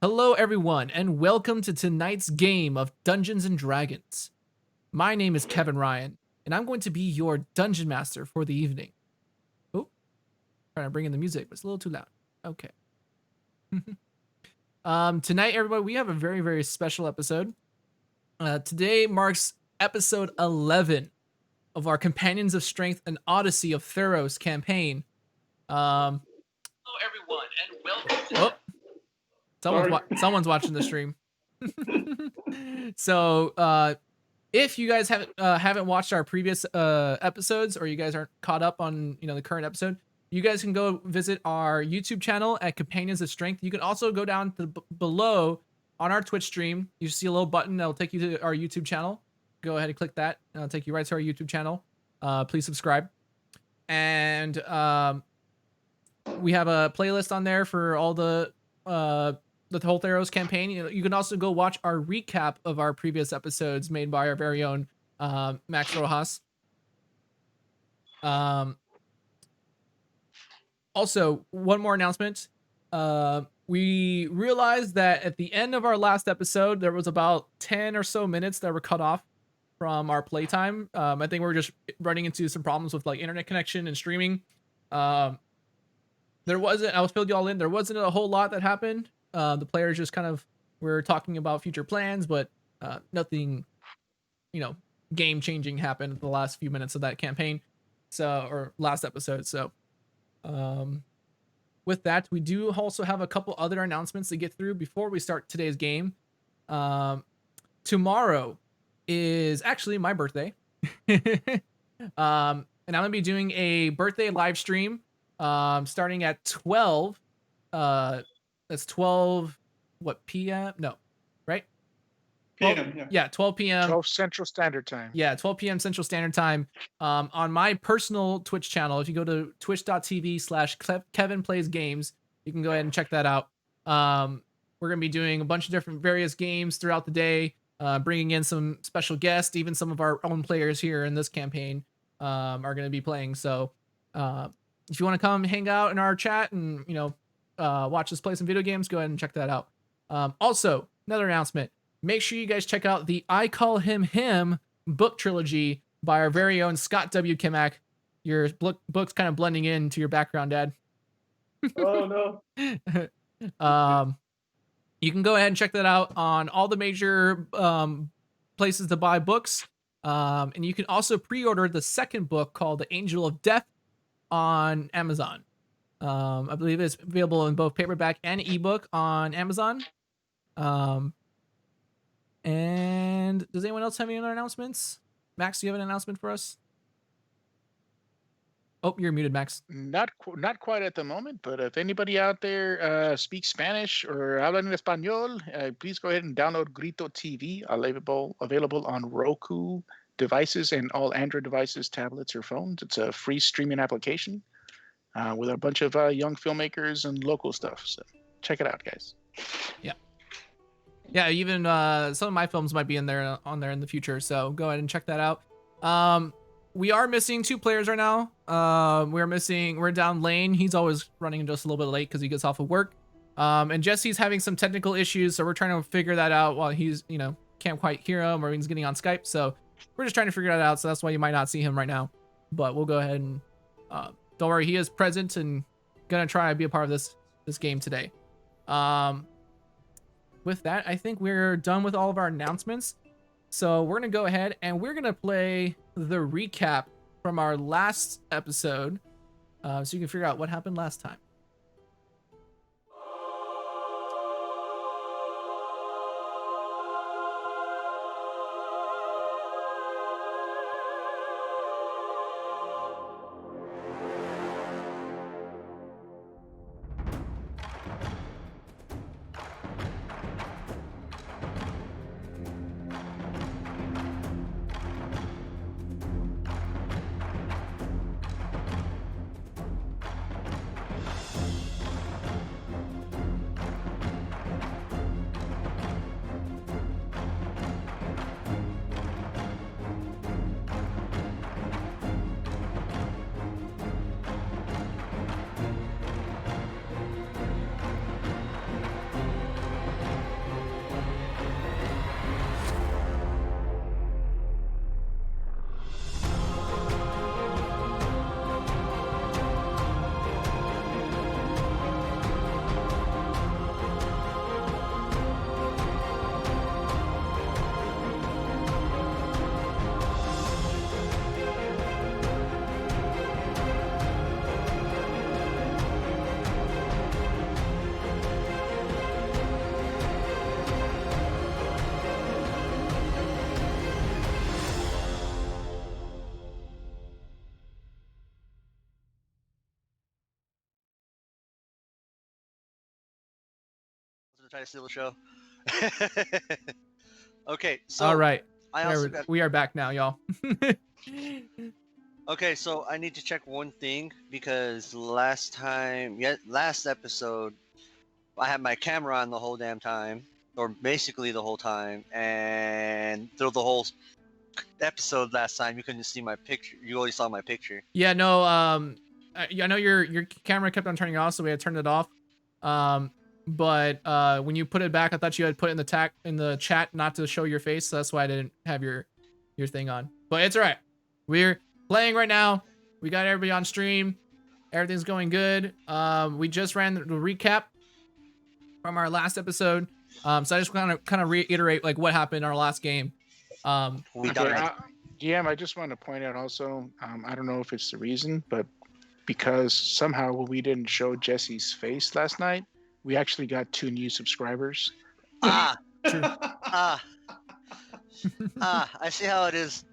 Hello, everyone, and welcome to tonight's game of Dungeons and Dragons. My name is Kevin Ryan, and I'm going to be your dungeon master for the evening. Oh, trying to bring in the music, but it's a little too loud. Okay. Tonight, everybody, we have a very, very special episode. Today marks episode 11 of our Companions of Strength and Odyssey of Theros campaign. Hello, everyone, and welcome to. Someone's watching the stream. So, if you guys haven't watched our previous episodes, or you guys aren't caught up on the current episode, you guys can go visit our YouTube channel at Companions of Strength. You can also go down to below on our Twitch stream. You see a little button that'll take you to our YouTube channel. Go ahead and click that, and it'll take you right to our YouTube channel. Please subscribe. And we have a playlist on there for all the whole Theros campaign. You can also go watch our recap of our previous episodes made by our very own Max Rojas. Also, one more announcement. We realized that at the end of our last episode, there was about 10 or so minutes that were cut off from our playtime. I think we were just running into some problems with like internet connection and streaming. I'll fill you all in. There wasn't a whole lot that happened. The players just kind of were talking about future plans, but nothing, game changing happened in the last few minutes of that campaign. Or last episode. So, with that, we do also have a couple other announcements to get through before we start today's game. Tomorrow is actually my birthday. And I'm gonna be doing a birthday live stream starting at 12. That's 12 p.m. No, right? 12 p.m. Yeah, 12 p.m. 12 Central Standard Time. Yeah, 12 p.m. Central Standard Time. On my personal Twitch channel, if you go to twitch.tv/Kevin Plays Games, you can go ahead and check that out. We're going to be doing a bunch of different various games throughout the day, bringing in some special guests. Even some of our own players here in this campaign are going to be playing. So if you want to come hang out in our chat and, watch us play some video games, go ahead and check that out. Also, another announcement. Make sure you guys check out the I Call Him book trilogy by our very own Scott W. Kimack. Your book's kind of blending into your background, Dad. Oh, no. You can go ahead and check that out on all the major places to buy books. And you can also pre-order the second book called The Angel of Death on Amazon. I believe it's available in both paperback and ebook on Amazon. And does anyone else have any other announcements? Max, do you have an announcement for us? Oh, you're muted, Max. Not quite at the moment, but if anybody out there speaks Spanish or hablan en español, please go ahead and download Grito TV, available on Roku devices and all Android devices, tablets, or phones. It's a free streaming application with a bunch of young filmmakers and local stuff. So check it out, guys. Yeah, even some of my films might be on there in the future, so go ahead and check that out. We are missing 2 players right now. We're down Lane. He's always running just a little bit late because he gets off of work. And Jesse's having some technical issues, so we're trying to figure that out while he's, can't quite hear him or he's getting on Skype. So we're just trying to figure that out, so that's why you might not see him right now. But we'll go ahead and don't worry, he is present and gonna try to be a part of this game today. With that, I think we're done with all of our announcements. So we're going to go ahead and we're going to play the recap from our last episode so you can figure out what happened last time. to try to steal the show. Okay, so All right. I also got. We are back now, y'all. Okay, so I need to check one thing because last episode, I had my camera on the whole damn time, or basically the whole time, and through the whole episode last time, you couldn't see my picture. You only saw my picture. Yeah, no. I know your camera kept on turning off, so we had turned it off. But when you put it back, I thought you had put in the chat not to show your face, so that's why I didn't have your thing on. But it's alright. We're playing right now. We got everybody on stream. Everything's going good. We just ran the recap from our last episode. So I just want to kind of reiterate like what happened in our last game. We Okay, died. GM, I just want to point out also, I don't know if it's the reason, but because somehow we didn't show Jesse's face last night, we actually got 2 new subscribers. Ah, True. I see how it is.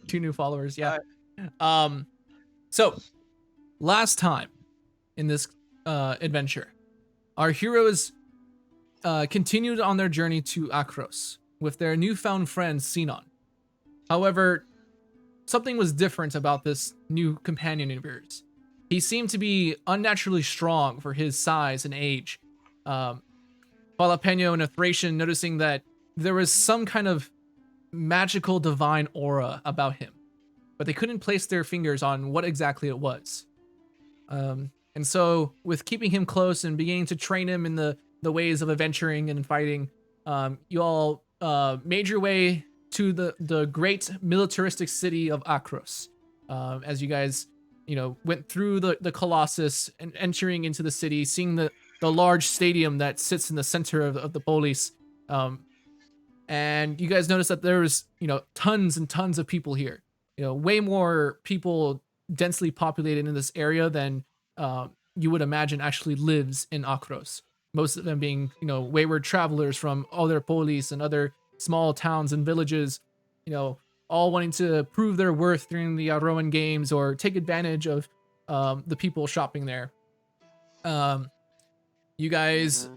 2 new followers, yeah. So last time in this adventure, our heroes continued on their journey to Akros with their newfound friend Sinon. However, something was different about this new companion of yours. He seemed to be unnaturally strong for his size and age. Jalapeno and a Thracian noticing that there was some kind of magical divine aura about him, but they couldn't place their fingers on what exactly it was. And so with keeping him close and beginning to train him in the ways of adventuring and fighting, you all made your way to the great militaristic city of Akros. As you guys, went through the Colossus and entering into the city, seeing the large stadium that sits in the center of the polis. And you guys noticed that there was, tons and tons of people here. Way more people densely populated in this area than you would imagine actually lives in Akros. Most of them being, wayward travelers from other polis and other small towns and villages, all wanting to prove their worth during the Rowan games or take advantage of the people shopping there. You guys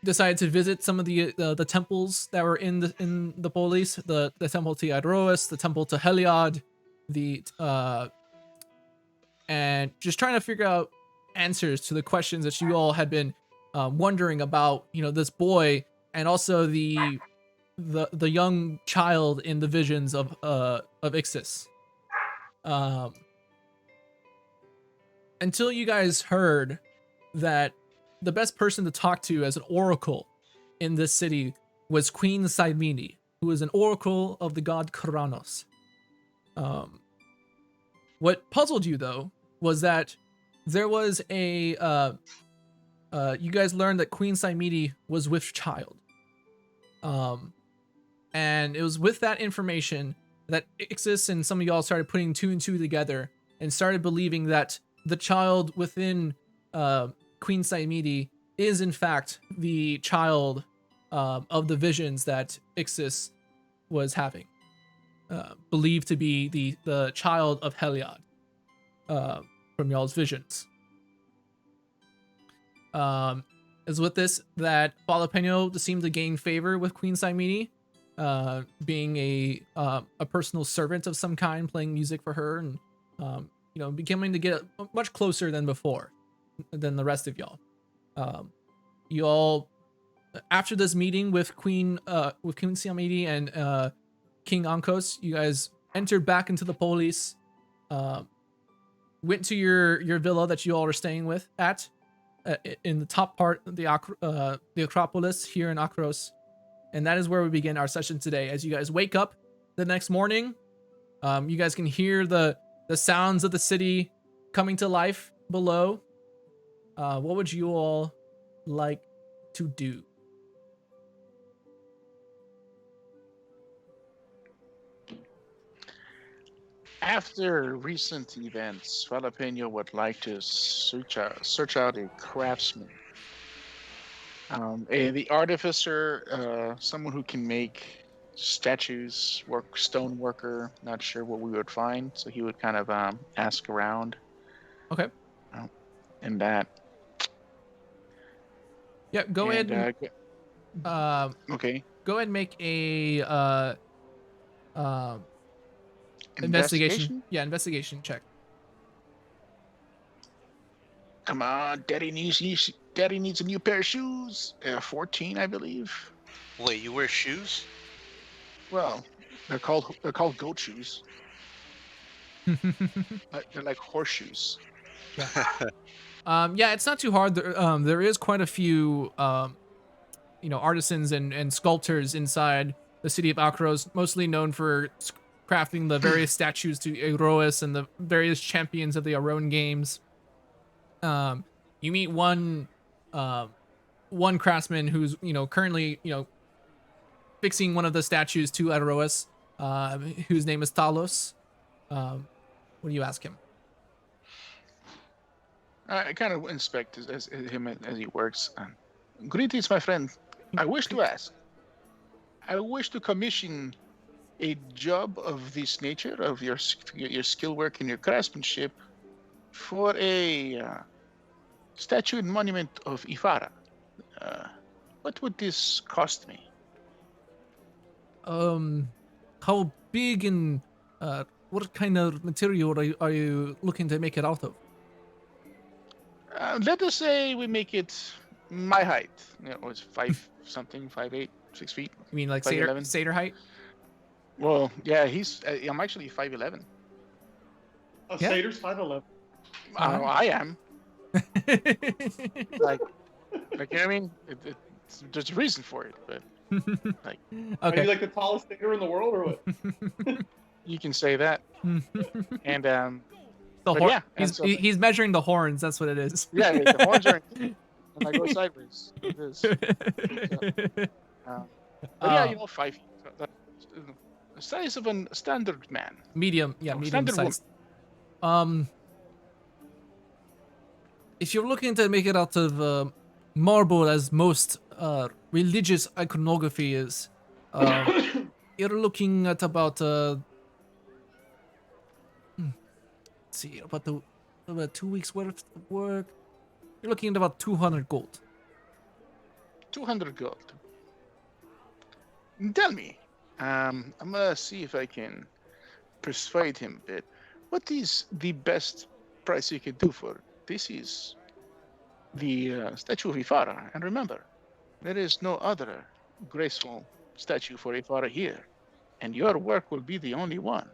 decided to visit some of the temples that were in the polis, the temple to Theros, the temple to Heliod, and just trying to figure out answers to the questions that you all had been wondering about, this boy and also the young child in the visions of Ixis. Until you guys heard that the best person to talk to as an oracle in this city was Queen Saimini, who is an oracle of the god Kronos. What puzzled you though was that there was you guys learned that Queen Saimini was with child. And it was with that information that Ixis and some of y'all started putting 2 and 2 together and started believing that the child within Queen Saimidi is in fact the child of the visions that Ixis was having. Believed to be the child of Heliod from y'all's visions. Is with this that Jalapeno seemed to gain favor with Queen Saimini, being a personal servant of some kind, playing music for her, and becoming to get much closer than before, than the rest of y'all. You all, after this meeting with Queen Saimini and King Ankos, you guys entered back into the polis, went to your villa that you all are staying at in the top part of the Acropolis here in Akros. And that is where we begin our session today. As you guys wake up the next morning, you guys can hear the sounds of the city coming to life below. What would you all like to do? After recent events, Jalapeno would like to search out a craftsman. The artificer, someone who can make statues, stone worker. Not sure what we would find, so he would kind of ask around. Okay. And that. Yeah, go ahead. Okay. Go ahead and make a investigation. Yeah, investigation check. Come on, Daddy needs a new pair of shoes. 14, I believe. Wait, you wear shoes? Well, they're called goat shoes. They're like horseshoes. Yeah, it's not too hard. There is quite a few artisans and sculptors inside the city of Akros, mostly known for crafting the various statues to Erois and the various champions of the Aron games. You meet one craftsman who's currently fixing one of the statues to Erois, whose name is Talos. What do you ask him? I kind of inspect him as he works. Greetings, my friend. I wish to ask. I wish to commission a job of this nature, of your skill work and your craftsmanship, for a statue and monument of Ifara. What would this cost me? How big and what kind of material are you looking to make it out of? Let us say we make it my height. It's 5 something, 5'8", 6 feet. You mean like 5'11"? satyr height? Well, yeah, I'm actually 5'11". A Yeah. satyr's 5'11". I am. like, you know what I mean? There's a reason for it, but Are you like the tallest satyr in the world, or what? you can say that. And he's measuring the horns. That's what it is. Yeah, the horns are. And I go sideways. Like this. But yeah, 5 feet. The size of a standard man. Medium size. If you're looking to make it out of marble, as most religious iconography is, you're looking at about let's see, about 2 weeks worth of work. You're looking at about 200 gold. 200 gold. Tell me, I'm gonna see if I can persuade him a bit. What is the best price you can do for it? This is the statue of Ifara, and remember, there is no other graceful statue for Ifara here, and your work will be the only one.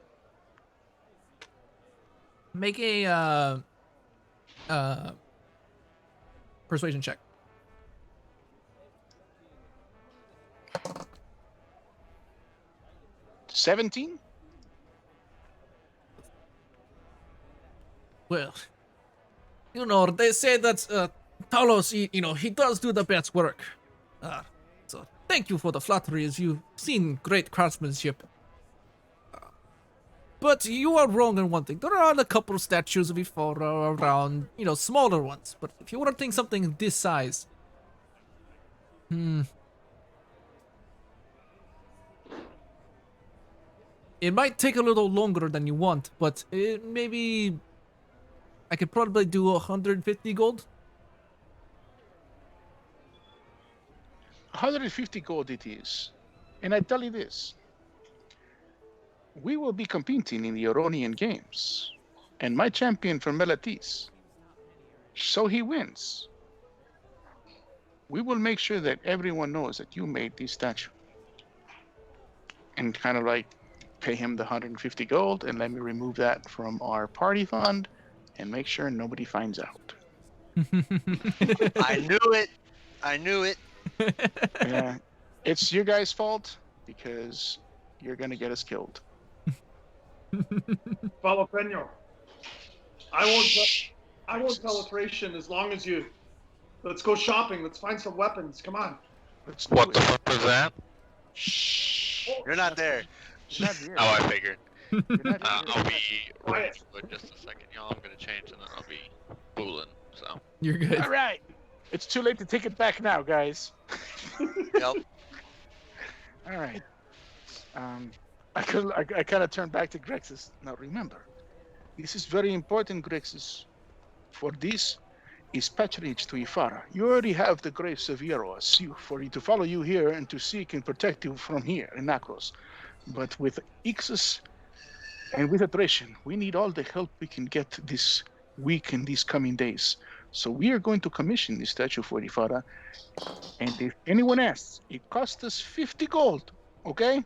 Make a persuasion check. $17? Well, they say that Talos, he does do the best work. So thank you for the flattery, as you've seen great craftsmanship. But you are wrong in one thing. There are a couple of statues of Ifara around, smaller ones. But if you were to think something this size, it might take a little longer than you want, but maybe I could probably do 150 gold. 150 gold it is. And I tell you this. We will be competing in the Oronian Games. And my champion from Melatis. So he wins. We will make sure that everyone knows that you made this statue. And kind of like pay him the 150 gold and let me remove that from our party fund and make sure nobody finds out. I knew it. Yeah. It's your guys' fault because you're going to get us killed. Jalapeno. I won't tell a Thracian as long as you. Let's go shopping. Let's find some weapons. Come on. What the fuck was that? Shh. You're not there. You're not here. Oh, I figured. You're not I'll here. be ready for just a second, y'all. I'm gonna change and then I'll be fooling. So You're good. All right. It's too late to take it back now, guys. Yep. All right. I kind of turned back to Grexus. Now remember, this is very important, Grexus. For this, is patronage to Ifara. You already have the grace of Eros for you to follow you here and to seek and protect you from here in Akros. But with Ixus and with attrition, we need all the help we can get this week and these coming days. So we are going to commission this statue for Ifara. And if anyone asks, it cost us 50 gold, okay?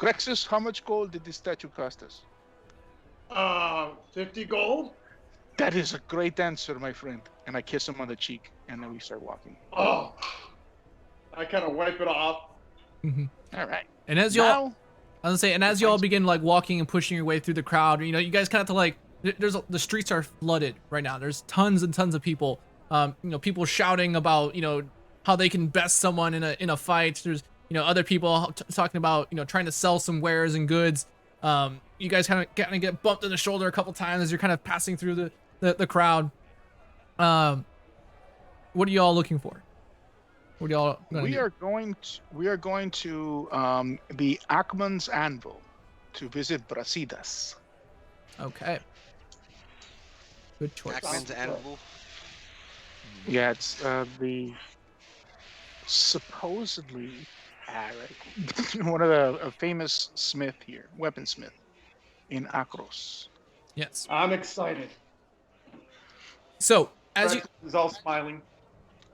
Grexus, how much gold did this statue cost us? 50 gold? That is a great answer, my friend. And I kiss him on the cheek, and then we start walking. Oh, I kind of wipe it off. All right. And as y'all, I was gonna say, and as y'all begin like walking and pushing your way through the crowd, you know, you guys kind of have to like, the streets are flooded right now. There's tons and tons of people. You know, people shouting about, you know, how they can best someone in a fight. There's, you know, other people talking about, you know, trying to sell some wares and goods. You guys kind of get bumped in the shoulder a couple times as you're kind of passing through the crowd. What are y'all looking for? What are y'all gonna do? We are going to the Akman's Anvil to visit Brasidas. Okay. Good choice. Ackman's Anvil. Yeah, it's the supposedly one of the famous smith here, weaponsmith in Akros. Yes. I'm excited. So as you, Is all smiling.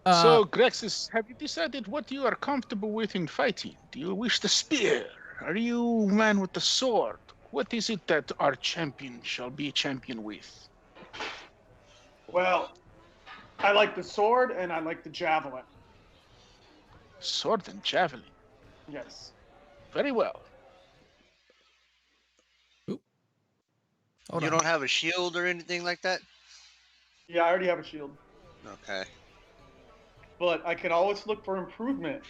So, Grexus, have you decided what you are comfortable with in fighting? Do you wish the spear? Are you man with the sword? What is it that our champion shall be champion with? Well, I like the sword and I like the javelin. Sword and javelin. Yes. Very well. hold You on. don't have a shield or anything like that? Yeah, I already have a shield. Okay. But I can always look for improvement.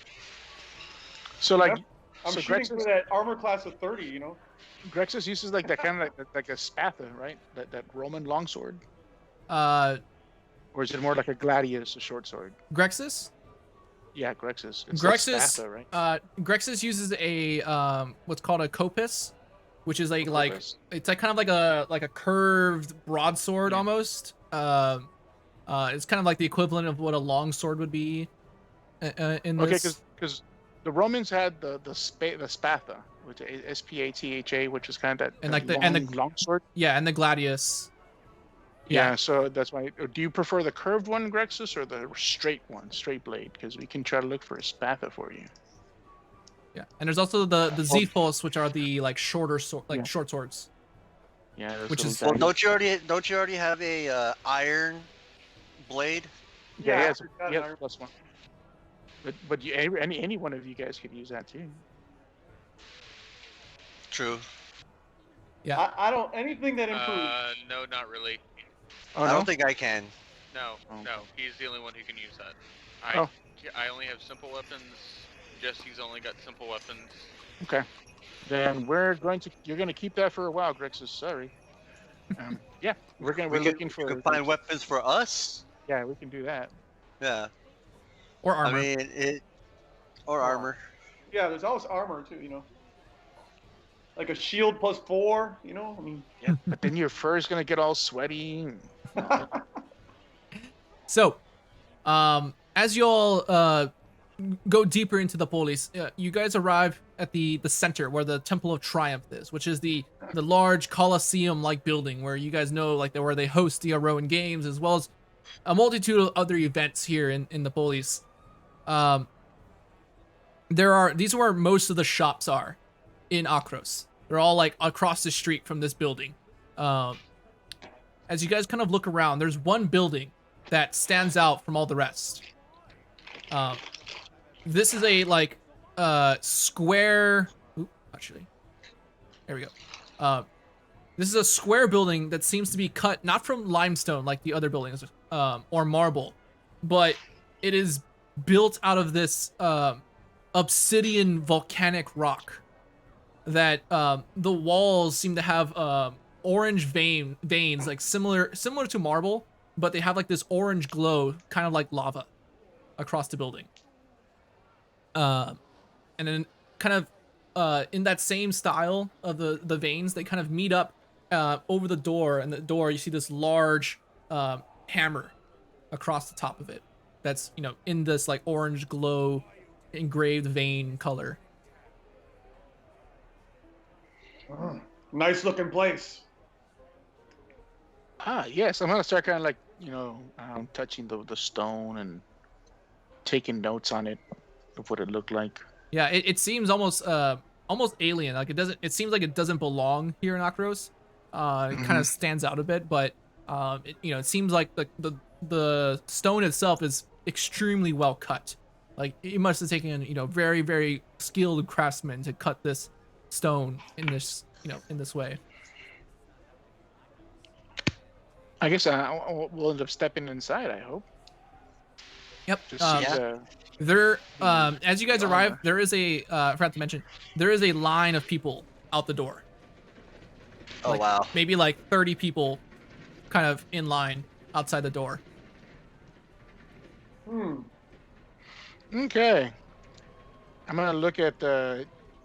So, like, Yep. I'm so shooting for that armor class of 30, you know? Grexus uses like that kind of like a spatha, right? That Roman longsword, or is it more like a gladius, a short sword? Grexus? Yeah, Grexus. It's Grexus, like spatha, right? Grexus uses a what's called a copis, which is like Copis. it's like kind of like a curved broadsword Yeah. almost. It's kind of like the equivalent of what a long sword would be in Okay, this. because the Romans had the spatha, which is spatha, which is kind of that And that like the long sword. yeah, and the gladius. Yeah, so that's why. Do you prefer the curved one, Grexus, or the straight one, straight blade? Because we can try to look for a spatha for you. Yeah, and there's also the Zephos, which are the like shorter Yeah. short swords. Yeah, those Which little is- Well, guys. don't you already have a iron blade? Yeah, Yeah, it's I've got yeah, an iron- plus one. But any one of you guys could use that too. True. Yeah. I don't, anything that improves. No, not really. Oh I no. don't think I can. No, Oh. no, he's the only one who can use that. Oh. I only have simple weapons. Jesse's only got simple weapons. Okay. Then you're going to keep that for a while, Grexus. Sorry. Yeah, we're looking for. You can find weapons for us. Yeah, we can do that. Yeah. Or armor. I mean or armor. Yeah, there's always armor too, you know? Like a shield plus 4, you know? I mean, Yeah, but then your fur is gonna get all sweaty. So, as y'all go deeper into the polis, you guys arrive at the center where the Temple of Triumph is, which is the large Colosseum-like building where you guys know like where they host the Rowan Games as well as a multitude of other events here in the polis. These are where most of the shops are in Akros. They're all like across the street from this building. As you guys kind of look around, there's one building that stands out from all the rest. This is a like square. Oop, actually, there we go. This is a square building that seems to be cut not from limestone like the other buildings, or marble, but it is built out of this obsidian volcanic rock. That the walls seem to have orange veins, like similar to marble, but they have like this orange glow, kind of like lava, across the building. And then kind of in that same style of the veins, they kind of meet up over the door, and the door you see this large hammer across the top of it. That's, you know, in this like orange glow engraved vein color. Nice looking place. Yes, I'm gonna start kind of like, you know, touching the stone and taking notes on it of what it looked like. Yeah, it seems almost alien. Like it seems like it doesn't belong here in Akros. It kind of stands out a bit, but you know, it seems like the stone itself is extremely well cut. Like it must have taken, you know, very, very skilled craftsmen to cut this stone in this, you know, in this way. I guess we'll end up stepping inside, I hope. Yep. To see Yeah. There, as you guys the arrive, armor. there is a I forgot to mention, there is a line of people out the door. Oh Like, wow. Maybe like 30 people kind of in line outside the door. Okay. I'm gonna look at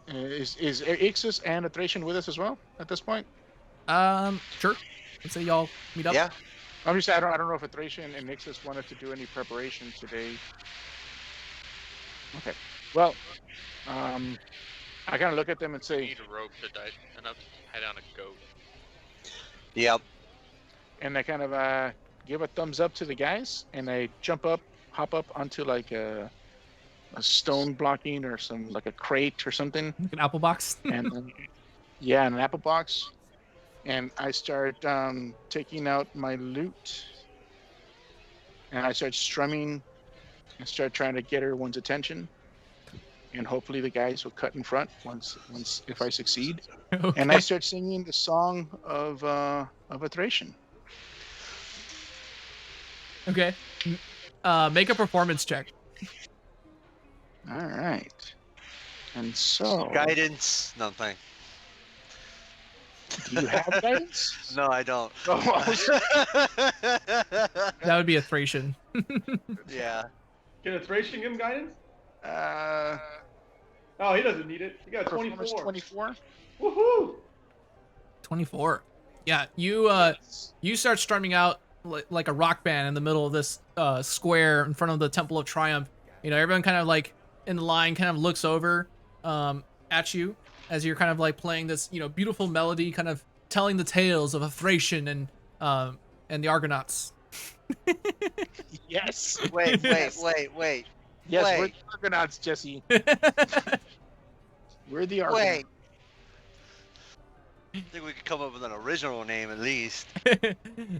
is Ixis and Athration with us as well at this point? Sure. Let's say y'all meet up. Yeah. I'm just I don't know if Athration and Ixis wanted to do any preparation today. Okay. Well, I kind of look at them and We say, need a rope to die enough to head on a goat. Yep. and I kind of give a thumbs up to the guys, and I hop up onto like a stone blocking or some like a crate or something, Like an apple box. and yeah, an apple box, and I start taking out my loot, and I start strumming and start trying to get everyone's attention, and hopefully the guys will cut in front once if I succeed. Okay. And I start singing the song of Athration. Okay. Make a performance check. All right. And so, Guidance. No, I'm playing. do you have guidance? No, I don't. Oh, That would be a Thracian. Yeah. Can a Thracian give him guidance? uh, Oh, he doesn't need it. He got performance 24. 24. Woohoo! 24. Yeah, you start strumming out like a rock band in the middle of this square in front of the Temple of Triumph. You know, everyone kind of like in the line kind of looks over at you as you're kind of like playing this, you know, beautiful melody, kind of telling the tales of a Thracian and the Argonauts. Yes. Wait. Yes, Wait. we're wait. the Argonauts, Jesse. We're the Wait. Argonauts. I think we could come up with an original name at least.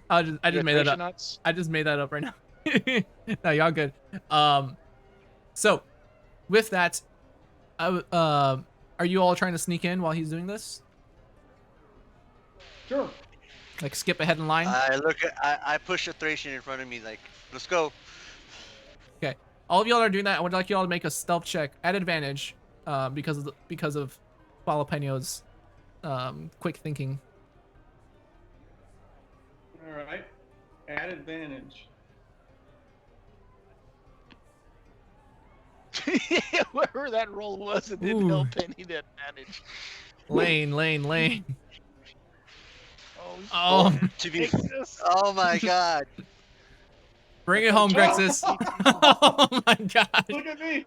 I just made that up. Thracianauts? I just made that up right now. No, y'all good. So with that, are you all trying to sneak in while he's doing this? Sure. Like skip ahead in line? I push a Thracian in front of me like, let's go. Okay. All of y'all are doing that. I would like y'all to make a stealth check at advantage, because of Jalapeno's quick thinking. All right. At advantage. Wherever that roll was, it didn't Ooh. help any that advantage. Lane. Oh, Oh, To be. Ixis. Oh my god. bring it home, Grexus. Oh my god. Look at me.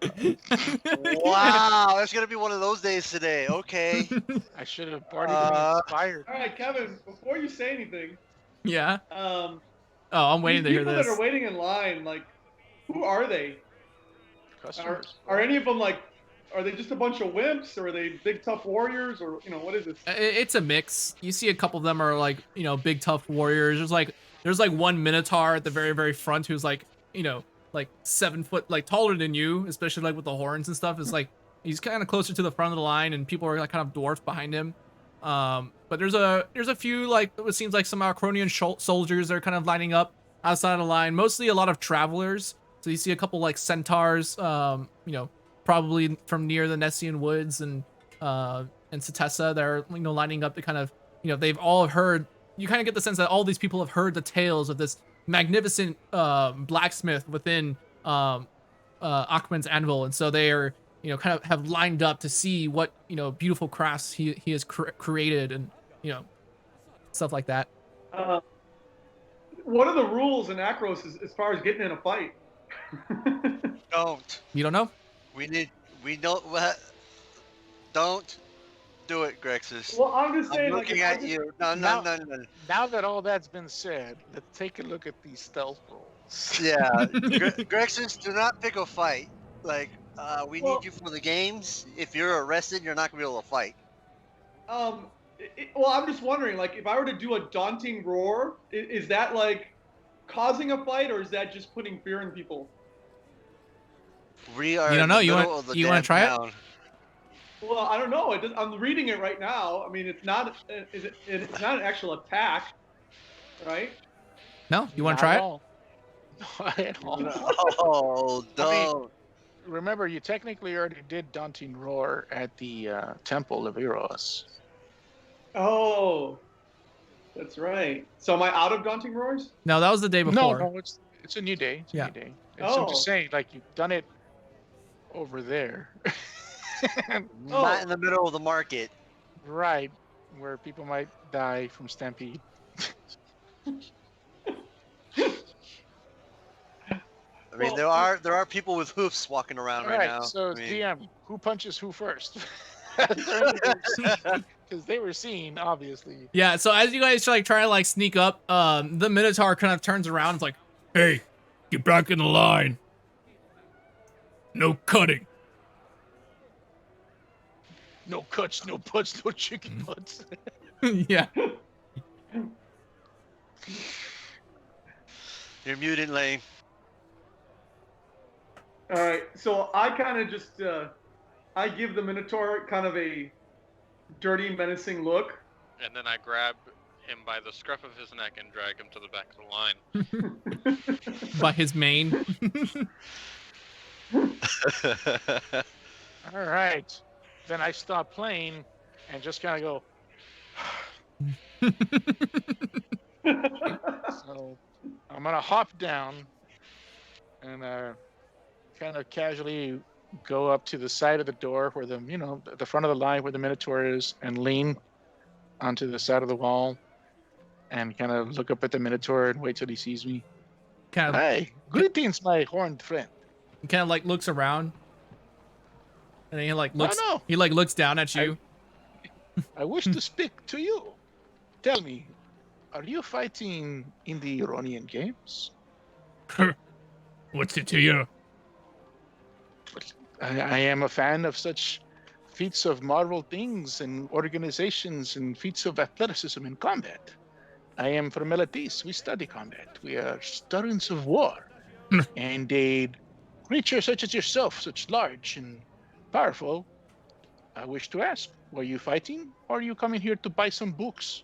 Wow, it's gonna be one of those days today. Okay. I should have already been inspired. All right, Kevin. Before you say anything, Yeah. um, Oh, I'm waiting to these hear people this. that are waiting in line, like, who are they? Customers. Are any of them like? Are they just a bunch of wimps, or are they big tough warriors, or what is this? It's a mix. You see a couple of them are like, you know, big tough warriors. There's like one Minotaur at the very, very front who's like, you know, like 7 foot, like taller than you, especially like with the horns and stuff. It's like he's kind of closer to the front of the line, and people are like kind of dwarfed behind him. But there's a few, like, it seems like some Arcronian soldiers that are kind of lining up outside of the line. Mostly a lot of travelers. So you see a couple like centaurs, you know, probably from near the Nessian woods and Satessa that are, you know, lining up to kind of, you know, they've all heard. You kind of get the sense that all these people have heard the tales of this magnificent blacksmith within Achman's anvil, and so they are, you know, kind of have lined up to see what, you know, beautiful crafts he has created, and, you know, stuff like that. what are the rules in Akros as far as getting in a fight? Don't. You don't know? We don't. Don't do it, Grexus. Well, I'm just I'm saying, like, looking if I at just, you. No. Now that all that's been said, let's take a look at these stealth rolls. Yeah, Grexus, do not pick a fight. Like, we Well- need you for the games. If you're arrested, you're not gonna be able to fight. well, I'm just wondering, like, if I were to do a daunting roar, is that like causing a fight, or is that just putting fear in people? We are You don't in know. the You middle want of the you damn want to try it? town. Well, I don't know. I'm reading it right now. I mean, it's not. It's not an actual attack, right? No, you want Not to try at it? all. Not at all. Oh, don't. Remember, you technically already did Daunting Roar at the Temple of Eros. Oh, that's right. So am I out of daunting roars? No, that was the day before. No, it's a new day. It's a Yeah. new day. I'm Oh. just saying, like, you've done it over there. Not in the middle of the market. Right, where people might die from stampede. I mean, there are people with hoofs walking around All right right, now. so I mean, GM, who punches who first? Because they were seen, obviously. Yeah, so as you guys try to like sneak up, the Minotaur kind of turns around and is like, "Hey, get back in the line. No cutting." No cuts, no putts, no chicken butts. Yeah. you're mutant lane. All right. So I kind of just I give the Minotaur kind of a dirty, menacing look. And then I grab him by the scruff of his neck and drag him to the back of the line. By his mane. All right. Then I stop playing and just kind of go. So I'm gonna hop down and kind of casually go up to the side of the door where the front of the line where the Minotaur is, and lean onto the side of the wall and kind of look up at the Minotaur and wait till he sees me. Kind of Hey, greetings, my horned friend. like looks around. And then he like looks no. he like looks down at you. I wish to speak to you. Tell me, are you fighting in the Iranian games? What's it to you? I am a fan of such feats of marvel things and organizations and feats of athleticism in combat. I am from Elatis. We study combat. We are students of war. And a creature such as yourself, such large and powerful, I wish to ask, were you fighting, or are you coming here to buy some books?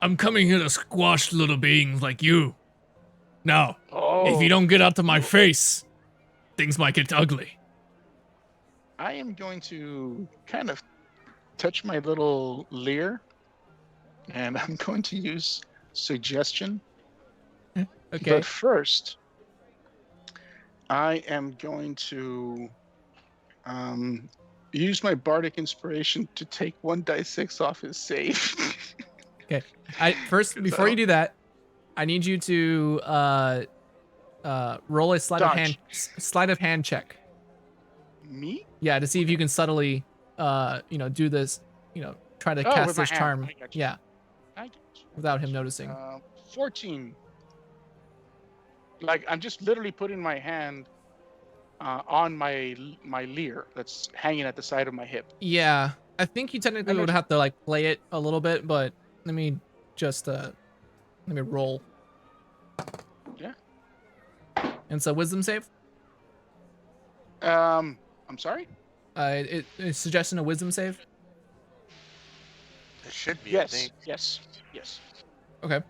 I'm coming here to squash little beings like you. Now, Oh, if you don't get out of my face, things might get ugly. I am going to kind of touch my little leer, and I'm going to use suggestion. Okay. But first, I am going to use my bardic inspiration to take 1d6 off his save. Okay. Before you do that, I need you to roll a sleight of hand check. Me? Yeah, to see if you can subtly do this, try to cast with my this hand. charm. I got you. Yeah, I get you. without him noticing. 14. Like, I'm just literally putting my hand on my leer that's hanging at the side of my hip. Yeah, I think you technically would have to like play it a little bit, but let me just let me roll. Yeah. And it's a wisdom save. I'm sorry? It's suggesting a wisdom save. It should be. Yes. I think. Yes. Okay.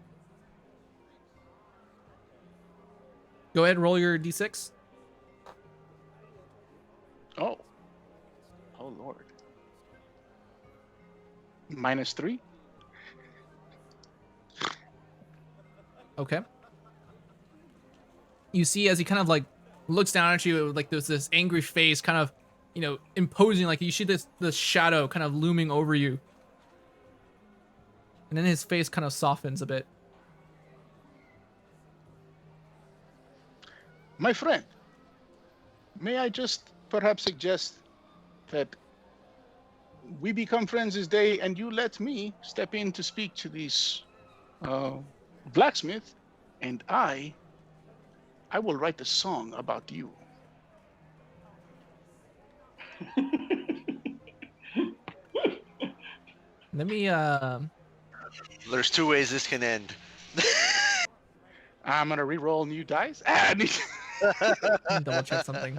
Go ahead, roll your d6. Oh Lord. -3. Okay. You see as he kind of like looks down at you, like there's this angry face kind of, imposing, like you see this shadow kind of looming over you. And then his face kind of softens a bit. My friend, may I just perhaps suggest that we become friends this day and you let me step in to speak to this blacksmith, and I will write a song about you. Let me There's two ways this can end. I'm gonna re-roll new dice. double check something.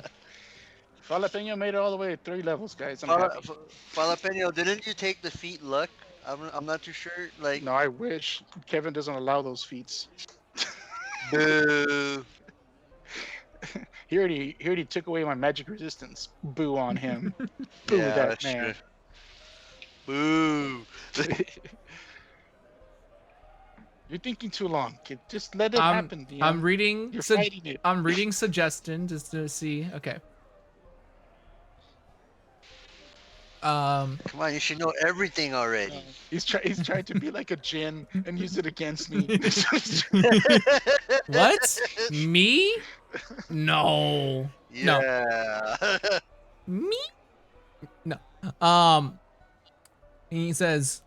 Jalapeno made it all the way 3 levels, guys. I'm happy. Jalapeno, didn't you take defeat luck? I'm not too sure. Like, No, I wish. Kevin doesn't allow those feats. boo. He already took away my magic resistance. Boo on him. Boo Yeah, that that's man. Boo. You're thinking too long, kid. Just let it happen. Dion. I'm reading. You're fighting it. I'm reading suggestion just to see. Okay. Come on, you should know everything already. He's trying to be like a djinn and use it against me. What? Me? No. Yeah. Me? No. He says,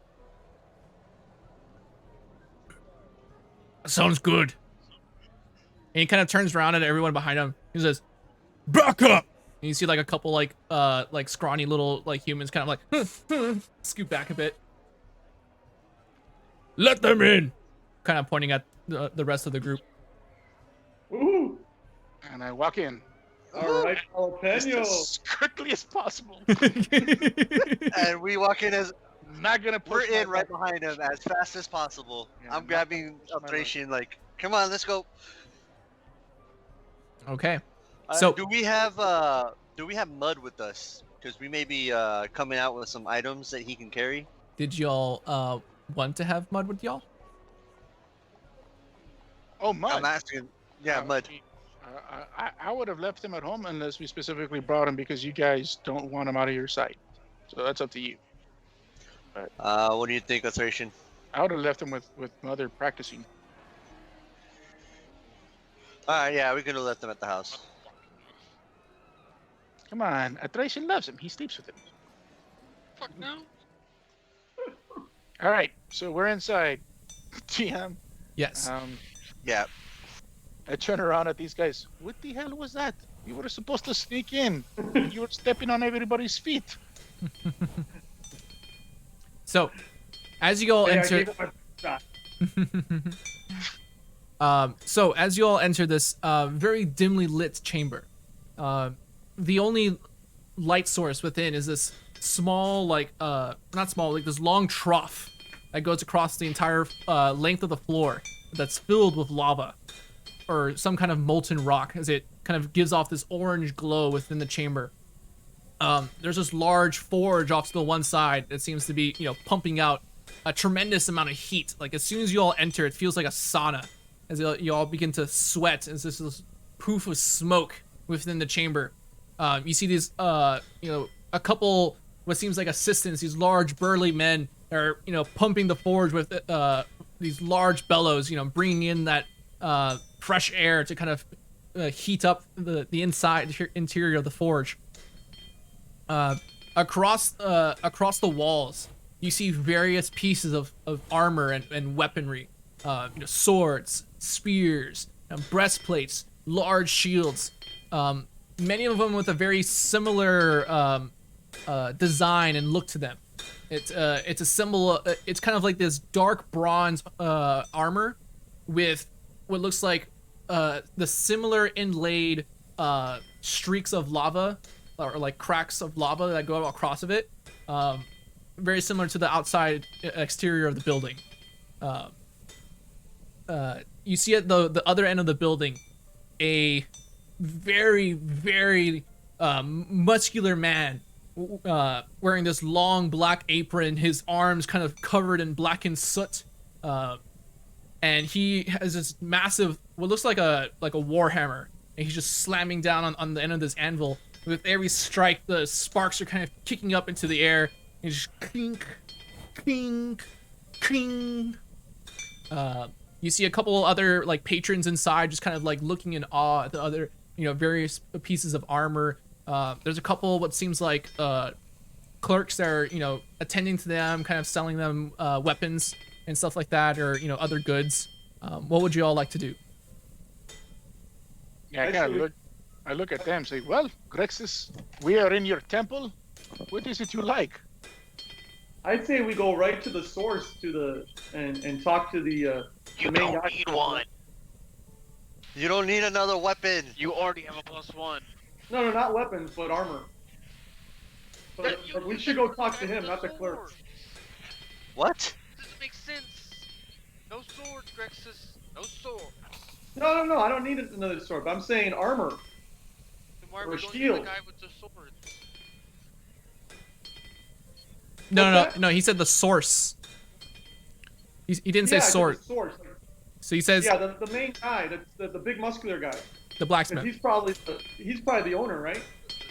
"Sounds good." And he kind of turns around at everyone behind him. He says, "Back up!" And you see like a couple like scrawny little like humans kind of like scoot back a bit. "Let them in!" Kind of pointing at the rest of the group. Ooh. And I walk in. All right, Just jalapeno. as quickly as possible. And we walk in as Not gonna we're push in my right luck. behind him as fast as possible. Yeah, I'm not grabbing gonna push my luck. Altration like, come on, let's go. Okay. So- do we have mud with us? Because we may be coming out with some items that he can carry. Did y'all want to have mud with y'all? Oh, mud. I'm asking. Yeah, mud. I would have left him at home unless we specifically brought him because you guys don't want him out of your sight. So that's up to you. What do you think, Altration? I would have left him with mother practicing. Alright, yeah, we could have left them at the house. Come on, Atration loves him. He sleeps with him. Fuck no. All right, so we're inside. GM. Yes. Yeah. I turn around at these guys. What the hell was that? You were supposed to sneak in. You were stepping on everybody's feet. So, as you all Hey, I enter, gave it my shot. so as you all enter this very dimly lit chamber, the only light source within is this small, like not small, like this long trough that goes across the entire length of the floor that's filled with lava or some kind of molten rock, as it kind of gives off this orange glow within the chamber. There's this large forge off to the one side that seems to be, pumping out a tremendous amount of heat. Like, as soon as you all enter, it feels like a sauna, as you all begin to sweat, as this poof of smoke within the chamber. You see these, a couple, what seems like assistants, these large burly men are, pumping the forge with these large bellows, bringing in that fresh air to kind of heat up the interior of the forge. Across the walls, you see various pieces of armor and weaponry, swords, spears, breastplates, large shields, many of them with a very similar design and look to them. It's a symbol. It's kind of like this dark bronze armor with what looks like the similar inlaid streaks of lava, or like cracks of lava that go across of it. Very similar to the outside exterior of the building. You see at the other end of the building a very, very muscular man wearing this long black apron, his arms kind of covered in blackened soot. And he has this massive, what looks like a war hammer, and he's just slamming down on the end of this anvil. With every strike, the sparks are kind of kicking up into the air. And just clink, clink, King. You see a couple other like patrons inside, just kind of like looking in awe at the other, various pieces of armor. There's a couple what seems like clerks that are, attending to them, kind of selling them weapons and stuff like that, or other goods. What would you all like to do? Yeah, I look at them and say, well, Grexis, we are in your temple. What is it you like? I'd say we go right to the source, and talk to the You main don't guy. need one. You don't need another weapon. You already have a +1. No, not weapons, but armor. But we should go talk to him, not the sword. clerks. What? Doesn't make sense. No sword, Grexis. No sword. No, I don't need another sword, but I'm saying armor. Then why are Or we a going to shield. the guy with the sword? No. He said the source. He didn't say I said sword. the source. So he says Yeah, the main guy, the big muscular guy. the 'Cause blacksmith. he's probably the owner, right?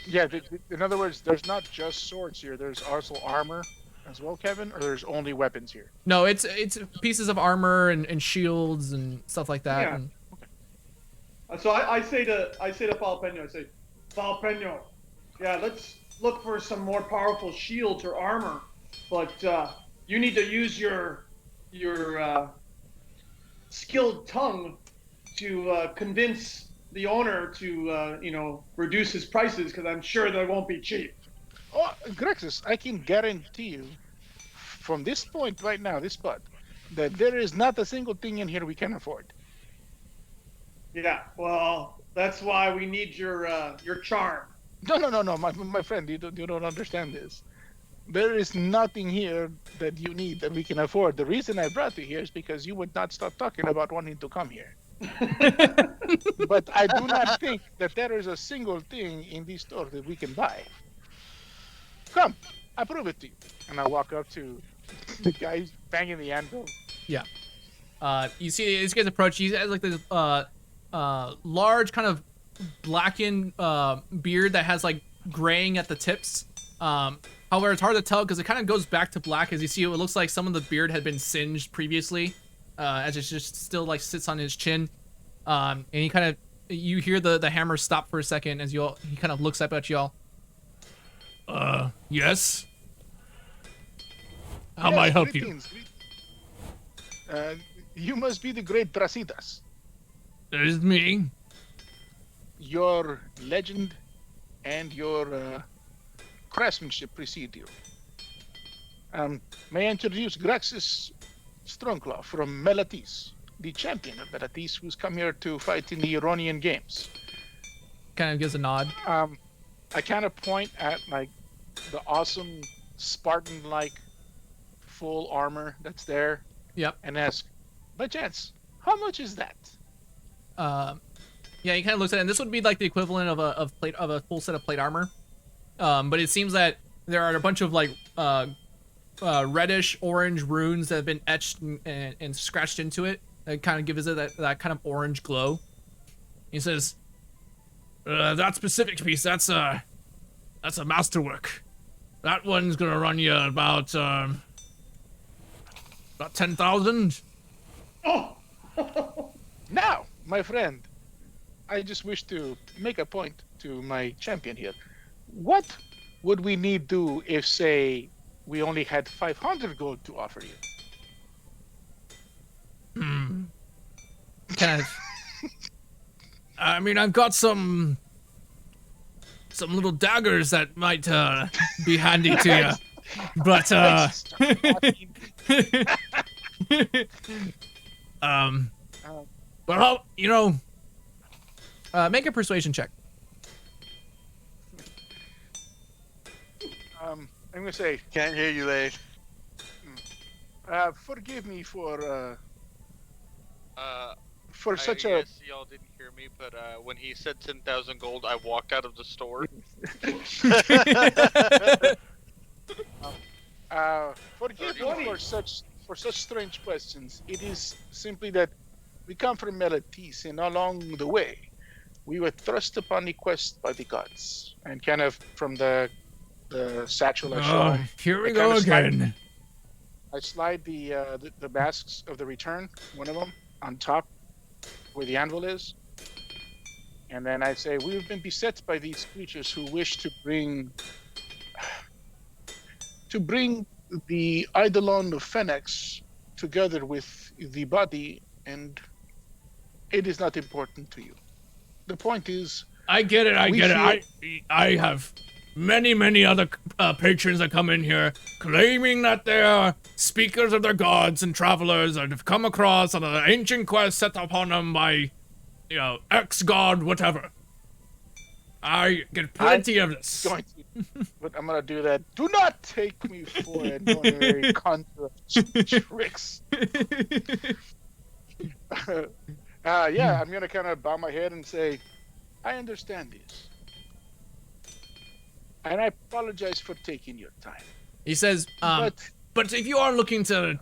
Yeah, in other words, there's not just swords here. There's also armor as well, Kevin, or there's only weapons here? No, it's pieces of armor and shields and stuff like that. Yeah. And So I say to Falpeño, I say, Falpeño, yeah, let's look for some more powerful shields or armor, but you need to use your skilled tongue to convince the owner to reduce his prices, because I'm sure they won't be cheap. Oh, Grexis, I can guarantee you, from this point right now, this spot, that there is not a single thing in here we can afford. Yeah, well, that's why we need your charm. No, my friend, you don't understand this. There is nothing here that you need that we can afford. The reason I brought you here is because you would not stop talking about wanting to come here. But I do not think that there is a single thing in this store that we can buy. Come, I prove it to you. And I walk up to the guy banging the anvil. you see these guys approach. He has like this large kind of blackened beard that has like graying at the tips. However, it's hard to tell because it kind of goes back to black. As you see, it looks like some of the beard had been singed previously, as it just still like sits on his chin. And he kind of, you hear the hammer stop for a second as he kind of looks up at y'all. Yes? How may I help you? Greetings. You must be the great Brasidas. That is me. Your legend and your craftsmanship precede you. May I introduce Graxis Strongclaw from Melatis, the champion of Melatis, who's come here to fight in the Ironian Games. Kind of gives a nod. I kind of point at like the awesome Spartan-like full armor that's there. Yep. And ask, by chance, how much is that? Yeah, he kind of looks at it, and this would be like the equivalent of a full set of plate armor. But it seems that there are a bunch of like reddish orange runes that have been etched and scratched into it that kind of gives it that kind of orange glow. He says, that specific piece, that's a masterwork. That one's gonna run you about 10,000. Oh! Now, my friend, I just wish to make a point to my champion here. What would we need do if, say, we only had 500 gold to offer you? Kind of. I mean, I've got some little daggers that might be handy to you, but well, make a persuasion check. I'm gonna say, Can't hear you, Lade. forgive me for I such a. guess y'all didn't hear me, but when he said 10,000 gold, I walked out of the store. Forgive me for such strange questions. It is simply that we come from Melatis, and along the way, we were thrust upon the quest by the gods, and kind of from the satchel I show him, Here we I go kinda slide- again. I slide the masks of the return, one of them, on top where the anvil is, and then I say, "We've been beset by these creatures who wish to bring the Eidolon of Phoenix together with the body, and it is not important to you. The point is, I get it. We feel- I have many other patrons that come in here claiming that they are speakers of their gods and travelers and have come across on an ancient quest set upon them by, X god, whatever. I get plenty of this. but I'm gonna do that. Do not take me for an ordinary conjurer of tricks. Yeah, I'm gonna kind of bow my head and say, I understand this, and I apologize for taking your time. He says, but if you are looking to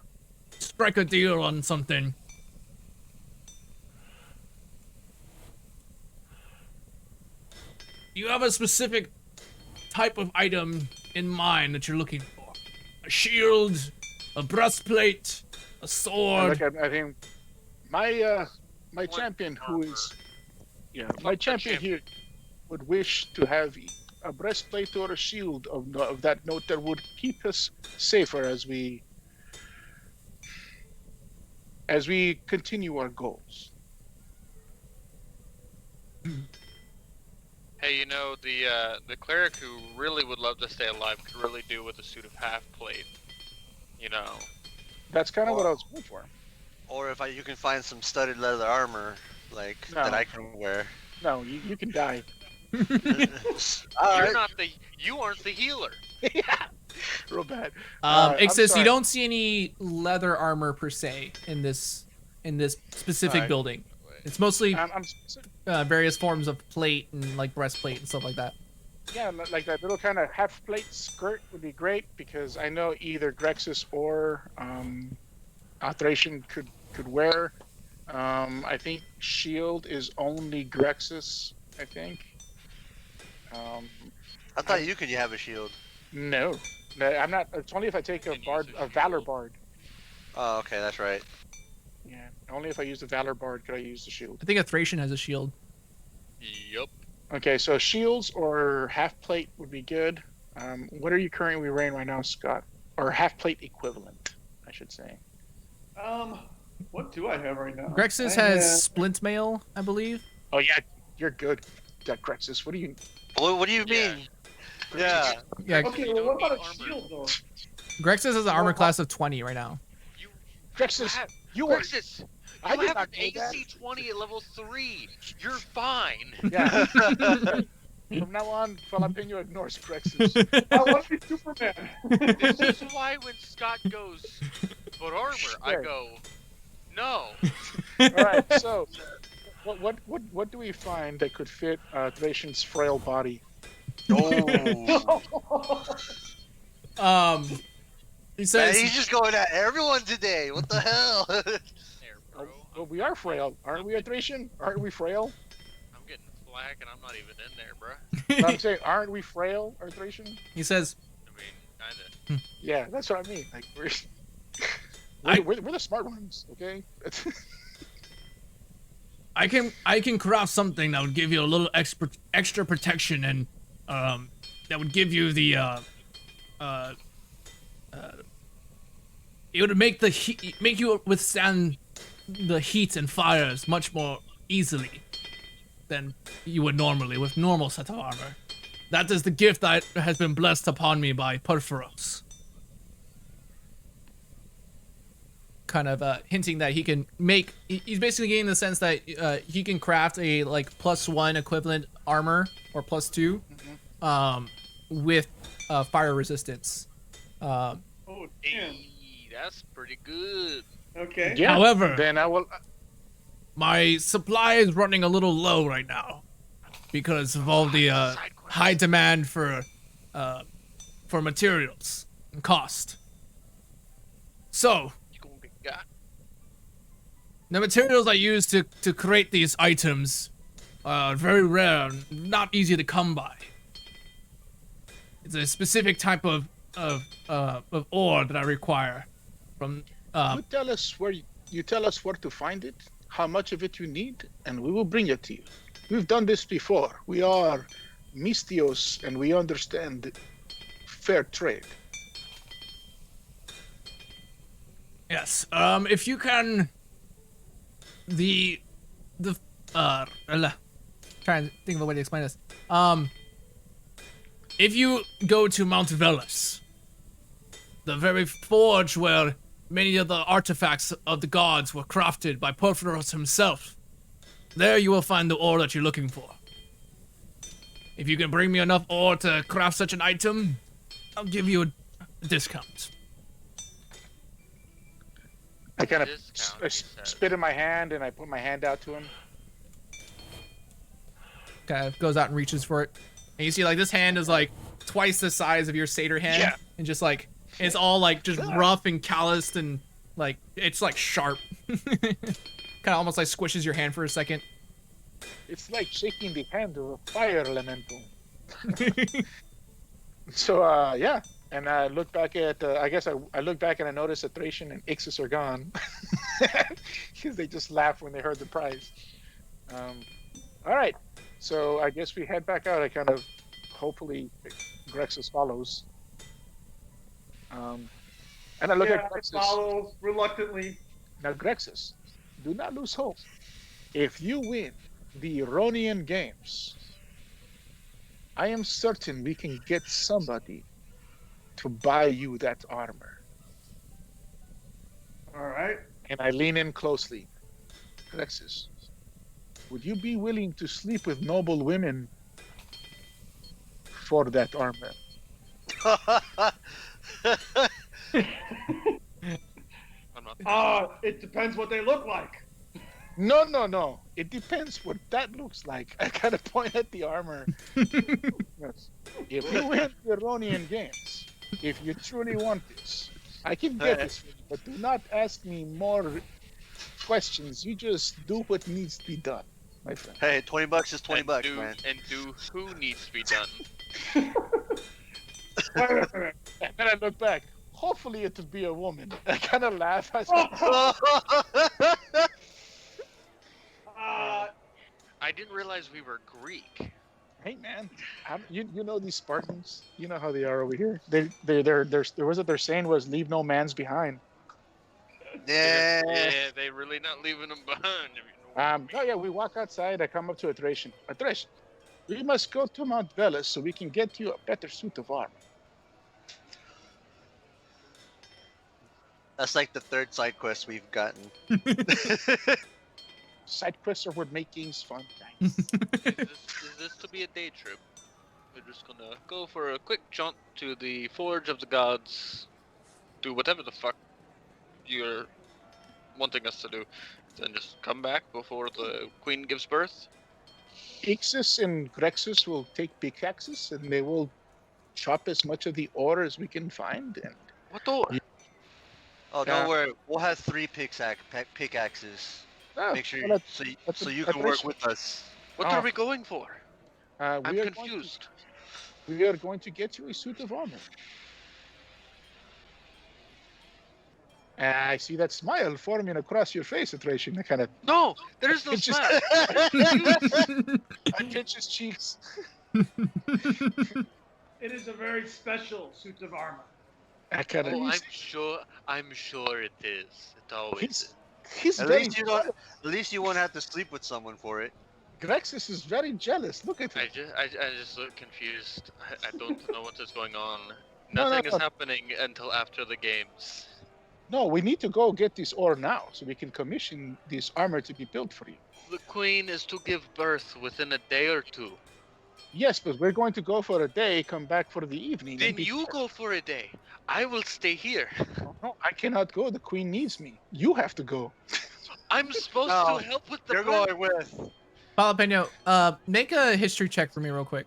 strike a deal on something, you have a specific type of item in mind that you're looking for. A shield, a breastplate, a sword. I think my champion, who is, my champion here, would wish to have a breastplate or a shield of that note that would keep us safer as we continue our goals. Hey, the cleric who really would love to stay alive could really do with a suit of half plate. That's kind of what I was going for. Or if you can find some studded leather armor, that I can wear. No, you can die. You aren't the healer. Yeah, real bad. It says you sorry. don't see any leather armor per se in this specific Alright. building. It's mostly I'm various forms of plate and like breastplate and stuff like that. yeah, like that little kind of half plate skirt would be great, because I know either Grexis or Thracian could wear. I think shield is only Grexis, I think. I thought you could have a shield. No, I'm not. It's only if I take a Valor Bard. Oh, okay, that's right. Yeah, only if I use the Valor Bard could I use the shield. I think a Thracian has a shield. Yup. Okay, so shields or half plate would be good. What are you currently wearing right now, Scott? Or half plate equivalent, I should say. What do I have right now? Grexis I has have- splint mail, I believe. Oh yeah, you're good, Grexis. What do you? What do you Yeah. mean? Yeah. Yeah, Okay, You well, what don't about a need shield though? Grexis has an armor class of 20 right now. Grexis, you are. Grexis, I you did have not an know that. AC 20 at level 3. You're fine. Yeah. From now on, Jalapeno ignores Grexis. I want to be Superman. This is why when Scott goes, but armor, I Sure. go, no. All right, so what do we find that could fit Thracian's frail body? Oh. He Man, says he's just going at everyone today. What the hell? There, bro. Well, we are frail, aren't we, Thracian? Aren't we frail? I'm getting flack and I'm not even in there, bro. No, I'm saying, aren't we frail, Thracian? he says I mean, kinda. Yeah, that's what I mean. Like we're the smart ones, okay? I can craft something that would give you a little extra protection and that would give you the it would make you withstand the heat and fires much more easily than you would normally with normal set of armor. That is the gift that has been blessed upon me by Theros. Kind of hinting that he can make. He's basically getting the sense that he can craft a like +1 equivalent armor or +2, with fire resistance. Oh, damn. Hey, that's pretty good. Okay. Yeah. However, Then I will. my supply is running a little low right now because of all the Side quest. high demand for materials and cost. So You gonna get got. the materials I use to create these items are very rare and not easy to come by. It's a specific type of ore that I require. From You tell us where to find it, how much of it you need, and we will bring it to you. We've done this before. We are Mystios, and we understand fair trade. yes. If you can, the trying to think of a way to explain this. If you go to Mount Velos, the very forge where many of the artifacts of the gods were crafted by Porphyros himself, there you will find the ore that you're looking for. If you can bring me enough ore to craft such an item, I'll give you a discount. I kind of Discount, he says. spit in my hand, and I put my hand out to him. Kind of goes out and reaches for it. And you see, like, this hand is, like, twice the size of your satyr hand. Yeah. And just, like, it's all, like, just rough and calloused and, like, it's, like, sharp. Kind of almost, like, squishes your hand for a second. It's like shaking the hand of a fire elemental. So, yeah. And I look back at, I guess I look back and I notice that Thracian and Ixis are gone. Because they just laughed when they heard the prize. All right. So I guess we head back out. I kind of, hopefully, Grexus follows. And I look at Grexus. Follows reluctantly. Now, Grexus, do not lose hope. If you win the Ironian Games, I am certain we can get somebody to buy you that armor. All right. And I lean in closely. Grexus, would you be willing to sleep with noble women for that armor? I'm not. It depends what they look like. No. It depends what that looks like. I kind of point at the armor. Yes. If you win the Ironian Games, if you truly want this, I can get this for you, but do not ask me more questions. You just do what needs to be done, my friend. Hey, $20 is $20, and do, man. And do who needs to be done? Wait. And then I look back. Hopefully it'll be a woman. I kind of laugh. I said, I didn't realize we were Greek. hey man, you know these Spartans. You know how they are over here. There was what they're saying was leave no man's behind. Yeah. Yeah, they really not leaving them behind. If you know what I Oh yeah, we walk outside. I come up to a Thracian. Thracian, we must go to Mount Velos so we can get you a better suit of armor. That's like the third side quest we've gotten. Side quests are what make games fun. is this to be a day trip? We're just gonna go for a quick jaunt to the Forge of the Gods, do whatever the fuck you're wanting us to do, then just come back before the Queen gives birth. Ixis and Grexus will take pickaxes and they will chop as much of the ore as we can find. And What the? Oh, don't worry. We'll have 3 pickaxes. Make sure well, so you can work with us. What are we going for? I'm we are confused. We are going to get you a suit of armor. I see that smile forming across your face, Thracian. I kind of No, there is no It's just- smile. I pinch his cheeks. It is a very special suit of armor. I kind of. Oh, I'm sure it is. It always is. He's At very. least you won't have to sleep with someone for it. Grexus is very jealous. Look at him. I just look confused. I don't know what is going on. No, Nothing no. is happening until after the games. No, we need to go get this ore now so we can commission this armor to be built for you. The Queen is to give birth within a day or two. Yes, but we're going to go for a day, come back for the evening. Then and be- you go for a day. I will stay here. No, I cannot go. The queen needs me. You have to go. I'm supposed No, to help with the You're plan. going with. Jalapeno, make a history check for me real quick.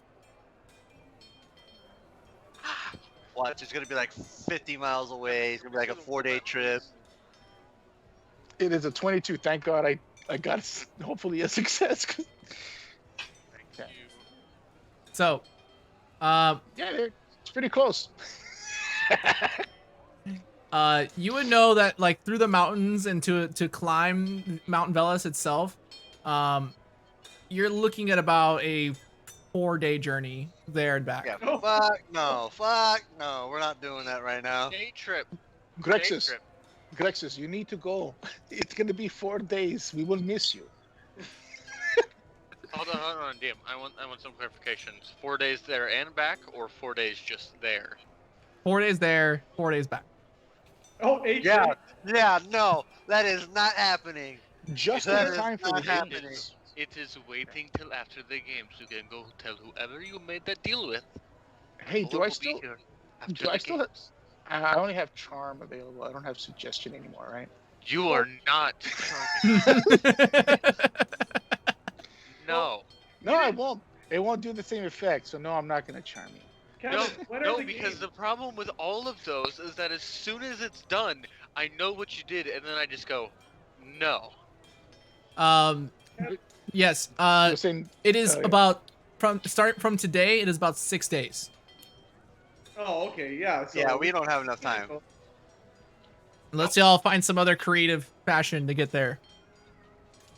Watch, it's gonna be like 50 miles away. It's gonna be like a 4-day trip. It is a 22. Thank God I got hopefully a success. Thank Okay. you. So, Yeah, it's pretty close. you would know that like through the mountains and to climb Mount Velas itself, you're looking at about a 4-day journey there and back. Yeah, Oh. fuck no. We're not doing that right now. Day trip. Day Grexus, trip. Grexus, you need to go. It's gonna be 4 days. We will miss you. Hold on, DM. I want some clarifications. 4 days there and back, or 4 days just there? 4 days there, 4 days back. Oh, 8 Yeah, days. yeah, no, that is not happening. Just That in is time for the not happening. games. It is waiting till after the games. You can go tell whoever you made that deal with. Hey, do Lord I will be still? here after Do I the still? games. I only have charm available. I don't have suggestion anymore, right? You are not. No. No, I won't. It won't do the same effect. So no, I'm not gonna charm you. Kevin, No, when are no, the because games? the problem with all of those is that as soon as it's done, I know what you did, and then I just go, no. Yes. You're saying It is yeah. about from today. It is about 6 days. Oh, okay, yeah. So Yeah, we don't have enough time. Let's y'all find some other creative fashion to get there.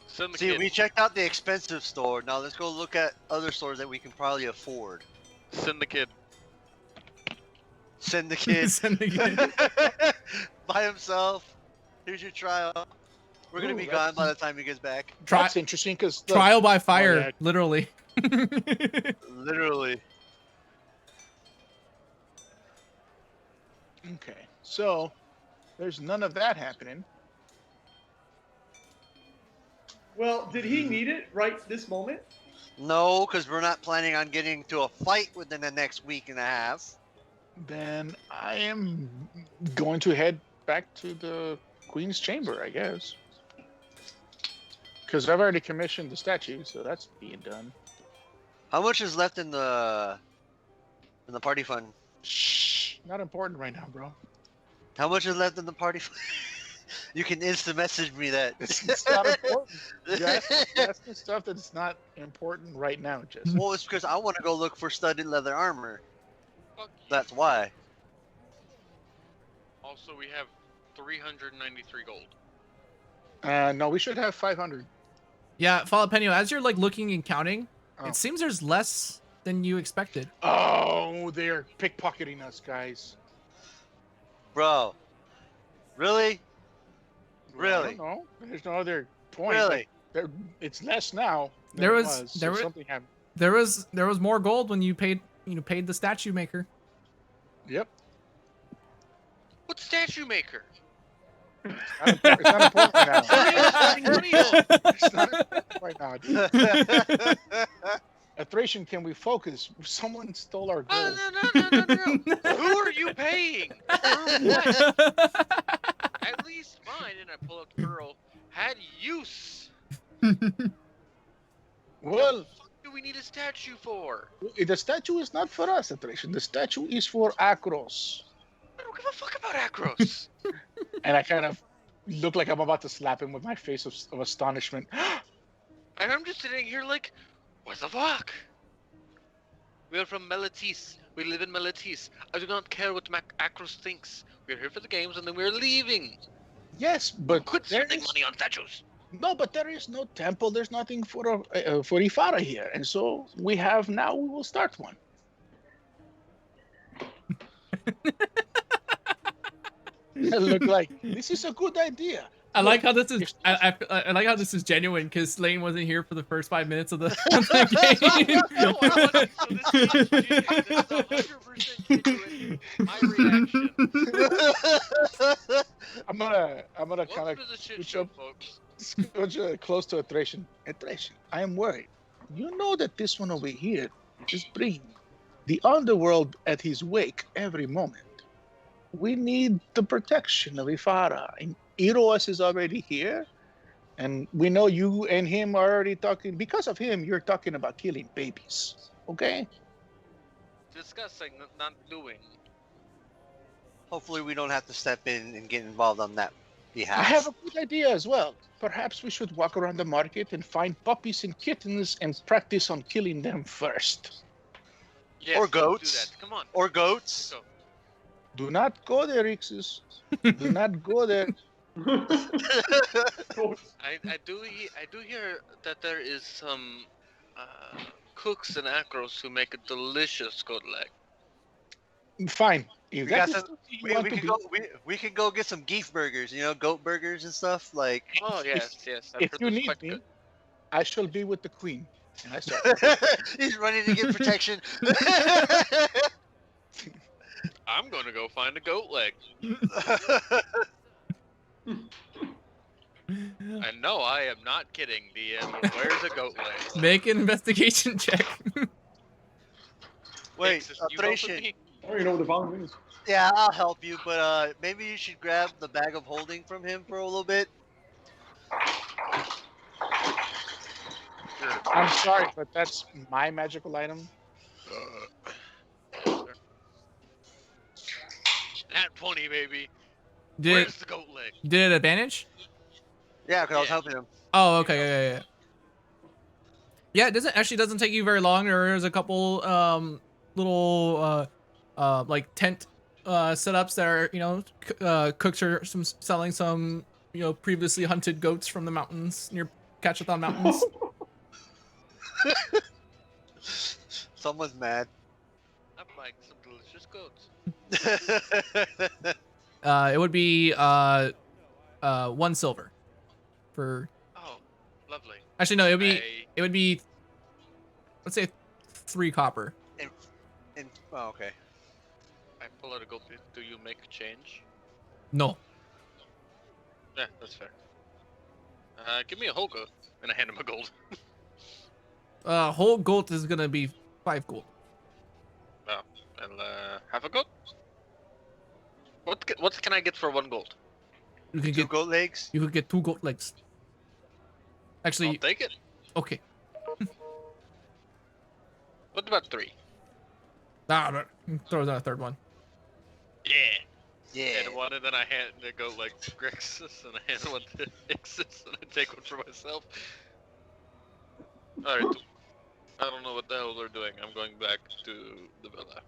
Send the See, kid. we checked out the expensive store. Now let's go look at other stores that we can probably afford. Send the kid. Send the kid Send the kid. by himself. Here's your trial. We're gonna Ooh, be that's- gone by the time he gets back. That's interesting because Trial by fire, yeah. literally. Literally. Okay, so there's none of that happening. Well, did he need it right this moment? No, because we're not planning on getting to a fight within the next week and a half. Then I am going to head back to the Queen's Chamber, I guess. Because I've already commissioned the statue, so that's being done. How much is left in the party fund? Shh, not important right now, bro. How much is left in the party fund? You can instant message me that. It's not important. That's the stuff that's not important right now, Jesse. Well, it's because I want to go look for studded leather armor. Fuck you. That's why. Also, we have 393 gold. No, we should have 500. Yeah, Jalapeno, as you're like looking and counting, Oh. it seems there's less than you expected. Oh, they're pickpocketing us, guys. Bro. Really? I Really? don't know. There's no other point. Really? Like, it's less now. Than There it was- so there were- something happened. There was more gold when you paid the statue maker. Yep. What statue maker? It's not important right now. Real. It's not important right now, dude. Thracian, can we focus? Someone stole our gold. No. Who are you paying? For what? At least mine, and I pull up the pearl, had use. Well, What the fuck do we need a statue for? the statue is not for us, Thracian. The statue is for Akros. I don't give a fuck about Akros. And I kind of look like I'm about to slap him with my face of astonishment. And I'm just sitting here like, what the fuck? We are from Melatis. We live in Melatis. I do not care what Akros thinks. We're here for the games and then we're leaving. Yes, but Quit there spending is, money on statues. no, but there is no temple. There's nothing for Ifara here, and so we have now. We will start one. I look like this is a good idea. I like how this is. I like how this is genuine because Lane wasn't here for the first 5 minutes of the, game. No, I wasn't. So this is genuine. This is 100% genuine. My reaction. I'm gonna kind Welcome of to the shit switch show, up. folks. Scooch close to Thracian. Thracian, I am worried. You know that this one over here is bringing the underworld at his wake every moment. We need the protection of Ifara. And Eros is already here. And we know you and him are already talking. Because of him, you're talking about killing babies. Okay? Discussing, not doing. Hopefully we don't have to step in and get involved on that behalf. I have a good idea as well. Perhaps we should walk around the market and find puppies and kittens and practice on killing them first. Yes, Or let's do goats. that. Come on. Or goats. Go. Do not go there, Ixus. Do not go there. Goats. I do hear that there is some cooks in Akros who make a delicious goat leg. Fine. If We that got is some. something you We, want we to could be, go. We could go get some geef burgers. You know, goat burgers and stuff. Like Oh yes, yes. I've if heard you those need quite me, good. I shall be with the queen. And I start. he's running to get protection. I'm gonna go find a goat leg. And no, I am not kidding, DM. Where's a goat leg? Make an investigation check. Wait, Ixus, you helping Thracian. me? I don't even know what the volume is. Yeah, I'll help you, but maybe you should grab the bag of holding from him for a little bit. Sure. I'm sorry, but that's my magical item. At 20, baby. Did Where's the goat leg? did it advantage? Yeah, because I was Yeah. helping him. Oh, okay, yeah. Yeah, it doesn't take you very long. There's a couple little like tent setups that are, you know, cooks are selling some, you know, previously hunted goats from the mountains near Catchathon Mountains. Someone's mad. I'm buying some delicious goats. It would be 1 silver for. Oh, lovely. Actually, no, it would be, let's say 3 copper. Oh, okay. I pull out a gold piece. Do you make change? No. Yeah, that's fair. Give me a whole goat, and I hand him a gold. Whole gold is gonna be 5 gold. Oh, and half a goat. What can I get for 1 gold? You can Two get goat legs. 2 goat legs. I'll Actually, take it. okay. What about 3? Ah, throw down a 3rd one. Yeah. Yeah. And one, and then I hand the goat leg to Grexus, and I hand one to Ixus, and I take one for myself. Alright. I don't know what the hell they're doing. I'm going back to the villa.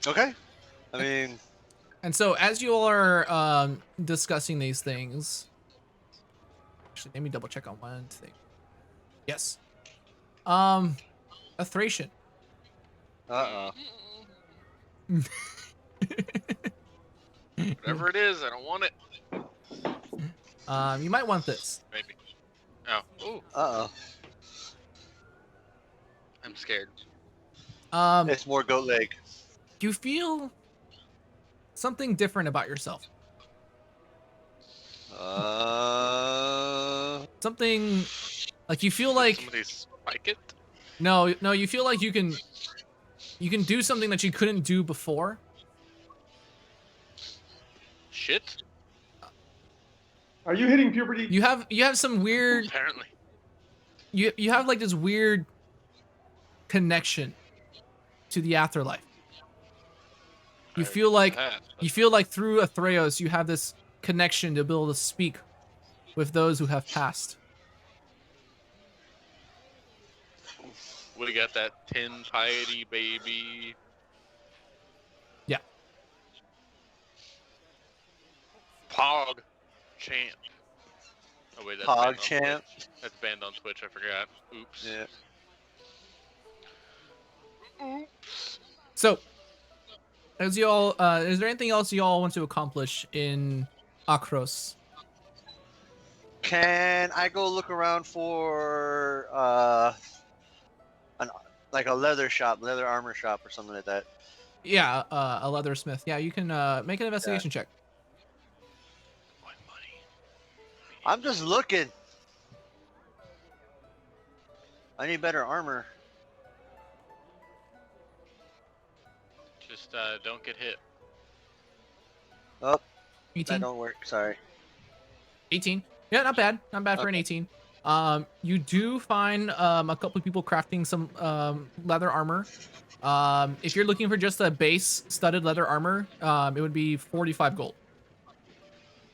Okay. I mean, And so, as you all are discussing these things, actually, let me double check on one thing. Yes. A Thracian. Whatever it is, I don't want it. You might want this. Maybe. Oh. Ooh, Uh I'm scared. oh. It's more goat leg. You feel something different about yourself. Something like you feel like Somebody spike it? no, you feel like you can do something that you couldn't do before. Shit? Are you hitting puberty? You have some weird Apparently. you have like this weird connection to the afterlife. You feel like through a Theros you have this connection to be able to speak with those who have passed. We got that 10 piety baby. Yeah. Pog champ. Oh wait, that's Pog banned on champ. Twitch. That's banned on Twitch. I forgot. Oops. Yeah. Oops. So, as y'all, is there anything else y'all want to accomplish in Akros? Can I go look around for like a leather armor shop or something like that? Yeah, a leathersmith. Yeah, you can make an investigation check. What money? I'm just looking. I need better armor. Just don't get hit. Oh, 18. that don't work. Sorry. 18. Yeah, not bad. Not bad for an 18. You do find a couple of people crafting some leather armor. If you're looking for just a base studded leather armor, it would be 45 gold.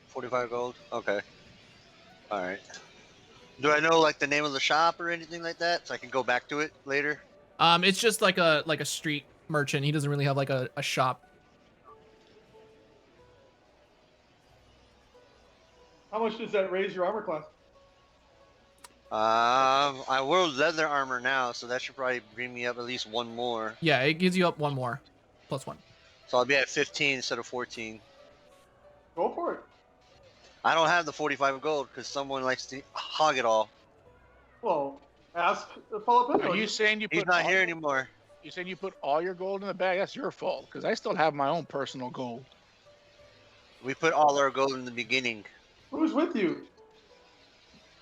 45 gold. Okay. All right. Do I know like the name of the shop or anything like that, so I can go back to it later? It's just like a street merchant. He doesn't really have like a shop. How much does that raise your armor class? I wear leather armor now, so that should probably bring me up at least one more. Yeah, it gives you up one more, +1. So I'll be at 15 instead of 14. Go for it. I don't have the 45 gold because someone likes to hog it all. Well, ask Falapendo. Are you saying you He's put not all here your- anymore. You saying you put all your gold in the bag? That's your fault, because I still have my own personal gold. We put all our gold in the beginning. Who's with you?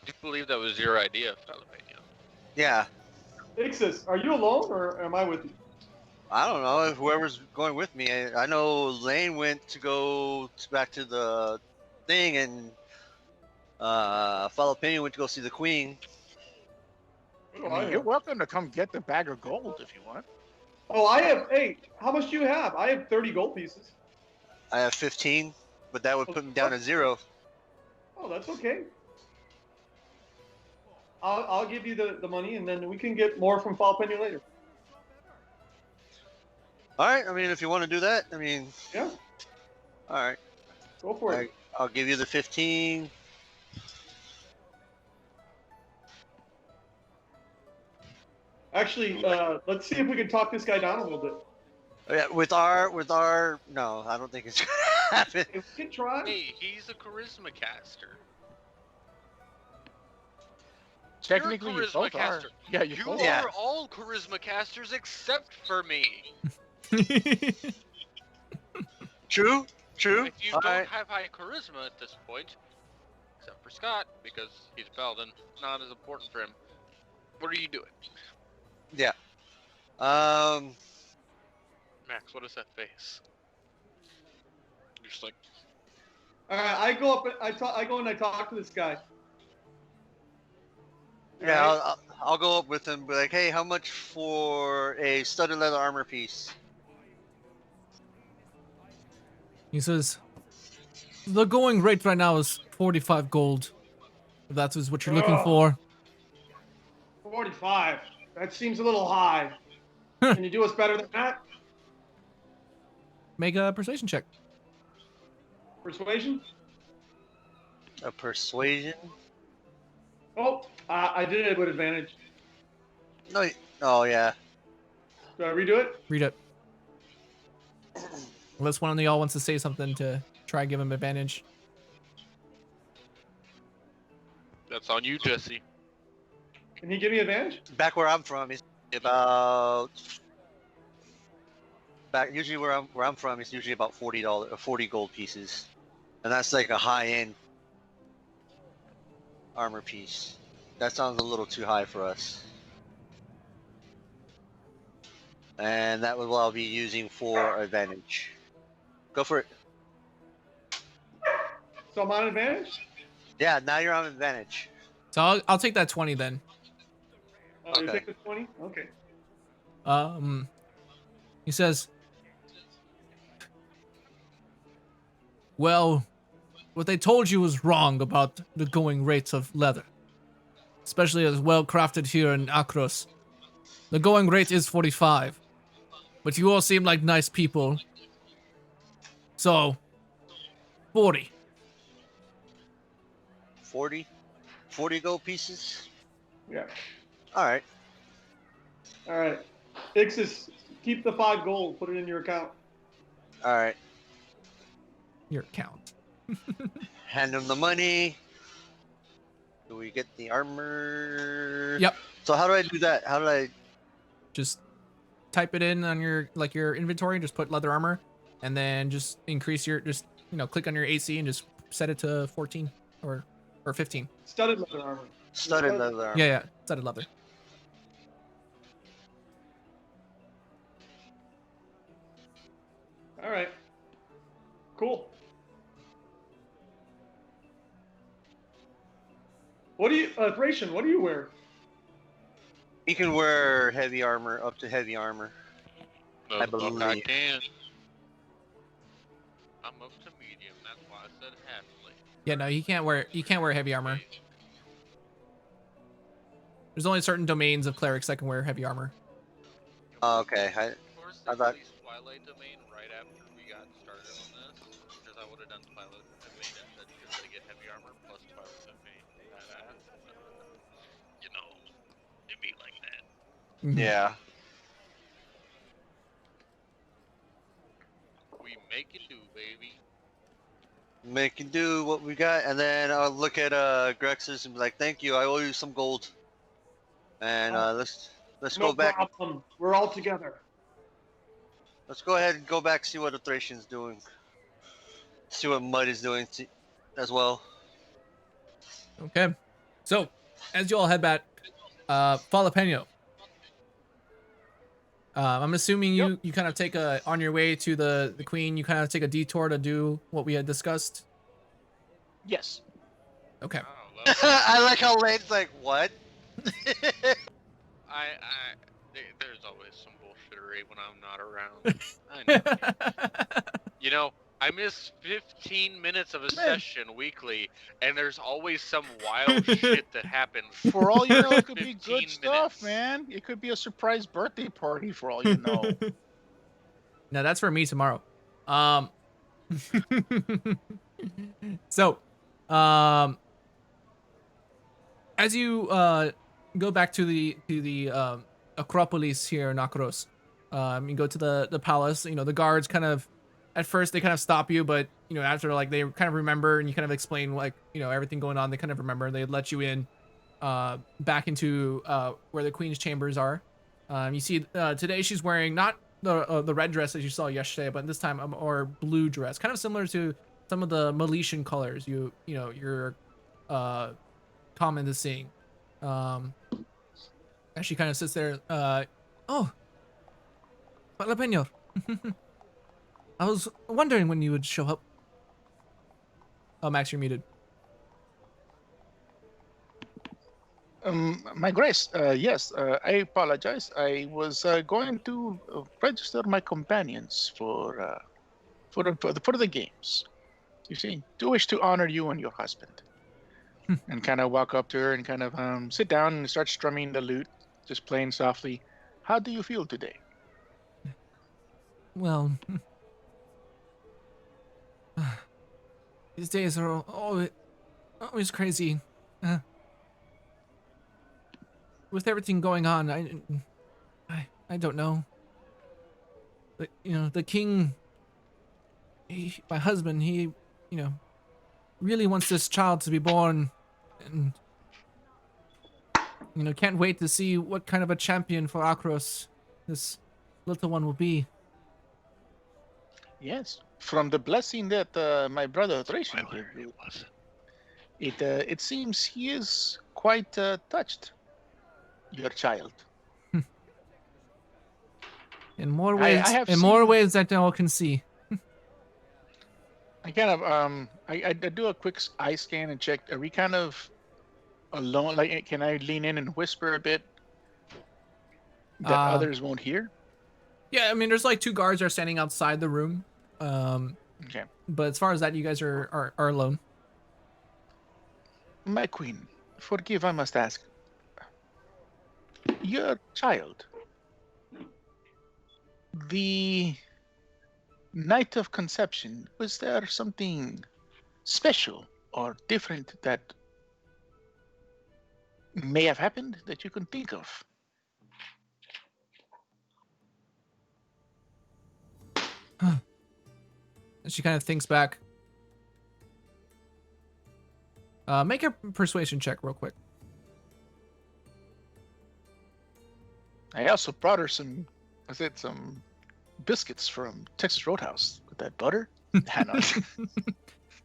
I believe that was your idea, Jalapeno. Yeah. Ixis, are you alone or am I with you? I don't know. Whoever's going with me. I know Lane went to go back to the thing, and Falapeno went to go see the queen. What do I mean, you're have? welcome to come get the bag of gold if you want. Oh, I have 8. How much do you have? I have 30 gold pieces. I have 15, but that would put me down to 0. Oh, that's okay. I'll give you the money, and then we can get more from Falapeno later. All right. I mean, if you want to do that, I mean, Yeah, all right. go for it. I'll give you the 15. Actually, let's see if we can talk this guy down a little bit. Yeah, with our no, I don't think it's gonna happen. If we can try. Hey, he's a charisma caster. Technically, You're a you charisma both are. caster. Yeah, you You both are Yeah. all charisma casters except for me. True. If you All don't right. have high charisma at this point, except for Scott, because he's a paladin, not as important for him. What are you doing? Yeah. Max, what is that face? You're just like, All right, I go up. I go and I talk to this guy. Yeah, All right? I'll go up with him. Be like, hey, how much for a studded leather armor piece? He says, the going rate right now is 45 gold. If that is what you're looking Oh. for. 45. That seems a little high. Can you do us better than that? Make a persuasion check. Persuasion? A persuasion? Oh, I did it with advantage. No. Oh yeah. Do I redo it? Read it. Unless one of y'all wants to say something to try and give him advantage. that's on you, Jesse. Can he give me advantage? Back where I'm from is about. Usually where I'm from is usually about $40 or 40 gold pieces, and that's like a high end armor piece. That sounds a little too high for us. And that was what I'll be using for advantage. Go for it. So I'm on advantage? Yeah, now you're on advantage. So I'll take that 20 then. Oh, you Okay. take the 20? Okay. He says, well, what they told you was wrong about the going rates of leather. Especially as well crafted here in Akros. The going rate is 45. But you all seem like nice people. So, 40. 40 gold pieces. Yeah. All right. All right. Ixis, keep the 5 gold. Put it in your account. All right. Your account. Hand him the money. Do we get the armor? Yep. So how do I do that? How do I? Just type it in on your your inventory and just put leather armor, and then just increase your click on your AC and just set it to 14 or 15. Studded leather armor. Studded leather armor. Yeah, studded leather. All right. Cool. What do you, Thracian, what do you wear? You can wear heavy armor up to heavy armor. No, I the fuck I believe. can. I'm up to medium. That's why I said halfly. Yeah, no, you can't wear heavy armor. There's only certain domains of clerics that can wear heavy armor. Oh, okay. Where's I to thought- release Twilight Domain right after we got started on this, because I would have done Twilight Domain instead just to get heavy armor plus Twilight Domain badass. But, you know, it'd be like that. Mhm. Yeah. We make it do, baby. Make and do what we got, and then I'll look at Grex's and be like, "Thank you, I owe you some gold." And let's No go back. problem. We're all together. Let's go ahead and go back see what the Thracian's doing. See what Mud is doing as well. Okay. So, as you all head back, Falapeno. I'm assuming you kind of take on your way to the queen. You kind of take a detour to do what we had discussed. Yes. Okay. Oh, love I like how Lane's like, "What?" there's always some bullshittery when I'm not around. I know. You know, I miss 15 minutes of a session weekly, and there's always some wild shit that happens. For all you know, it could be 15 good stuff, minutes. man. It could be a surprise birthday party for all you know. No, that's for me tomorrow. So, as you go back to the Acropolis here in Akros, you go to the palace. You know, the guards kind of at first they kind of stop you, but you know after like they kind of remember and you kind of explain like you know everything going on. They kind of remember. They let you in back into where the queen's chambers are. You see today she's wearing not the red dress as you saw yesterday, but this time a more blue dress, kind of similar to some of the Miletian colors you're common to seeing. As she kind of sits there, oh, Jalapeno. I was wondering when you would show up. Oh, Max, you're muted. My Grace, yes, I apologize. I was going to register my companions for the games. You see, do wish to honor you and your husband. And kind of walk up to her and kind of sit down and start strumming the lute, just playing softly. How do you feel today? Well, these days are always crazy. With everything going on, I don't know. But you know, the king, my husband, he really wants this child to be born, and you know, can't wait to see what kind of a champion for Akros this little one will be. Yes, from the blessing that my brother Thracian gave you, it seems he is quite touched. Your child. In more ways, have more seen- ways that all can see. I kind of I do a quick eye scan and check. Are we kind of alone? Like, can I lean in and whisper a bit that others won't hear? Yeah, I mean, there's like two guards are standing outside the room. Okay. But as far as that, you guys are alone. My queen, forgive, I must ask. Your child, the night of conception, was there something special or different that may have happened that you can think of? And she kind of thinks back. Make a persuasion check real quick. I also brought her some biscuits from Texas Roadhouse with that butter. Hannah.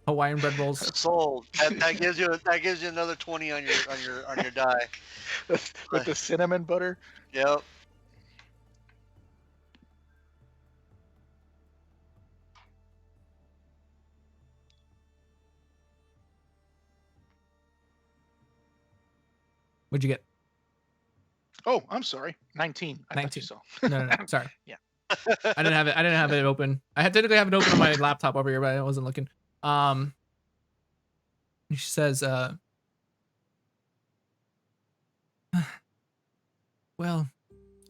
Hawaiian bread rolls. Sold. That gives you another 20 on your die. With the cinnamon butter. Yep. What'd you get? Oh, I'm sorry. 19. I thought 19. you saw. No. Sorry. Yeah. I didn't have it open. I had technically have it open on my laptop over here, but I wasn't looking. She says, well,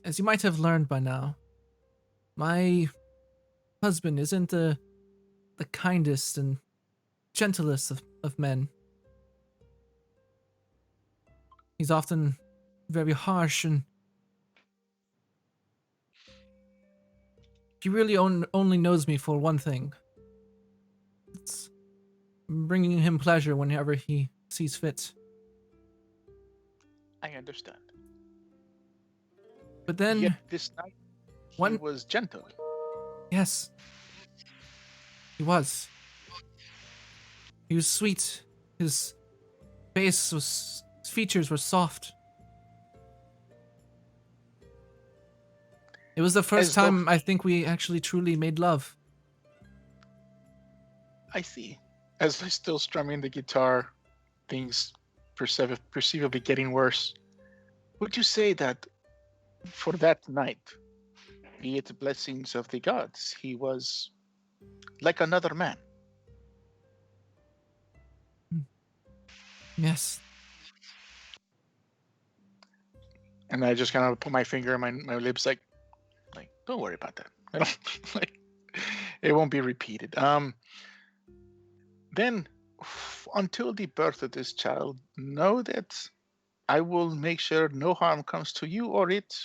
as you might have learned by now, My husband isn't the kindest and gentlest of men. He's often very harsh, and he really only knows me for one thing. It's bringing him pleasure whenever he sees fit. I understand. But then, Yet this night, he one, was gentle. yes, he was. He was sweet. His his features were soft. It was the first As though- time I think we actually truly made love. I see. As he's still strumming the guitar, things perceivably getting worse. Would you say that for that night, be it blessings of the gods, he was like another man? Yes. And I just kind of put my finger on my lips, like, don't worry about that. I don't like. It won't be repeated. Then, until the birth of this child, know that I will make sure no harm comes to you or it,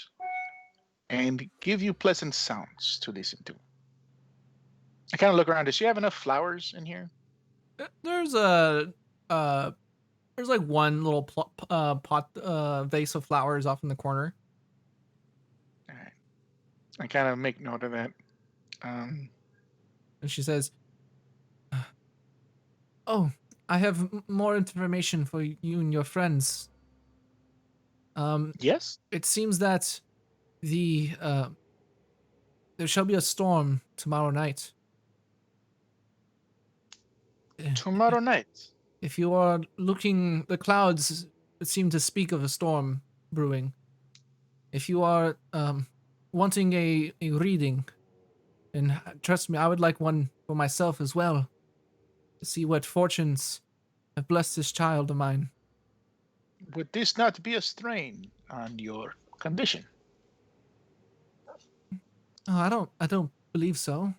and give you pleasant sounds to listen to. I kind of look around. Does she have enough flowers in here? There's there's like one little pot vase of flowers off in the corner. All right. I kind of make note of that. And she says, "Oh, I have more information for you and your friends. Yes? It seems that there shall be a storm tomorrow night. Tomorrow night. If you are looking, the clouds seem to speak of a storm brewing. If you are wanting a reading, and trust me, I would like one for myself as well, to see what fortunes have blessed this child of mine." Would this not be a strain on your condition? Oh, I don't believe so.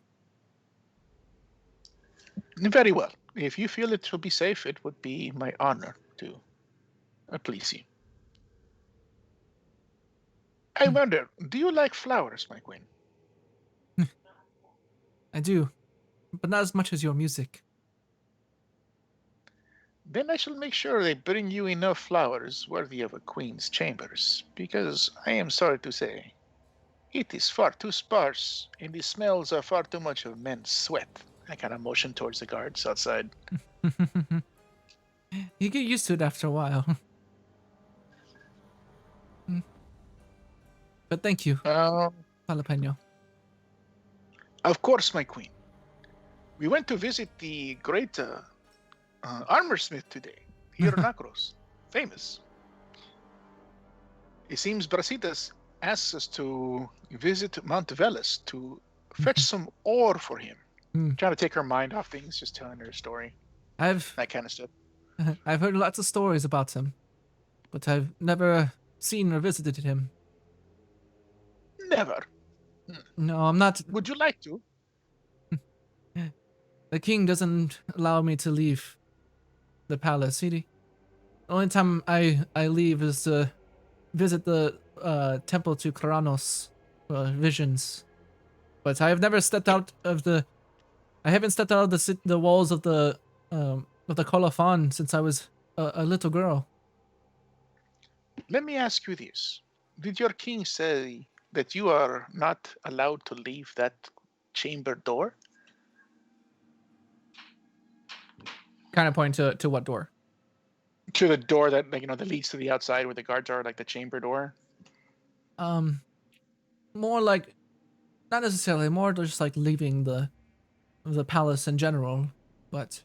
Very well. If you feel it will be safe, it would be my honor to please you. I wonder, do you like flowers, my queen? I do, but not as much as your music. Then I shall make sure they bring you enough flowers worthy of a queen's chambers, because I am sorry to say, it is far too sparse, and the smells are far too much of men's sweat. I kind of motion towards the guards outside. You get used to it after a while. But thank you, Jalapeno. Of course, my queen. We went to visit the great armor smith today, here in Acros. Famous. It seems Brasidas asks us to visit Mount Veles to fetch some ore for him. Trying to take her mind off things, just telling her a story. I've That kind of stuff. I've heard lots of stories about him, but I've never seen or visited him. Never. No, I'm not. Would you like to? The king doesn't allow me to leave the palace. The only time I leave is to visit the temple to Claranos for visions. But I have never stepped out of the. I haven't stepped out of the walls of the Colophon since I was a little girl. Let me ask you this. Did your king say that you are not allowed to leave that chamber door? Kind of pointing to what door? To the door that that leads to the outside where the guards are, like the chamber door? More like, not necessarily, more just like leaving the palace in general, but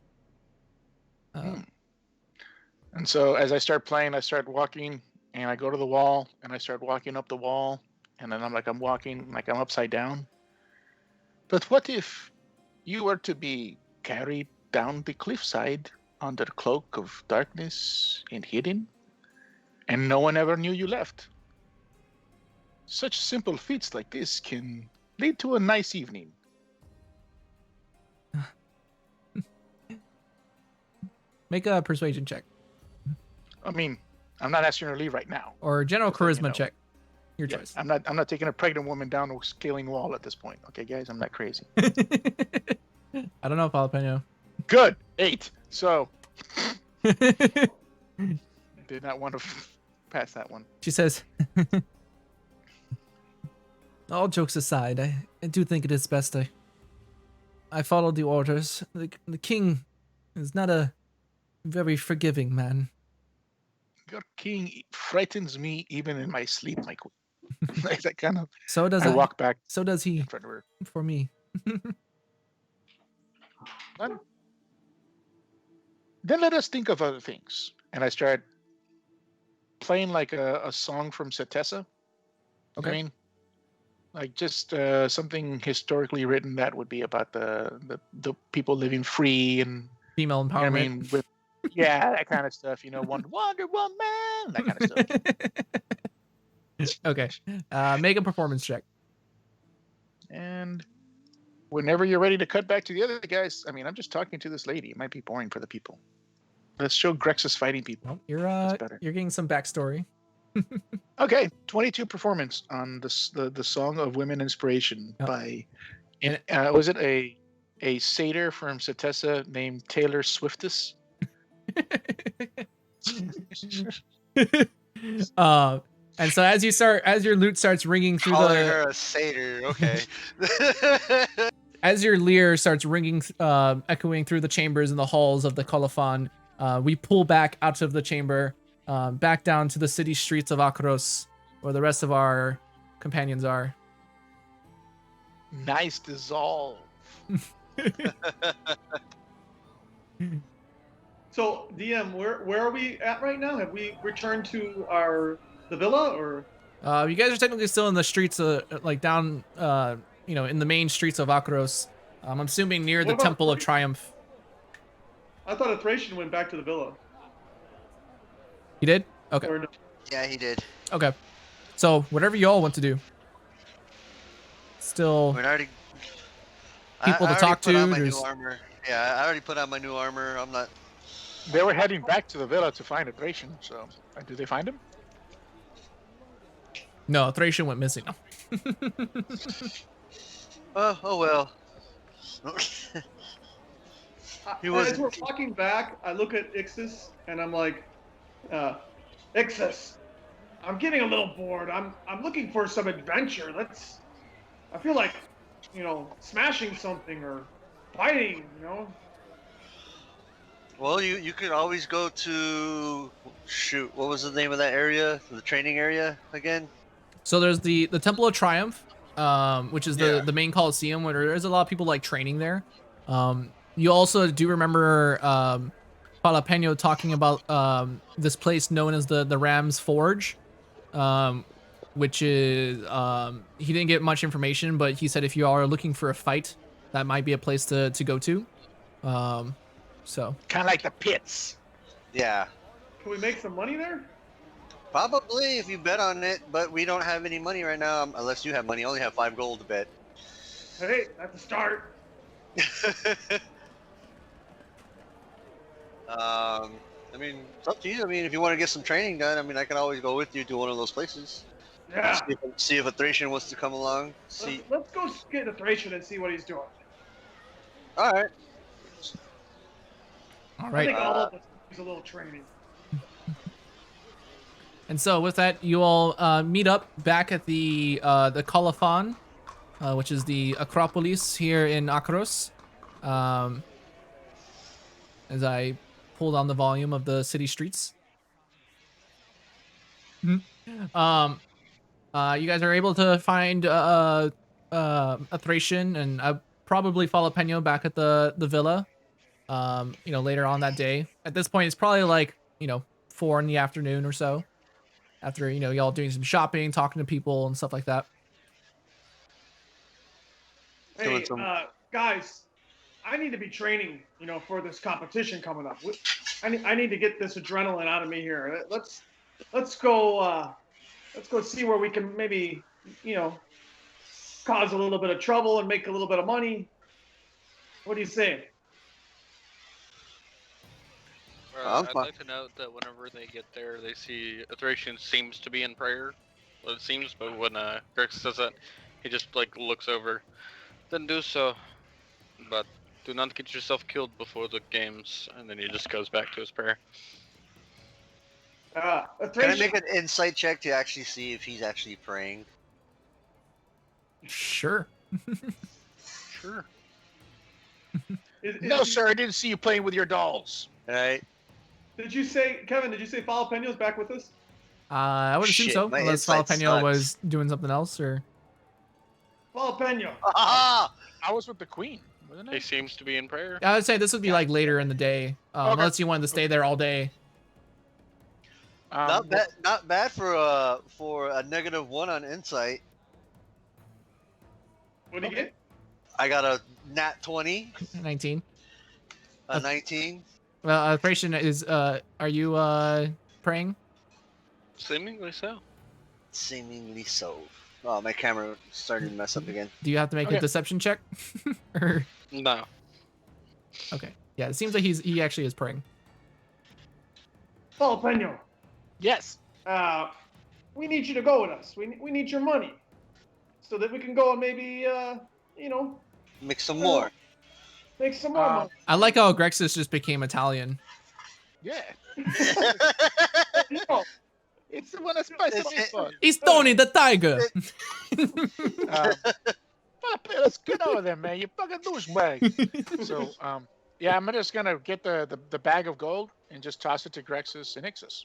And so as I start playing, I start walking, and I go to the wall, and I start walking up the wall, and then I'm walking like I'm upside down. But what if you were to be carried down the cliffside under cloak of darkness and hidden, and no one ever knew you left? Such simple feats like this can lead to a nice evening. Make a persuasion check I mean, I'm not asking her to leave right now. or general Just letting charisma you know. check. Your Yeah, choice. I'm not taking a pregnant woman down a scaling wall at this point. Okay, guys, I'm not crazy. I don't know, Jalapeno. Good. 8. So did not want to pass that one. She says, all jokes aside, I do think it is best I followed the orders. The king is not a very forgiving man. Your king frightens me even in my sleep, my queen. Like that kind of. So does I walk back So does he in front of her. for me. Then let us think of other things. And I start playing like a song from Setessa. Okay. I mean, like just something historically written that would be about the people living free and Female you know what I empowerment. mean with that kind of stuff. You know, Wonder Woman, that kind of stuff. Okay. Make a performance check. And whenever you're ready to cut back to the other guys, I mean, I'm just talking to this lady. It might be boring for the people. Let's show Grexus fighting people. Well, you're That's better. you're getting some backstory. Okay, 22 performance on the Song of Women Inspiration Yep. by, was it a satyr from Setessa named Taylor Swiftus? And so as your lute starts ringing through Calling the her a satyr. Okay. as your lyre starts ringing, echoing through the chambers and the halls of the Colophon, we pull back out of the chamber, back down to the city streets of Akros, where the rest of our companions are. Nice dissolve. So, DM, where are we at right now? Have we returned to the villa, or? You guys are technically still in the streets, like down, in the main streets of Akros. I'm assuming near What the about Temple of Thrace? Triumph. I thought a Thracian went back to the villa. You did? Okay. Or no? Yeah, he did. Okay. So whatever y'all want to do. Still I mean, I already. people I to already talk put to. on my There's new armor. Yeah, I already put on my new armor. I'm not. They were heading back to the villa to find a Thracian, so did they find him? no Thracian went missing. Oh well. He As wasn't. we're walking back, I look at Ixis and I'm like, Ixis, I'm getting a little bored. I'm looking for some adventure. I feel like, smashing something or fighting, Well, you could always go to shoot. What was the name of that area? The training area again? So there's the Temple of Triumph, which is Yeah. the main Coliseum where there's a lot of people like training there. You also do remember Jalapeno talking about this place known as the Ram's Forge, which is he didn't get much information, but he said if you are looking for a fight, that might be a place to go to. So Kind of like the pits. Yeah. Can we make some money there? Probably if you bet on it, but we don't have any money right now. Unless you have money, I only have 5 gold to bet. Hey, that's a start. I mean, it's up to you. I mean, if you want to get some training done, I mean, I can always go with you to one of those places. Yeah. See if a Thracian wants to come along. See. Let's go get the Thracian and see what he's doing. All right. all I right. think all of us needs a little training. And so with that, you all meet up back at the Colophon, which is the Acropolis here in Akros. As I pull down the volume of the city streets. You guys are able to find a Thracian and probably Jalapeno back at the villa. Later on that day. At this point, it's probably like 4 in the afternoon or so. After y'all doing some shopping, talking to people and stuff like that. Hey, guys, I need to be training, for this competition coming up. I need to get this adrenaline out of me here. Let's go see where we can maybe, cause a little bit of trouble and make a little bit of money. What do you say? I'm I'd fine. like to note that whenever they get there, they see Thracian seems to be in prayer. Well, it seems, but when Grix says that, he just like looks over. Then do so, but do not get yourself killed before the games. And then he just goes back to his prayer. A Can I Thracian, make an insight check to actually see if he's actually praying? Sure. Sure. No, sir, I didn't see you playing with your dolls. Right? Did you say, Kevin? Did you say Jalapeno's back with us? I would assume Shit, so, my unless insight Jalapeno sucks. was doing something else, or Jalapeno. Ah! I was with the queen, wasn't He I? seems to be in prayer. I would say this would be like later in the day, Okay. unless you wanted to stay there all day. Not bad. Not bad for a -1 on insight. What do you Okay. get? I got a nat 20, 19. a 19. Well, Thracian is. Are you praying? Seemingly so. Seemingly so. Oh, my camera started to mess up again. Do you have to make a Okay. deception check? Or No. okay, yeah, it seems like he actually is praying. Jalapeno. Yes. We need you to go with us. We need your money, so that we can go and maybe, Make some more. make some more money. I like how Grexus just became Italian. Yeah. You know, It's the one that's spicy It's- fun. He's Tony the Tiger. Let's get over there, man. You fucking douchebag. So, yeah, I'm just gonna get the bag of gold and just toss it to Grexus and Ixus.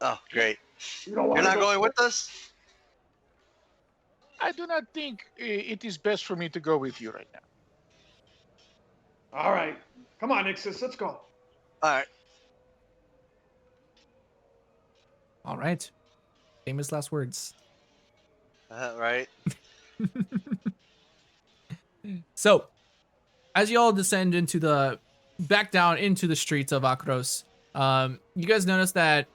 Oh, great. you don't You're want not to going with us? I do not think it is best for me to go with you right now. All right, come on, Ixus, let's go. All right. All right, famous last words. Right. So, as you all descend back down into the streets of Akros, you guys notice that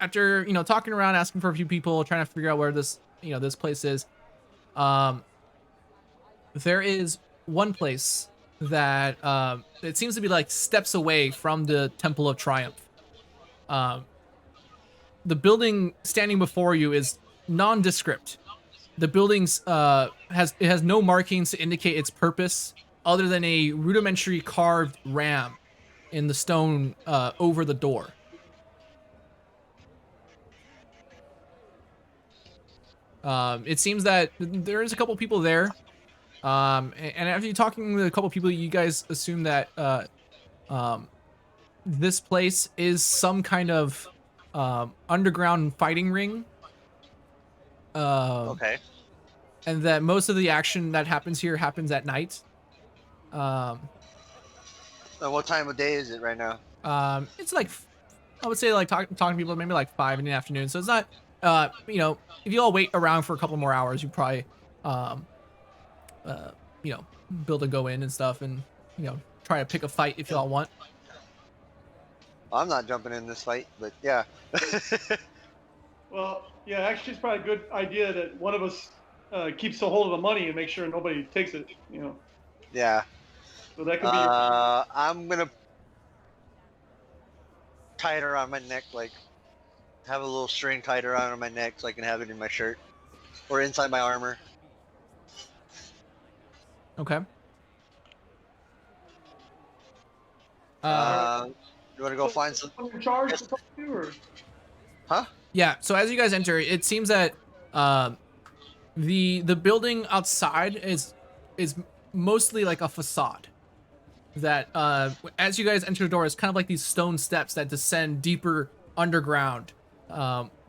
after talking around, asking for a few people, trying to figure out where this this place is, there is one place that it seems to be like steps away from the Temple of Triumph. The building standing before you is nondescript. The building's has no markings to indicate its purpose, other than a rudimentary carved ram in the stone over the door. It seems that there is a couple people there, and after talking with a couple people, you guys assume that this place is some kind of underground fighting ring. Okay. And that most of the action that happens here happens at night. And what time of day is it right now? It's like, I would say like talking to people maybe like 5 in the afternoon. So it's not, if you all wait around for a couple more hours, you probably, build and go in and stuff, and try to pick a fight if you all want. I'm not jumping in this fight, but yeah. Well, yeah, actually, it's probably a good idea that one of us keeps a hold of the money and make sure nobody takes it. Yeah. So that could be. I'm gonna tie it around my neck, like have a little string tied around my neck so I can have it in my shirt or inside my armor. Okay. You want to go find some? I'm in charge to talk to, or Huh? Yeah. So as you guys enter, it seems that the building outside is mostly like a facade. That as you guys enter the door, it's kind of like these stone steps that descend deeper underground,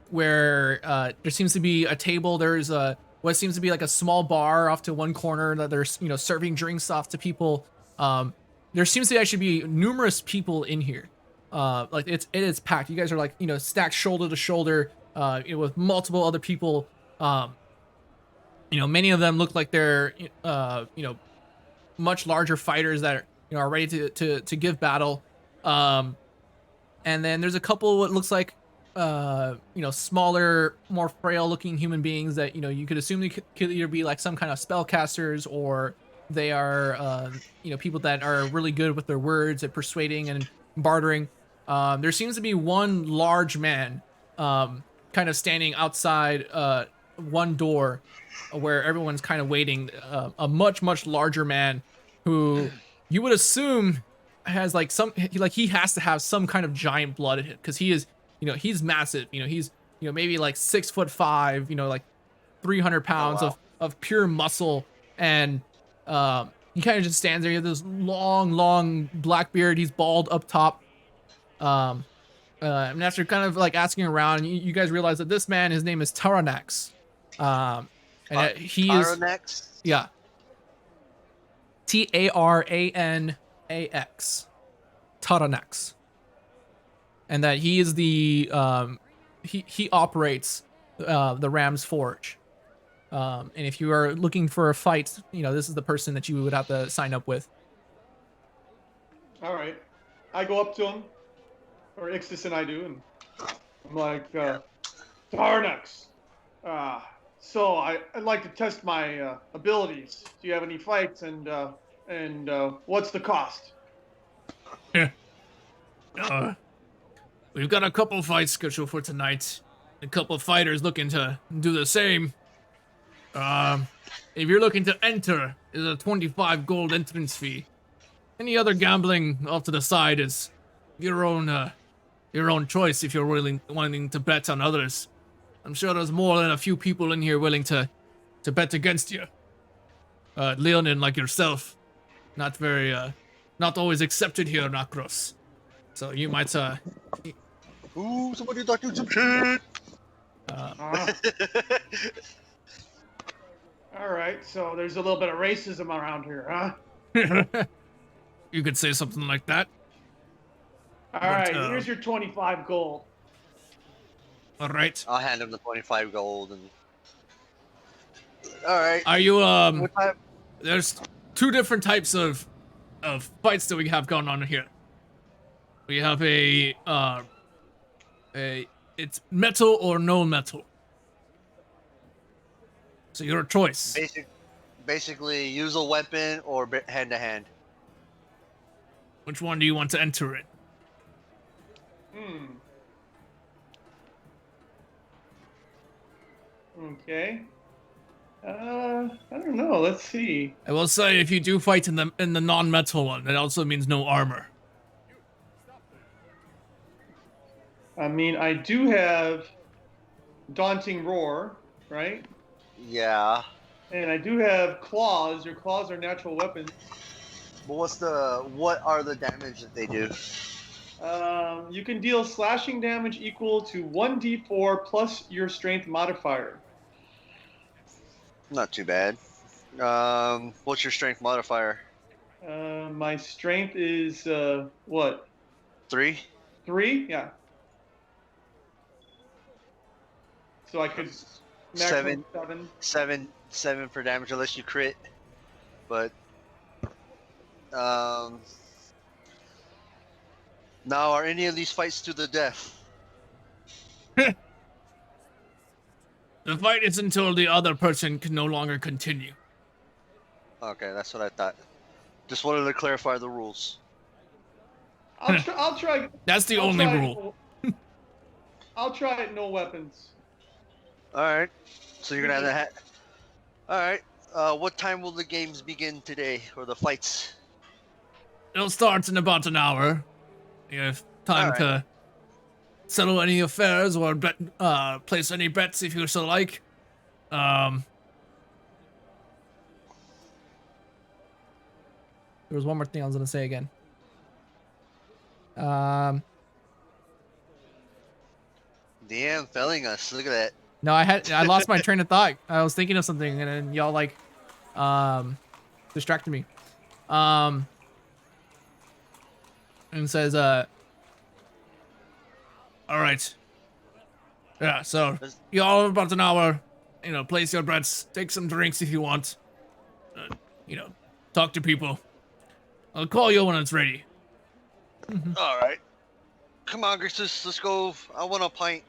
where there seems to be a table. There's what seems to be like a small bar off to one corner that they're serving drinks off to people. There seems to actually be numerous people in here. Like it is packed. You guys are like stacked shoulder to shoulder with multiple other people. Many of them look like they're much larger fighters that are ready to give battle. And then there's a couple what looks like smaller, more frail looking human beings that, you could assume they could either be like some kind of spellcasters, or they are, people that are really good with their words at persuading and bartering. There seems to be one large man, kind of standing outside, one door where everyone's kind of waiting, a much, much larger man who you would assume has like he has to have some kind of giant blood in him, because he is, he's massive. He's, maybe like 6'5", like 300 pounds wow. of pure muscle. And he kind of just stands there. He has this long black beard. He's bald up top. And after kind of like asking around, you guys realize that this man, his name is Taranax. And he is, Tyronex? yeah, Taranax, Taranax, and that he is the he operates the Ram's Forge. And if you are looking for a fight, this is the person that you would have to sign up with. All right. I go up to him, or Ixtus and I do, and I'm like, Tarnax, so I'd like to test my abilities. Do you have any fights, and what's the cost? We've got a couple fights scheduled for tonight. A couple fighters looking to do the same. If you're looking to enter, is a 25 gold entrance fee. Any other gambling off to the side is your own choice if you're wanting to bet on others. I'm sure there's more than a few people in here willing to bet against you. Leonin, like yourself, not always accepted here, Nakros. So you might, Ooh, somebody talking some shit. All right, so there's a little bit of racism around here, huh? you could say something like that. All right, here's your 25 gold. All right. I'll hand him the 25 gold and. All right. Are you What time? There's two different types of fights that we have going on here. We have it's metal or no metal. So your choice. Basically, use a weapon or hand to hand. Which one do you want to enter in? Okay. I don't know. Let's see. I will say, if you do fight in the non-metal one, it also means no armor. I mean, I do have Daunting Roar, right? Yeah. And I do have claws. Your claws are natural weapons. But what are the damage that they do? You can deal slashing damage equal to 1d4 plus your strength modifier. Not too bad. What's your strength modifier? My strength is what? 3? 3? Yeah. So I could maximum 7. 7 for damage unless you crit. But now, are any of these fights to the death? The fight is until the other person can no longer continue. Okay, that's what I thought. Just wanted to clarify the rules. I'll try. That's the only rule. I'll try it. No weapons. All right. So you're gonna have that. All right. What time will the games begin today, or the fights? It'll start in about an hour. You have time to settle any affairs or place any bets if you so like. There was one more thing I was gonna say again. Damn, failing us. Look at that. No, I lost my train of thought. I was thinking of something and then y'all like distracted me. And says all right. Yeah, so y'all have about an hour. Place your bets, take some drinks if you want. Talk to people. I'll call you when it's ready. All right. Come on, Grixis, let's go. I want a pint.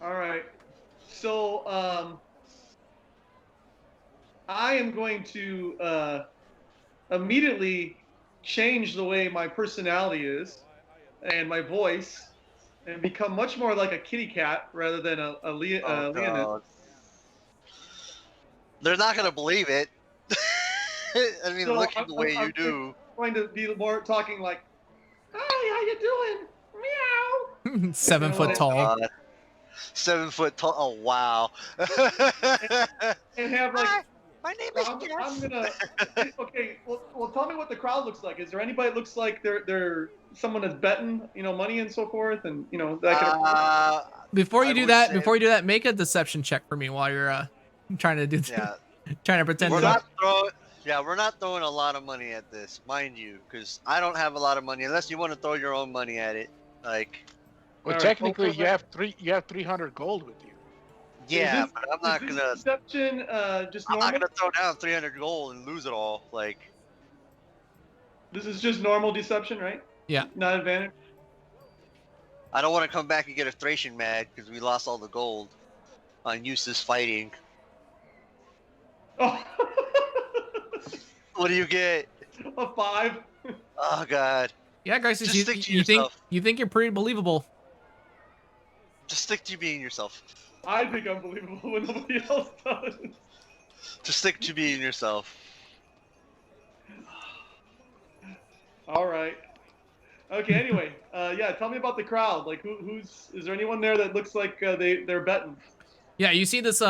All right. So I am going to immediately change the way my personality is and my voice, and become much more like a kitty cat rather than a Oh, Leonid. God. They're not gonna believe it. I mean, So looking the way you do. going to be more talking like, "Hi, how you doing? Meow." 7 foot like- tall. God. 7 foot tall. Oh, wow. And have like, Hi, my name is I'm Jeff. gonna. Okay, well, tell me what the crowd looks like. Is there anybody that looks like they're someone that's betting, money and so forth, and that can. Before you I do would that, say- make a deception check for me while you're trying to do Yeah, trying to pretend. we're to not throwing. Yeah, we're not throwing a lot of money at this, mind you, because I don't have a lot of money. Unless you want to throw your own money at it, like. Well, All right, technically, well, you have 300 gold with you. Yeah, this- but I'm not is this gonna. deception just I'm normal. not gonna throw down 300 gold and lose it all. Like. This is just normal deception, right? Yeah. Not advantage. I don't want to come back and get a Thracian mad because we lost all the gold on useless fighting. Oh, What do you get? a 5. Oh, God. Yeah, guys, Just you, stick to you think yourself. you think you're pretty believable. Just stick to being yourself. I think I'm believable when nobody else does. Just stick to being yourself. All right. Okay. Anyway, yeah. Tell me about the crowd. Like, who's? Is there anyone there that looks like they're betting? Yeah, you see this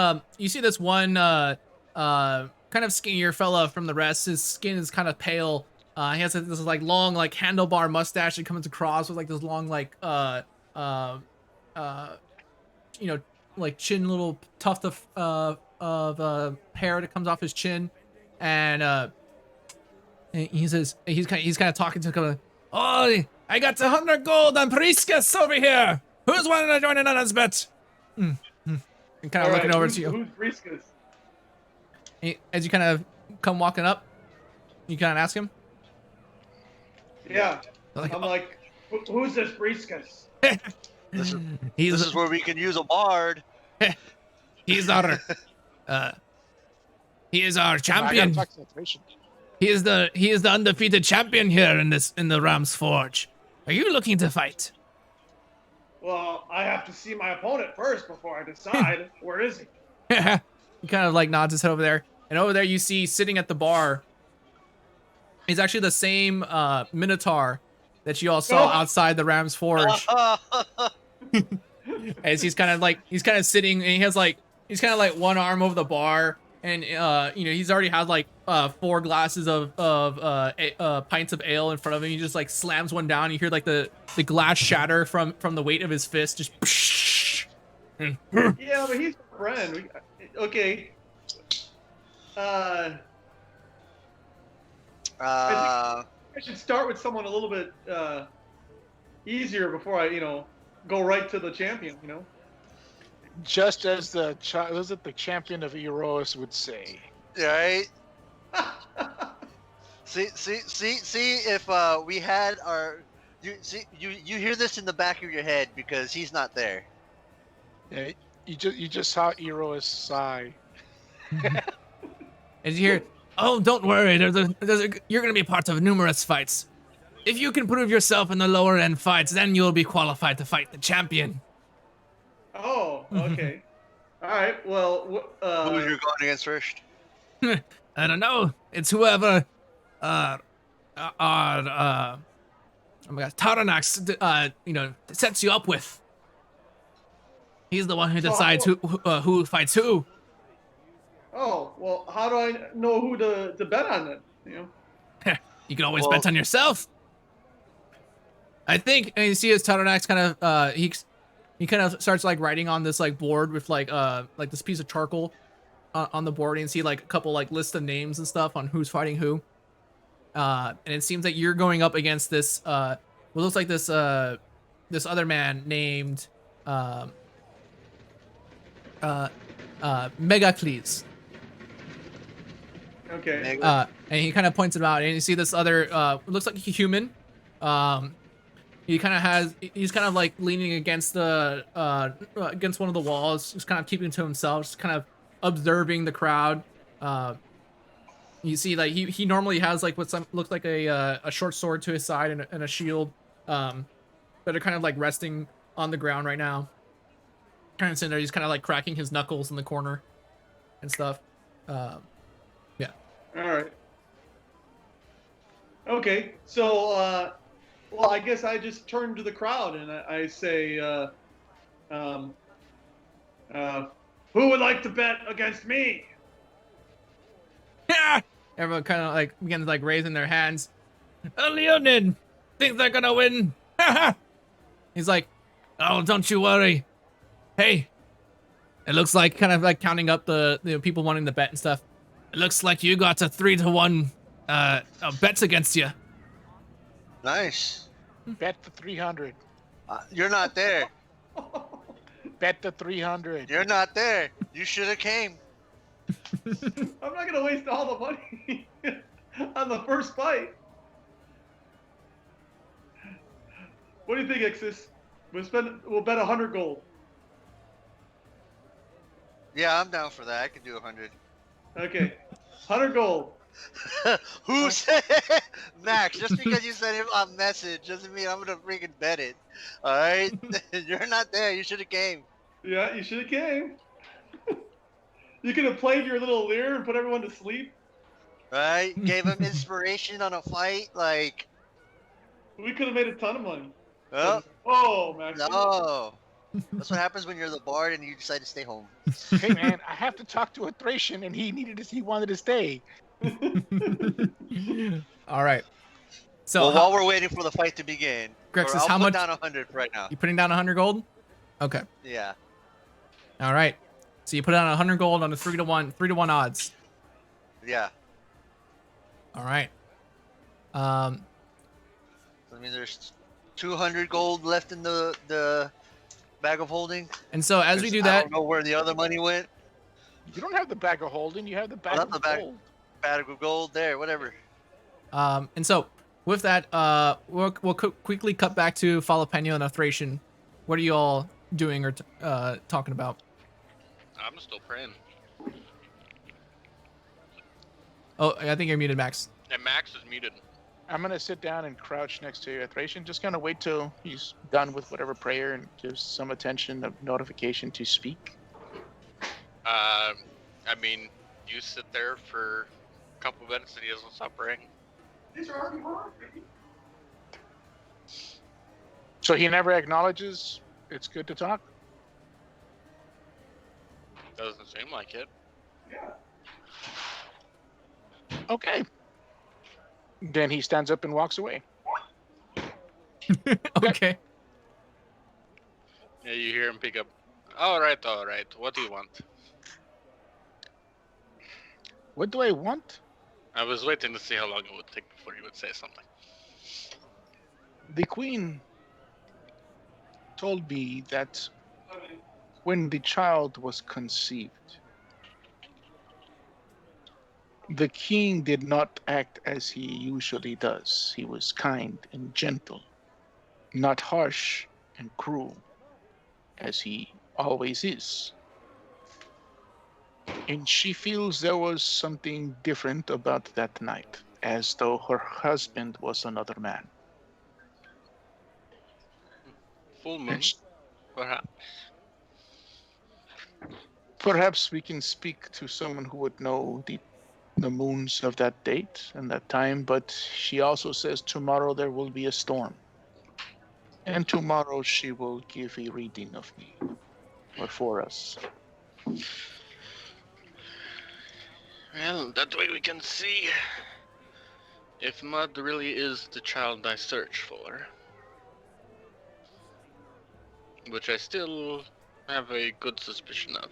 one kind of skinnier fella from the rest. His skin is kind of pale. He has this like long like handlebar mustache that comes across with like this long like like chin little tuft of hair that comes off his chin, and he says he's kind of talking to him. Oh, I got 100 gold on Priscus over here. Who's wanting to join in on this bet? And kind of looking over to you. Who's Briscus? As you kind of come walking up, you kind of ask him. Yeah. Like, I'm like, who's this Briscus? This he's is where we can use a bard. he's our he is our I champion. gotta talk to the Thracian. He is the undefeated champion here in the Ram's Forge. Are you looking to fight? Well, I have to see my opponent first before I decide. Where is he? He kind of like nods his head over there, and over there you see sitting at the bar is actually the same Minotaur that you all saw outside the Ram's Forge. As he's kind of sitting, and he's kind of like one arm over the bar, and he's already had like 4 glasses of pints of ale in front of him. He just like slams one down. You hear like the glass shatter from the weight of his fist. Just Yeah, but he's a friend. Okay. I should start with someone a little bit easier before I, go right to the champion. Just as the champion of Eros would say. Right? See if we had our you hear this in the back of your head because he's not there. Yeah, you just saw Eros sigh. And you hear, oh, don't worry, you're going to be part of numerous fights. If you can prove yourself in the lower end fights, then you'll be qualified to fight the champion. Oh, okay. All right. Well, Who are you going against first? I don't know. It's whoever, oh my God, Taranax, sets you up with. He's the one who decides who fights who. oh, well, how do I know who to bet on then? You can always bet on yourself. I think, and you see his Taranax kind of, he kind of starts like writing on this like board with like this piece of charcoal on the board, and you see like a couple like lists of names and stuff on who's fighting who. And it seems that you're going up against this what looks like this this other man named Megacles. Okay. And he kind of points him out, and you see this other looks like a human, He's kind of like leaning against against one of the walls, just kind of keeping to himself, just kind of observing the crowd. You see, like he normally has like what looks like a short sword to his side and a shield, that are kind of like resting on the ground right now. Kind of sitting there, he's kind of like cracking his knuckles in the corner and stuff. Yeah. All right. Okay. So, well, I guess I just turn to the crowd and I say, um, who would like to bet against me? Yeah. Everyone kind of like begins like raising their hands. Leonid thinks they're gonna win. He's like, oh, don't you worry. Hey, it looks like kind of like counting up the people wanting to bet and stuff. It looks like you got a 3-to-1 bets against you. Nice. Bet the 300. You're not there. Bet the 300. You're not there. You should have came. I'm not gonna waste all the money on the first fight. What do you think, Ixis? We'll bet 100 gold. Yeah, I'm down for that. I can do 100. Okay, 100 gold. Who said Max? Just because you sent him a message doesn't mean I'm gonna freaking bet it. All right, you're not there. You should have came. Yeah, you should have came. You could have played your little lyre and put everyone to sleep. Right? Gave him inspiration on a fight. Like, We could have made a ton of money. oh Oh, Max. no. That's what happens when you're the bard and you decide to stay home. Hey man, I have to talk to a Thracian, and he wanted to stay. All right. So Well, while we're waiting for the fight to begin, Grexus, I'll how put much- down 100 right now. you putting down 100 gold? Okay. Yeah. All right. So you put down 100 gold on the 3-to-1 odds. Yeah. All right. I mean, there's 200 gold left in the bag of holding. And so as we do I that, don't know where the other money went. You don't have the bag of holding. You have the bag not of the bag. gold. Bag of gold there, whatever. and so with that, we'll quickly cut back to Falapeno and Thracian. What are you all doing or talking about? I'm still praying. Oh, I think you're muted, Max. And Max is muted. I'm gonna sit down and crouch next to Thracian. Just gonna wait till he's done with whatever prayer and gives some attention of notification to speak. I mean, you sit there for a couple minutes and he doesn't stop praying. These are already wrong, baby. So he never acknowledges it's good to talk. Doesn't seem like it. Yeah. Okay. Then he stands up and walks away. Okay. Yeah, you hear him pick up. All right. What do you want? What do I want? I was waiting to see how long it would take before you would say something. The queen told me that when the child was conceived, the king did not act as he usually does. He was kind and gentle, not harsh and cruel, as he always is. And she feels there was something different about that night, as though her husband was another man. Full moon, And sh- perhaps. Perhaps we can speak to someone who would know the moons of that date and that time, but she also says tomorrow there will be a storm. And tomorrow she will give a reading of me, or for us. Well, that way we can see if Mud really is the child I search for. Which I still have a good suspicion of.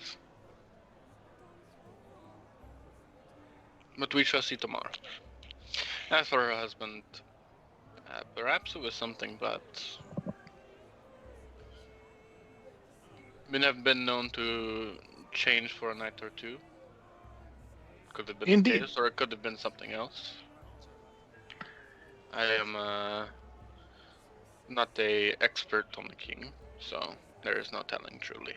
But we shall see tomorrow. As for her husband, perhaps it was something, but we have been known to change for a night or two. Could have been Indeed. the case, or it could have been something else. I am not a expert on the king, so there is no telling truly.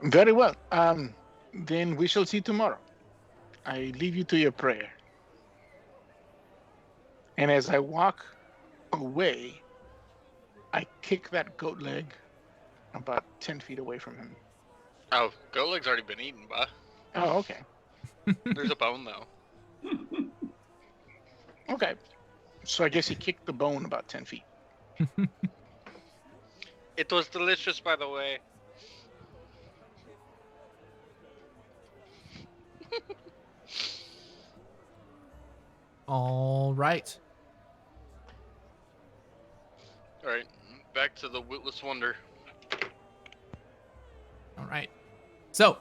Very well. Then we shall see tomorrow. I leave you to your prayer. And as I walk away, I kick that goat leg about 10 feet away from him. Oh, goat leg's already been eaten, bah. Oh, okay. There's a bone though. Okay. So I guess he kicked the bone about 10 feet. It was delicious, by the way. All right. All right, back to the Witless Wonder. All right. So,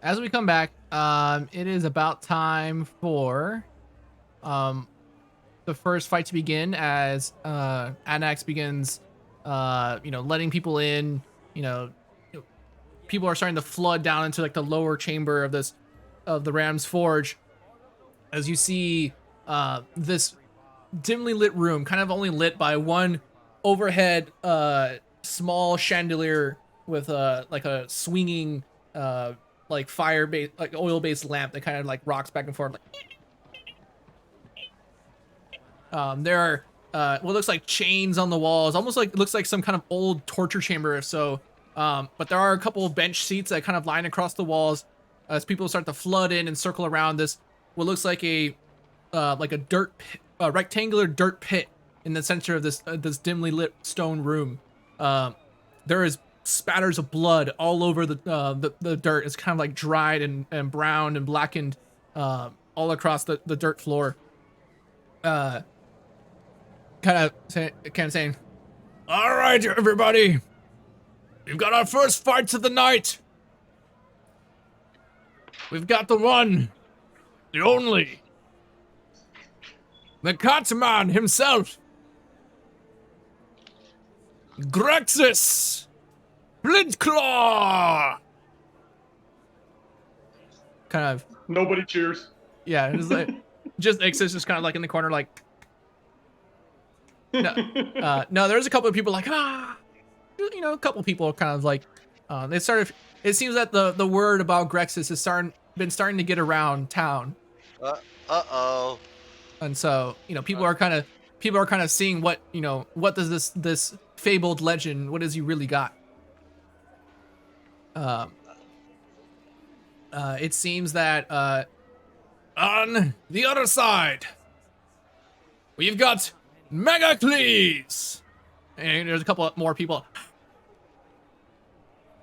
as we come back, it is about time for the first fight to begin as Anax begins letting people in, people are starting to flood down into like the lower chamber of the Ram's Forge. As you see this dimly lit room, kind of only lit by one overhead small chandelier with like a swinging like fire based, like oil based lamp that kind of like rocks back and forth. There are what looks like chains on the walls, almost like it looks like some kind of old torture chamber or so. But there are a couple of bench seats that kind of line across the walls as people start to flood in and circle around this what looks like a dirt pit, rectangular dirt pit in the center of this dimly lit stone room. There is spatters of blood all over the dirt. It's kind of like dried and brown and blackened all across the dirt floor. Kind of saying, "All right, everybody, we've got our first fights of the night. We've got the one, the only, the Catman himself, Grexis Flintclaw." Kind of. Nobody cheers. Yeah, it's like just Ixis just kind of like in the corner, like. No, there's a couple of people like a couple of people kind of like they started. It seems that the word about Grexis has been starting to get around town. Uh-oh. And so people are kind of seeing what does this fabled legend, what has he really got? It seems that on the other side we've got Megacles, and there's a couple more people.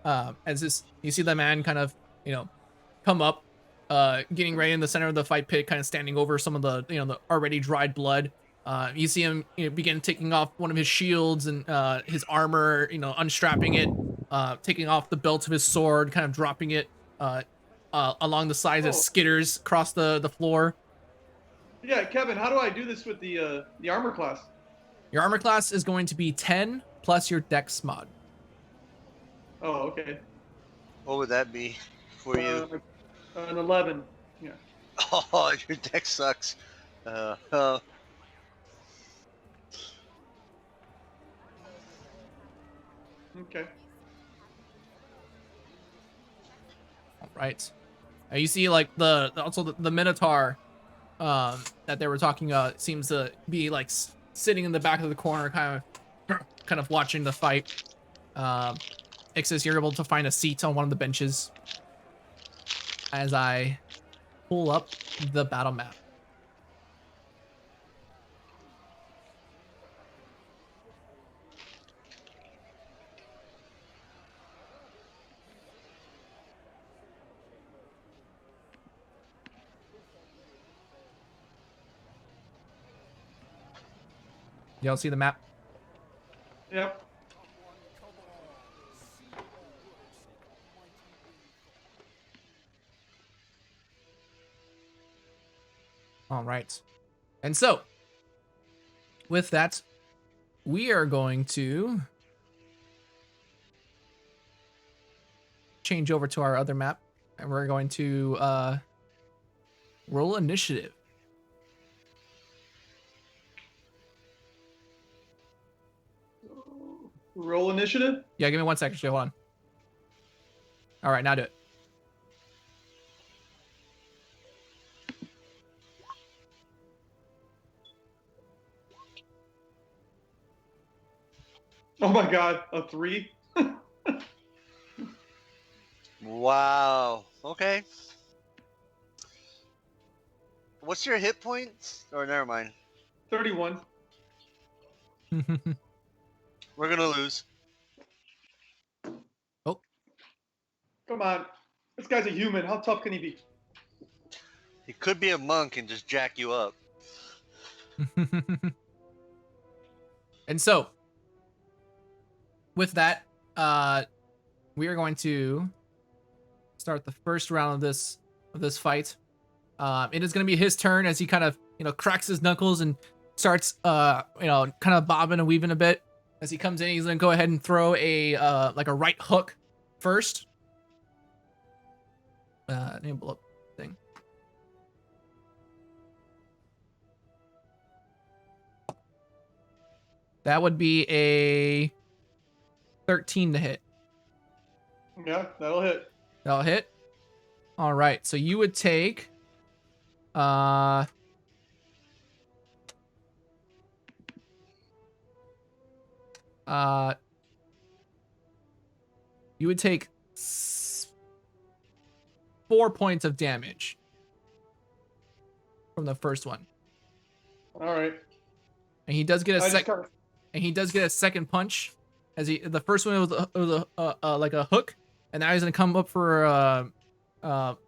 As you see the man kind of come up, getting right in the center of the fight pit, kind of standing over some of the the already dried blood. You see him begin taking off one of his shields and his armor, unstrapping it, taking off the belt of his sword, kind of dropping it along the sides as skitters across the floor. Yeah, Kevin, how do I do this with the armor class? Your armor class is going to be 10 plus your dex mod. Oh, okay. What would that be for you? An 11. Yeah. Oh, your deck sucks. Okay. All right. You see, like the Minotaur that they were talking about seems to be like sitting in the back of the corner, kind of watching the fight. Ixis, you're able to find a seat on one of the benches as I pull up the battle map. Y'all see the map? Yep. All right. And so, with that, we are going to change over to our other map, and we're going to roll initiative. Roll initiative. Yeah, give me 1 second. Hold on. All right, now do it. Oh my god, a 3. Wow. Okay. What's your hit points? Or never mind. 31. We're gonna lose. Oh. Come on. This guy's a human. How tough can he be? He could be a monk and just jack you up. And so, with that, we are going to start the first round of this fight. It is going to be his turn as he kind of cracks his knuckles and starts kind of bobbing and weaving a bit. As he comes in, he's going to go ahead and throw a like a right hook first. Enable up thing. That would be a 13 to hit. Yeah, that'll hit. That'll hit. All right, so you would take you would take 4 points of damage from the first one. All right. And he does get I a just kinda- and he does get a second punch, as the first one was like a hook, and now he's gonna come up for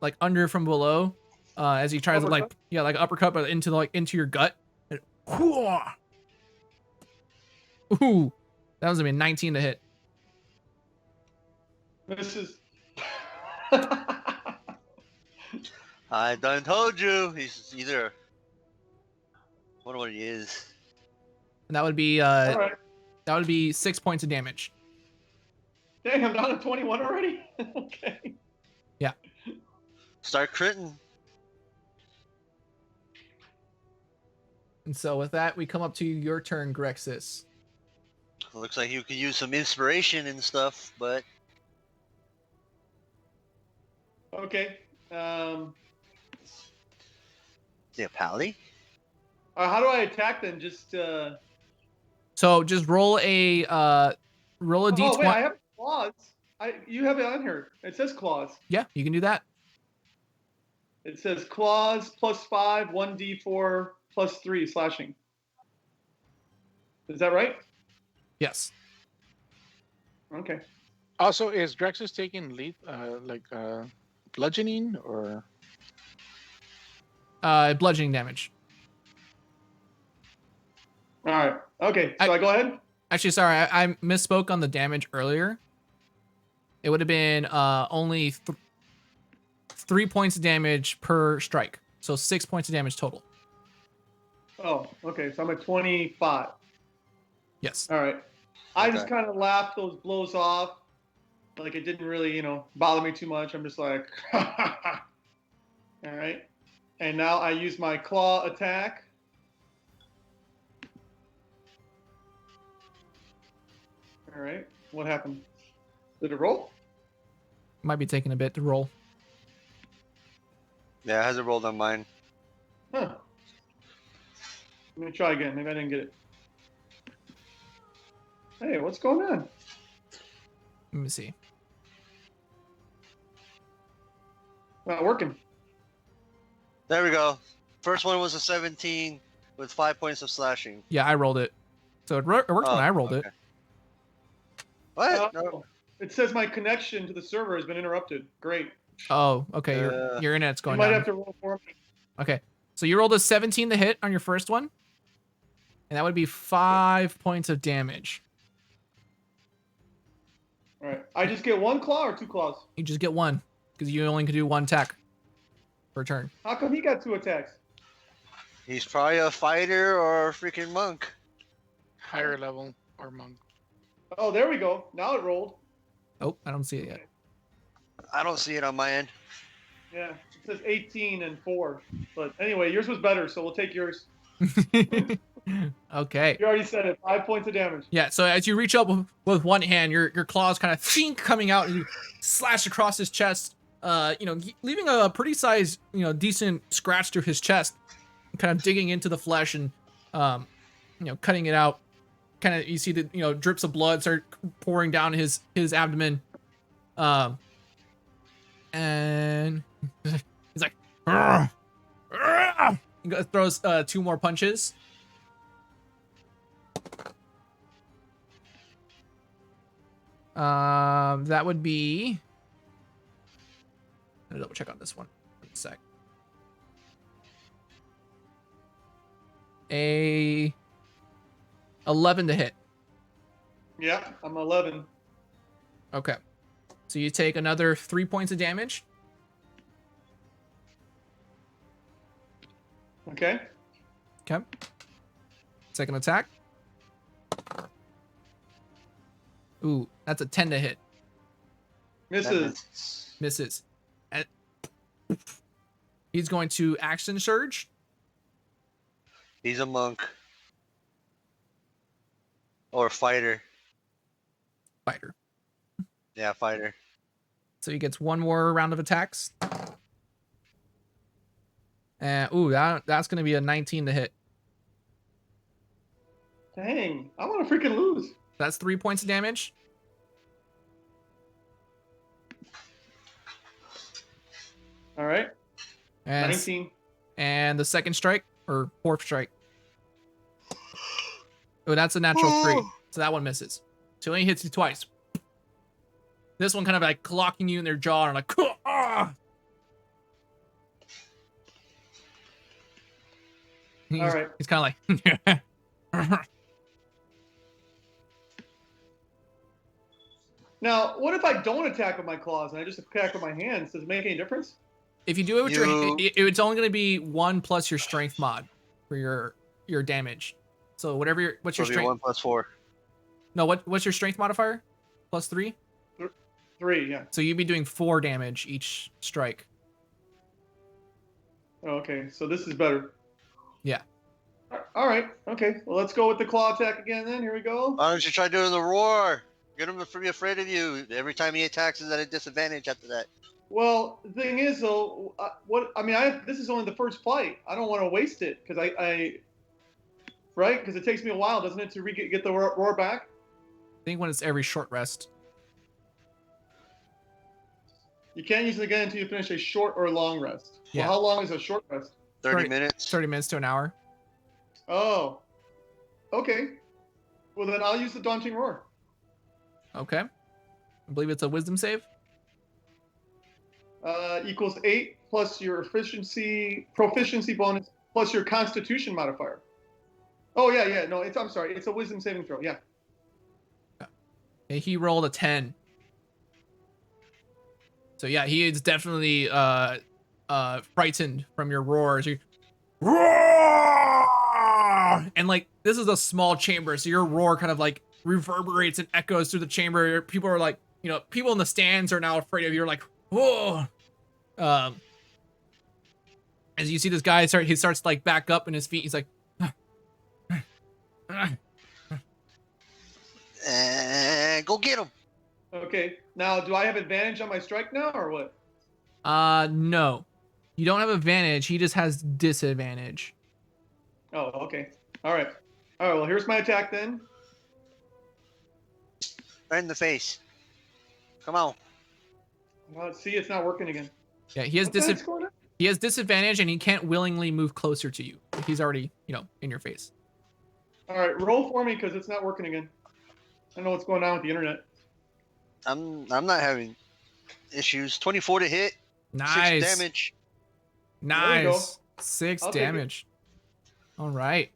like under from below, as he tries to like uppercut, but into your gut. And, ooh, that was gonna be a 19 to hit. This is. I done told you. He's either. I wonder what he is. And that would be All right. 6 points of damage. Dang, I'm down to 21 already. Okay. Yeah. Start critting. And so with that, we come up to your turn, Grexis. Looks like you could use some inspiration and stuff, but Okay. yeah, Pally. How do I attack then? Just. So just roll a Oh d20. wait, I have claws. You have it on here. It says claws. Yeah, you can do that. It says claws +5, 1d4 +3 slashing. Is that right? Yes. Okay. Also, is Drexus taking bludgeoning or? Bludgeoning damage. All right. Okay. So I go ahead. Actually, sorry, I misspoke on the damage earlier. It would have been only 3 points of damage per strike, so 6 points of damage total. Oh, okay. So I'm at 25. Yes. All right. I Okay. just kind of laughed those blows off. Like it didn't really, bother me too much. I'm just like, all right. And now I use my claw attack. All right. What happened? Did it roll? Might be taking a bit to roll. Yeah, it hasn't rolled on mine. Huh. Let me try again. Maybe I didn't get it. Hey, what's going on? Let me see. Not working. There we go. First one was a 17 with 5 points of slashing. Yeah, I rolled it. So it worked when I rolled it. okay. What? No. Oh, it says my connection to the server has been interrupted. Great. Oh, okay. Your internet's You going might down. have to roll for me. Okay. So you rolled a 17 to hit on your first one. And that would be 5 points of damage. All right. I just get one claw or two claws? You just get one, because you only can do one attack per turn. How come he got 2 attacks? He's probably a fighter or a freaking monk. Higher level or monk. Oh, there we go. Now it rolled. Oh, I don't see it yet. I don't see it on my end. Yeah. It says 18 and 4. But anyway, yours was better, so we'll take yours. Okay. You already said it. 5 points of damage. Yeah, so as you reach up with one hand, your claws kind of coming out and you slash across his chest, leaving a pretty sized, decent scratch to his chest, kind of digging into the flesh and, cutting it out. Kind of, you see the, drips of blood start pouring down his abdomen. And he's like, "Argh! Argh!" He throws 2 more punches. That would be. Let me double check on this one. 1 sec. A 11 to hit. Yeah, I'm 11. Okay. So you take another 3 points of damage. Okay. Okay. Second attack. Ooh, that's a 10 to hit. Misses. Misses. And he's going to action surge. He's a monk. Or a fighter. Fighter. Yeah, fighter. So he gets 1 more round of attacks. And ooh, that's going to be a 19 to hit. Dang, I want to freaking lose. That's 3 points of damage. All right. And 19. And the second strike, or 4th strike. Oh, that's a natural 3. So that one misses. So it only hits you twice. This one kind of like clocking you in their jaw and like, ah! He's, All right. He's kind of like, Now, what if I don't attack with my claws and I just attack with my hands? Does it make any difference? if you do it with it's only going to be 1 plus your strength mod for your damage. So whatever what's your strength? 1 plus 4. No, what's your strength modifier? Plus 3? 3, yeah. So you'd be doing 4 damage each strike. Oh, okay, so this is better. Yeah. All right. Okay. Well, let's go with the claw attack again. Then here we go. Why don't you try doing the roar? Get him to be afraid of you. Every time he attacks, is at a disadvantage after that. Well, the thing is, though, this is only the first fight. I don't want to waste it because right? Because it takes me a while, doesn't it, to get the roar back? I think when it's every short rest. You can't use it again until you finish a short or long rest. Yeah. Well, how long is a short rest? 30 minutes. 30 minutes to an hour. Oh. Okay. Well, then I'll use the daunting roar. Okay. I believe it's a wisdom save. Equals 8 plus your proficiency bonus plus your constitution modifier. Oh yeah. No, I'm sorry. It's a wisdom saving throw. Yeah. Okay, he rolled a 10. So yeah, he is definitely frightened from your roars. You roar! And like this is a small chamber, so your roar kind of like reverberates and echoes through the chamber. People are like, people in the stands are now afraid of you. You're like, whoa. As you see this guy he starts like back up in his feet. He's like, Go get him. Okay. Now, do I have advantage on my strike now, or what? no. You don't have advantage. He just has disadvantage. Oh, okay. All right. Well, here's my attack then. Right in the face. Come on. See, it's not working again. Yeah, he has What the heck's going on? He has disadvantage, and he can't willingly move closer to you. He's already, in your face. All right, roll for me because it's not working again. I don't know what's going on with the internet. I'm not having issues. 24 to hit. Nice. 6 damage. There you go. Nice. 6 I'll take it. damage. All right.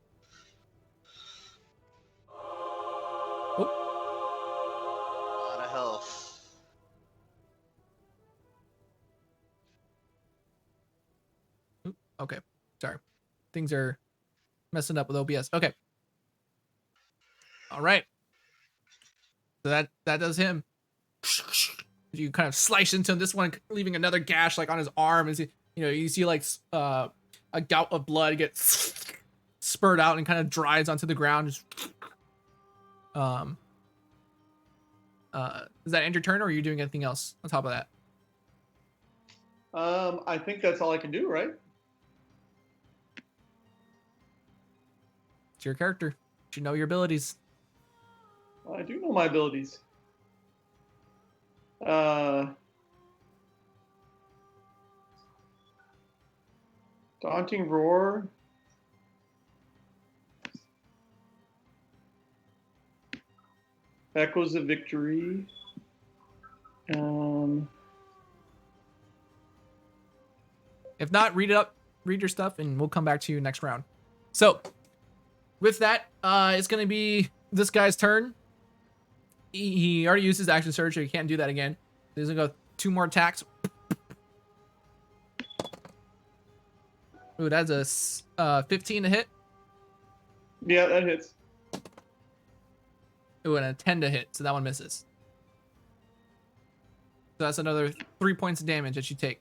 A lot of health. Okay. Sorry. Things are messing up with OBS. Okay. All right. So that does him. You kind of slice into this one, leaving another gash like on his arm. As you see like a gout of blood get spurt out and kind of dries onto the ground. Just, does that end your turn, or are you doing anything else on top of that? I think that's all I can do, right? It's your character. You should know your abilities. I do know my abilities. Daunting Roar. Echoes of Victory. If not, read it up, read your stuff, and we'll come back to you next round. So, with that, it's going to be this guy's turn. He already used his action surge, so he can't do that again. He's going to go 2 more attacks. Ooh, that's a 15 to hit. Yeah, that hits. Ooh, and a 10 to hit, so that one misses. So that's another 3 points of damage that you take.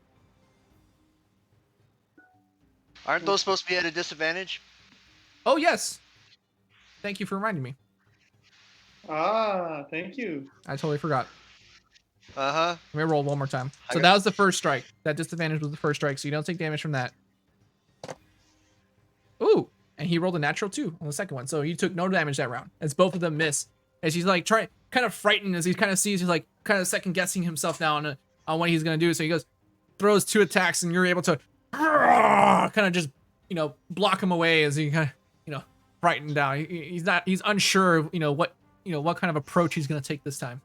Aren't those supposed to be at a disadvantage? Oh, yes. Thank you for reminding me. Ah, thank you. I totally forgot. Uh-huh. Let me roll one more time. So that was the first strike. That disadvantage was the first strike, so you don't take damage from that. Ooh, and he rolled a natural 2 on the second one, so you took no damage that round. As both of them miss. As he's like kind of frightened as he kind of sees, he's like kind of second guessing himself now on what he's gonna do. So he throws 2 attacks, and you're able to kind of just, block him away as he kind of, frightened down. He's unsure of, what kind of approach he's gonna take this time.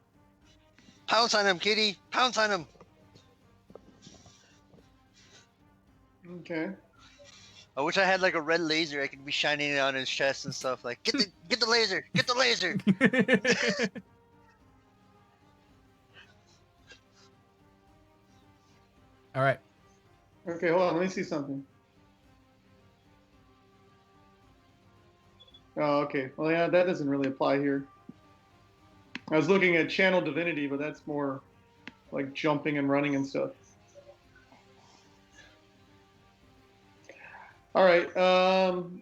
Pounce on him, kitty. Pounce on him. Okay. I wish I had like a red laser. I could be shining it on his chest and stuff. Like, get the laser. Get the laser. All right. Okay, hold on. Let me see something. Oh, okay. Well, yeah, that doesn't really apply here. I was looking at Channel Divinity, but that's more like jumping and running and stuff. All right.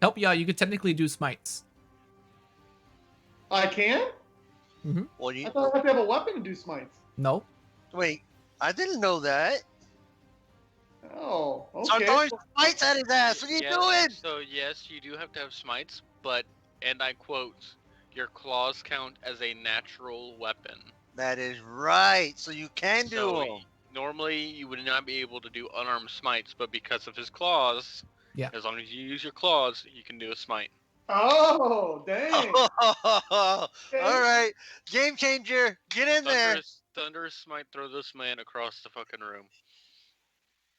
Help you out. You could technically do smites. I can? Well, I thought I have to have a weapon to do smites. No. wait. I didn't know that. Oh, So I'm okay. throwing smites at his ass. What are you doing? So yes, you do have to have smites, but, and I quote, your claws count as a natural weapon. That is right. So you can do So them. normally you would not be able to do unarmed smites, but because of his claws, Yeah. as long as you use your claws, you can do a smite. Oh, dang. All right. Game changer. Get in there. Thunderous smite, throw this man across the fucking room.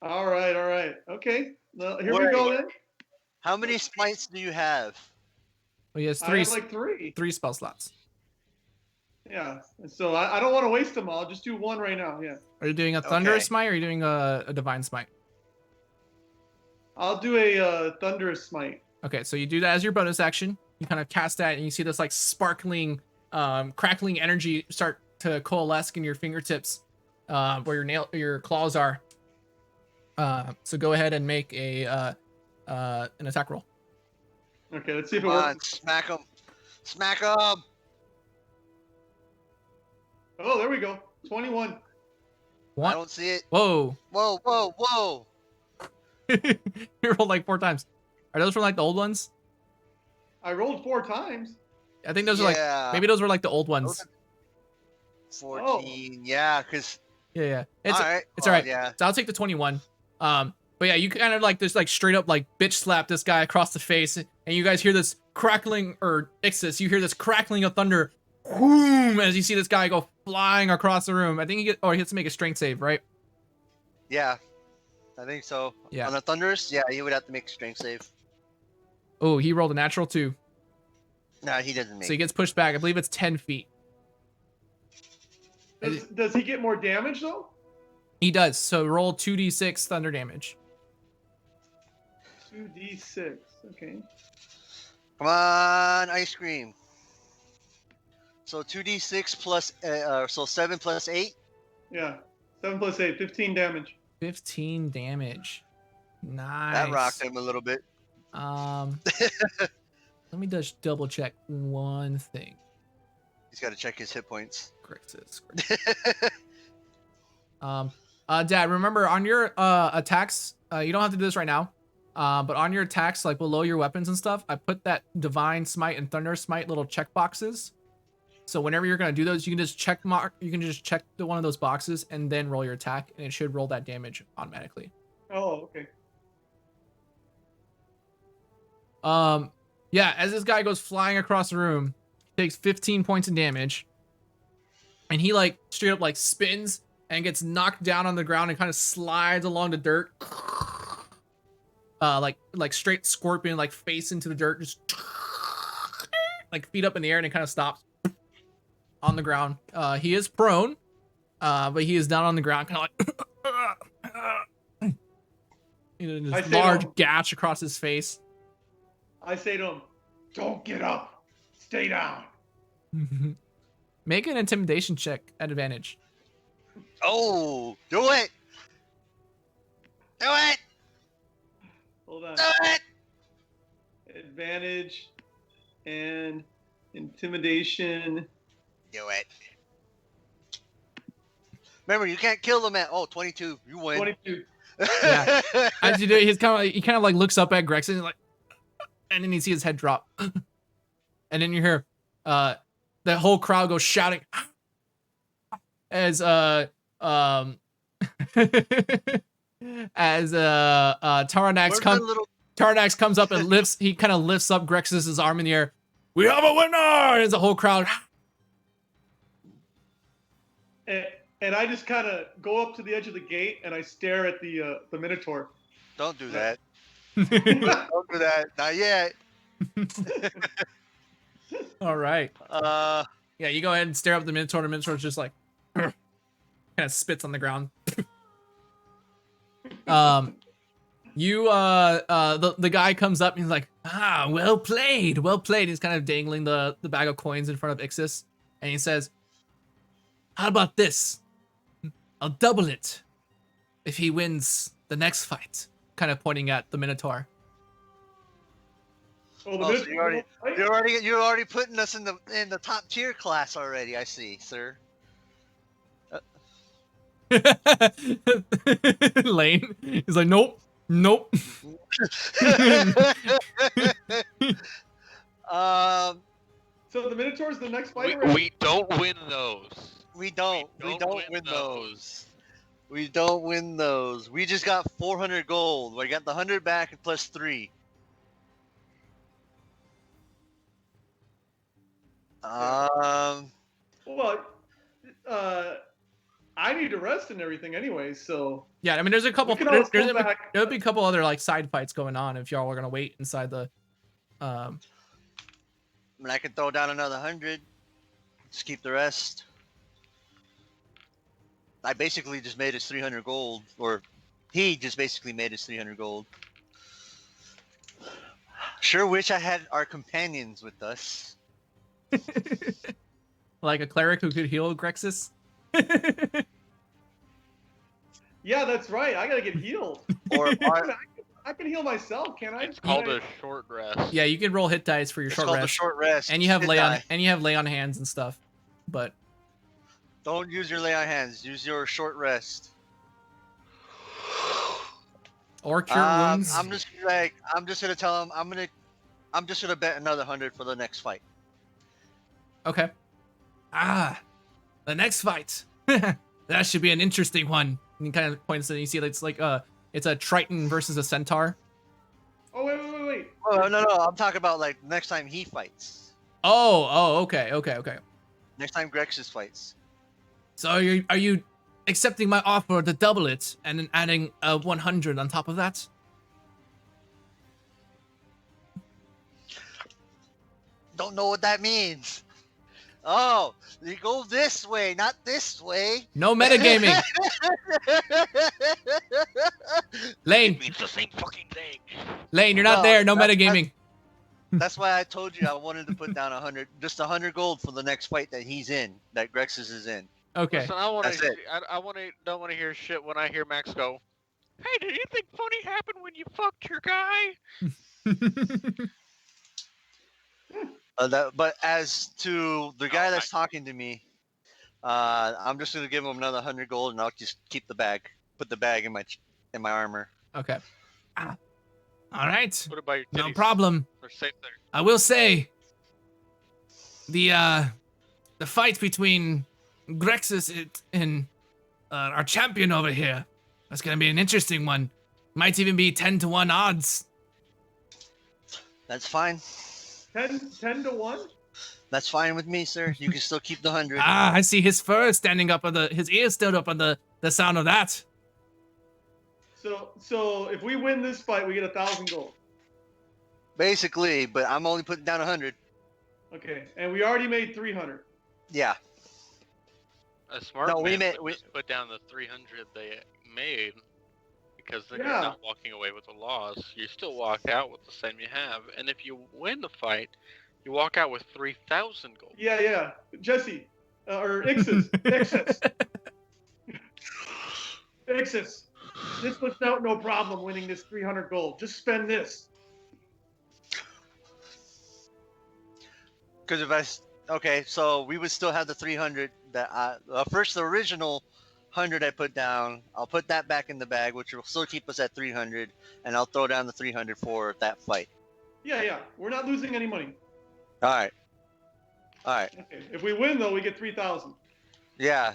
All right. Okay. Well, here we go then. How many smites do you have? Well, he has I 3 have like 3. 3 spell slots. Yeah. So I don't want to waste them all. Just do 1 right now. Yeah. Are you doing a thunderous smite, or are you doing a divine smite? I'll do a thunderous smite. Okay, so you do that as your bonus action. You kind of cast that, and you see this like sparkling, crackling energy start to coalesce in your fingertips, where your claws are. So go ahead and make an attack roll. Okay, let's see if it Come on, works. smack him. Smack him. Oh, there we go. 21. I don't see it. Whoa. Whoa. You rolled like 4 times. Are those from like the old ones? I rolled 4 times. I think those are like, maybe those were like the old ones. 14. Yeah, because. Yeah. It's all right. It's all right. Yeah. So I'll take the 21. But yeah, you kind of like just like straight up like bitch slap this guy across the face, and you guys hear this crackling, or Ixis, you hear this crackling of thunder, boom, as you see this guy go flying across the room. I think he has to make a strength save, right? Yeah, I think so. Yeah. On the Thunderous, yeah, he would have to make a strength save. Oh, he rolled a natural 2, Nah, he doesn't make. so he gets pushed back. I believe it's 10 feet. Does he get more damage though? He does. So roll 2d6 thunder damage. 2d6. Okay. Come on, ice cream. So 2d6 plus, so 7 plus 8. Yeah. 7 plus 8, 15 damage. 15 damage. Nice. That rocked him a little bit. Let me just double check one thing. He's got to check his hit points. Grixis. Dad, remember on your attacks, you don't have to do this right now. But on your attacks, like below your weapons and stuff, I put that Divine Smite and Thunder Smite little check boxes. So whenever you're gonna do those, you can just check one of those boxes and then roll your attack, and it should roll that damage automatically. Oh, okay. Yeah, as this guy goes flying across the room, he takes 15 points of damage, and he like straight up like spins and gets knocked down on the ground and kind of slides along the dirt. Like straight scorpion, like face into the dirt, just like feet up in the air, and it kind of stops on the ground. He is prone, but he is down on the ground, kind of like this large gash across his face. I say to him, "Don't get up, stay down." Make an intimidation check at advantage. Oh, do it! Do it! Hold on. Do it! Advantage and intimidation. Do it. Remember, you can't kill them at 22. You win. 22. Yeah. As you do, he kind of like looks up at Grexis and like, and then you see his head drop, and then you hear the whole crowd go shouting as Taranax comes up and kind of lifts up Grexis' arm in the air. We have a winner! And there's a whole crowd. And I just kind of go up to the edge of the gate and I stare at the Minotaur. Don't do that. Don't do that. Not yet. All right. Yeah, you go ahead and stare up the Minotaur. The Minotaur's just like kind of spits on the ground. The guy comes up and he's like, well played, well played. He's kind of dangling the bag of coins in front of Ixis, and he says, how about this? I'll double it if he wins the next fight. Kind of pointing at the Minotaur. Oh, so you're already putting us in the top tier class already. I see, sir. Lane, he's like, nope. So the Minotaur's the next fighter. We don't win those. We don't win those. We don't win those. We just got 400 gold. We got the 100 back and plus 3. Well, I need to rest and everything anyway, so yeah. I mean, there's a couple. There'll be a couple other like side fights going on if y'all are gonna wait inside the. I mean, I can throw down another 100. Just keep the rest. I basically just made us 300 gold, or he just basically made us 300 gold. Sure wish I had our companions with us. Like a cleric who could heal Grexis. Yeah, that's right. I gotta get healed. Or I can heal myself, can't I? It's called a short rest. Yeah, you can roll hit dice for your short rest. A short rest. And you have lay on hands and stuff. But don't use your lay on hands. Use your short rest. Or cure wounds. I'm just gonna tell him I'm just gonna bet another 100 for the next fight. Okay. The next fight. That should be an interesting one. And he kind of points and you see it's like it's a Triton versus a Centaur. Oh wait. Oh no, I'm talking about like next time he fights. Oh, okay. Next time Grexis fights. So are you accepting my offer to double it and then adding 100 on top of that? Don't know what that means. Oh, you go this way, not this way. No metagaming. Lane. It means the same fucking thing. Lane, you're not there. No metagaming. That's why I told you I wanted to put down 100, just 100 gold for the next fight that he's in, that Grexis is in. Okay. Listen, I don't want to hear shit when I hear Max go, "Hey, did anything funny happen when you fucked your guy?" But as to the guy Oh, that's talking to me, I'm just gonna give him another 100 gold, and I'll just keep the bag. Put the bag in my armor. Okay. All right. What about your titties? No problem. They're safe there. I will say the fight between Grexus and our champion over here, that's gonna be an interesting one. Might even be 10-1 odds. That's fine. 10 to 1? That's fine with me, sir. You can still keep the 100. Ah, I see his fur standing up on his ears stood up on the sound of that. So if we win this fight, we get 1,000 gold. Basically, but I'm only putting down 100. Okay, and we already made 300. Yeah. A smart No, we man made- would just put down the 300 they made, because then Yeah. you're not walking away with a loss. You still walk out with the same you have, and if you win the fight, you walk out with 3,000 gold. Yeah. Jesse, or Ixis. Ixis. This was no problem winning this 300 gold. Just spend this. Because okay, so we would still have the 300 that the original 100 I put down. I'll put that back in the bag, which will still keep us at 300, and I'll throw down the 300 for that fight. Yeah. We're not losing any money. All right. Okay. If we win, though, we get 3,000. Yeah.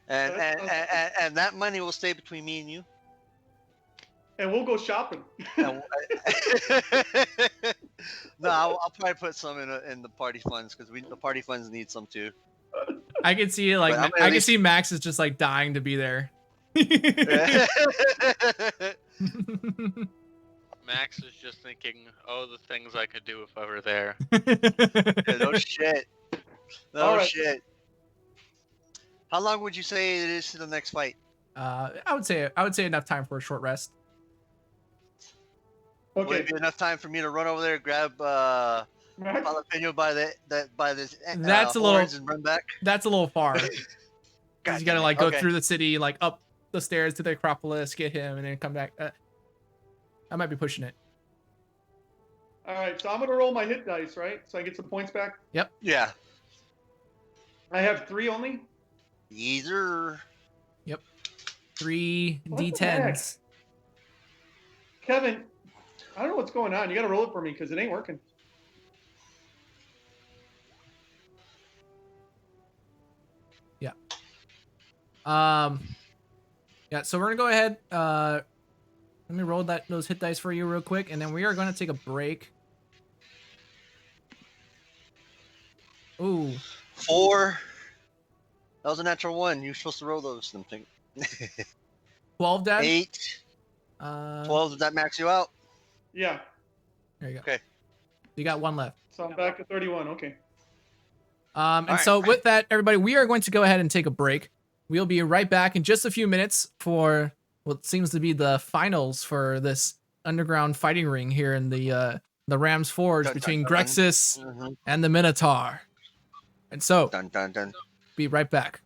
And That's- and that money will stay between me and you. And we'll go shopping. And- no, I'll probably put some in the party funds, because the party funds need some too. I can see like But I'm at I can least- see Max is just like dying to be there. Max is just thinking, oh, the things I could do if I were there. Yeah, no shit. No All right. shit. How long would you say it is to the next fight? I would say enough time for a short rest. Would Okay. it be enough time for me to run over there, grab Max? Jalapeno by the That's a little- horns and run back? That's a little far. 'Cause God you gotta damn it. like go Okay. through the city, like up the stairs to the Acropolis, get him, and then come back. I might be pushing it. All right, so I'm going to roll my hit dice, right? So I get some points back. Yeah. I have 3 only. Either. 3 What the D10s. Kevin, I don't know what's going on. You got to roll it for me because it ain't working. Yeah, so we're gonna go ahead. Let me roll those hit dice for you real quick, and then we are gonna take a break. Ooh, 4. That was a natural 1. You're supposed to roll those. Something. 12, Dad. 8. 12. 12. Does that max you out? Yeah, There you go. Okay. You got 1 left. so I'm back to 31. Okay. And Alright. so with that, everybody, we are going to go ahead and take a break. We'll be right back in just a few minutes for what seems to be the finals for this underground fighting ring here in the Ram's Forge Dun, dun, between dun. Grexus Mm-hmm. and the Minotaur. And so, Dun dun dun. be right back.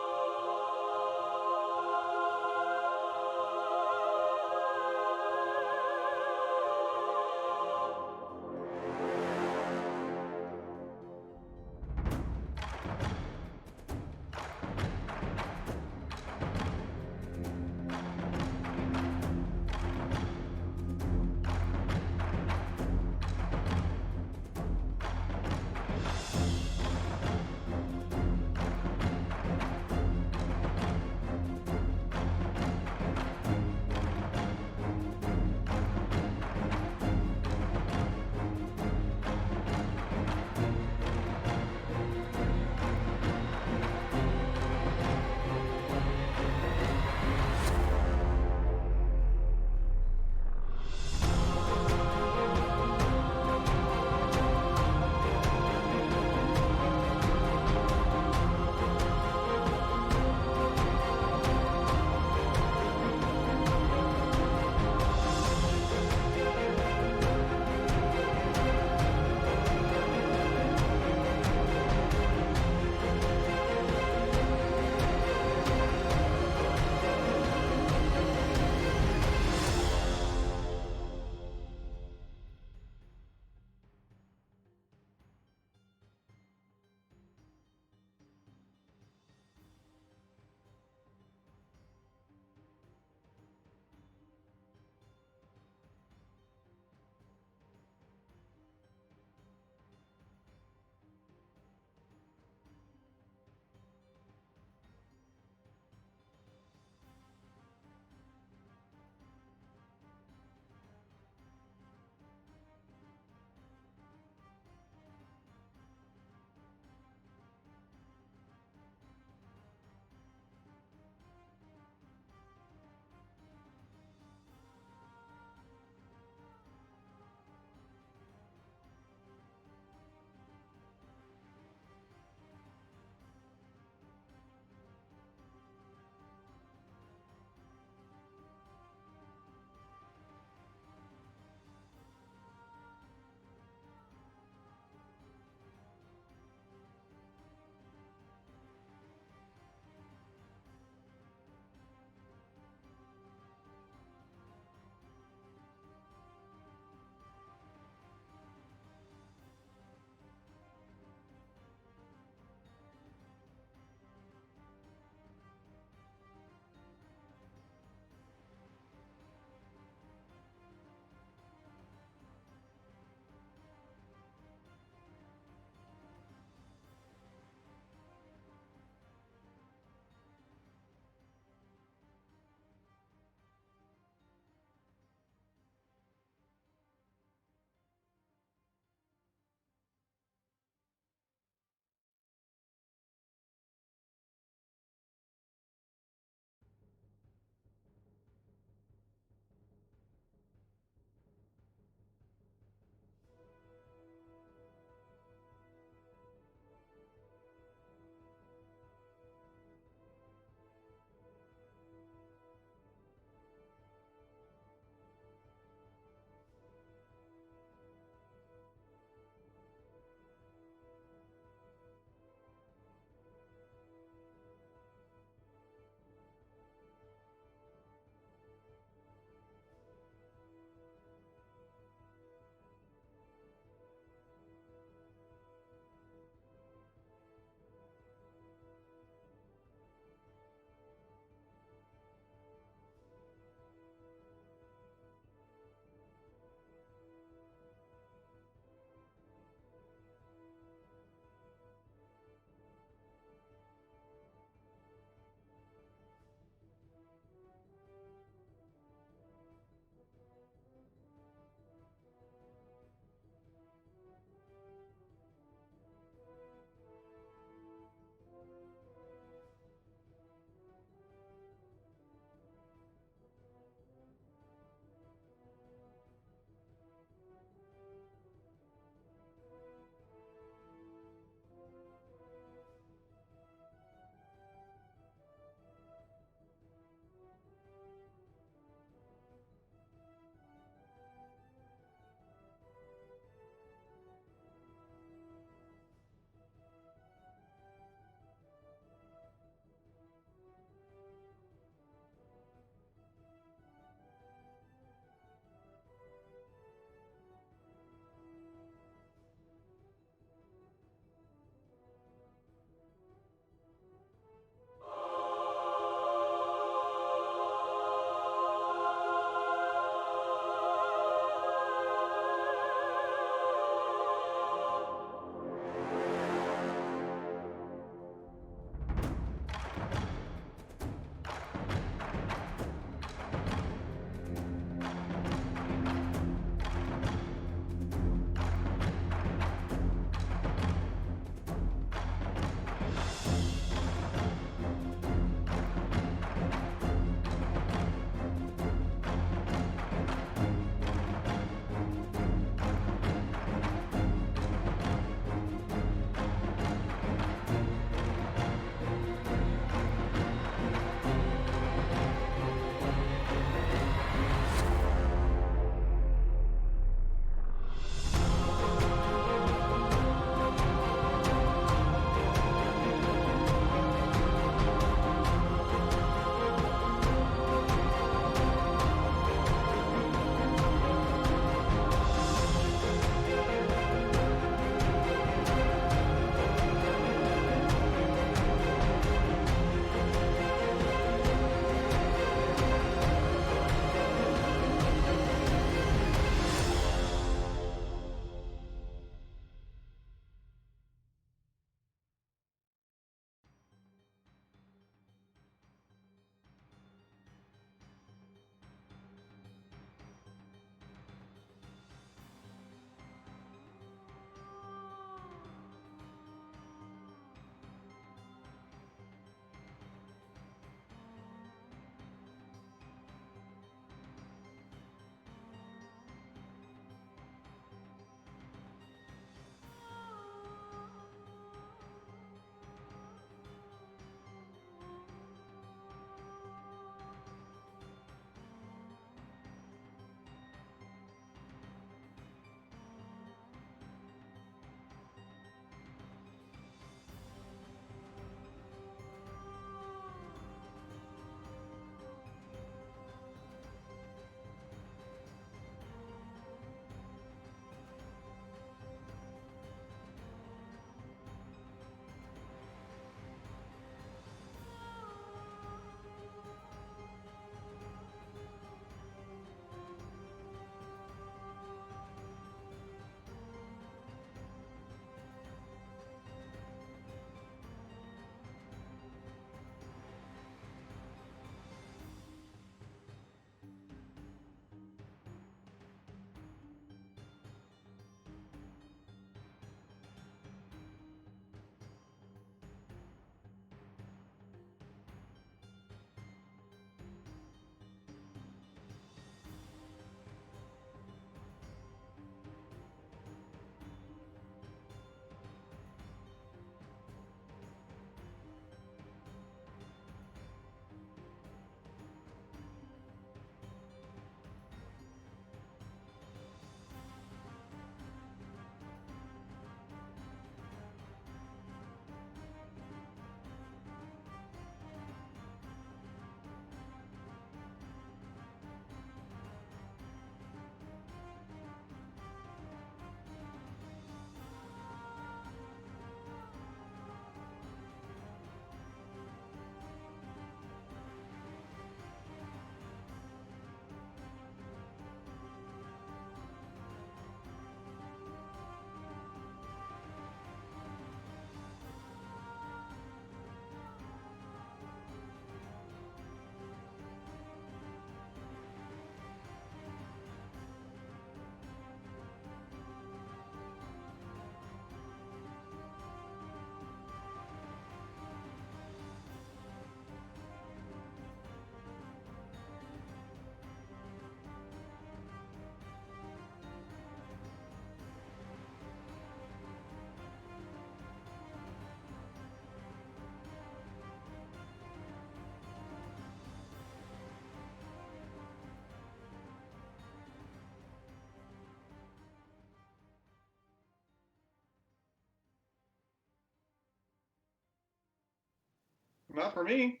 Not for me.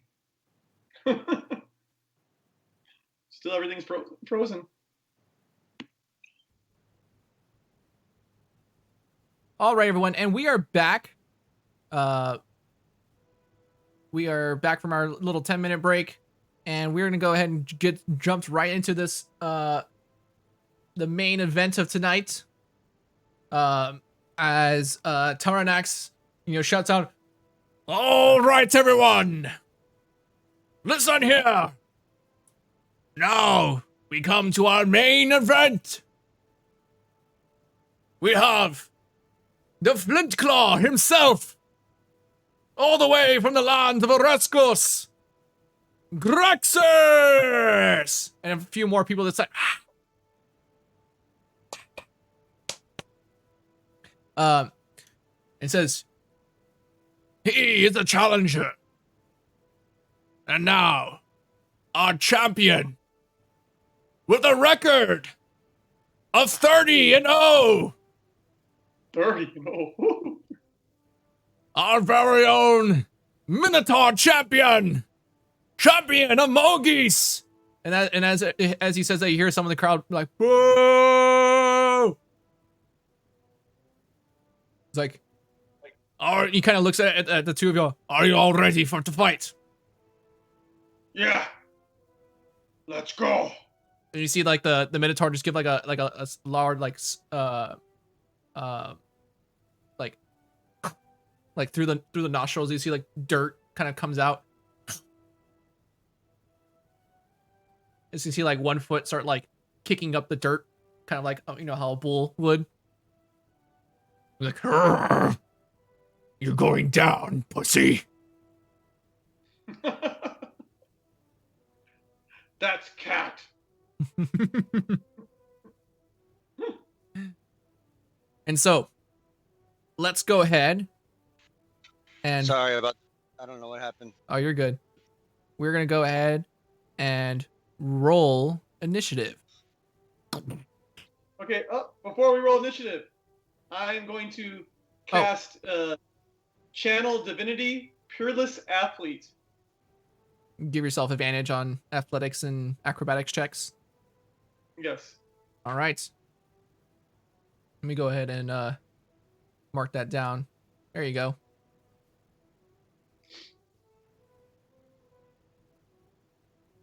Still, everything's frozen. All right, everyone, and we are back. We are back from our little 10-minute break, and we're gonna go ahead and get jumped right into this. The main event of tonight. As Taranax, shouts out, "All right, everyone, listen here. Now we come to our main event. We have the Flint Claw himself, all the way from the land of Oreskos, Grexus!" And a few more people that say, it says, "He is a challenger. And now, our champion, with a record of 30-0. 30. No. Our very own Minotaur champion of Mogis." And as he says that, you hear some of the crowd like, "Whoa!" It's like, he kind of looks at the two of you. "Are you all ready to fight?" Yeah. Let's go. And you see like the Minotaur just give like a loud like through the nostrils. You see like dirt kind of comes out. As you see like one foot start like kicking up the dirt, kind of like how a bull would. Like, "You're going down, pussy." That's cat. And so, let's go ahead and... Sorry about. I don't know what happened. Oh, you're good. We're gonna go ahead and roll initiative. Okay, before we roll initiative, I'm going to cast Channel Divinity Peerless Athlete. Give yourself advantage on athletics and acrobatics checks. Yes. All right. Let me go ahead and mark that down. There you go.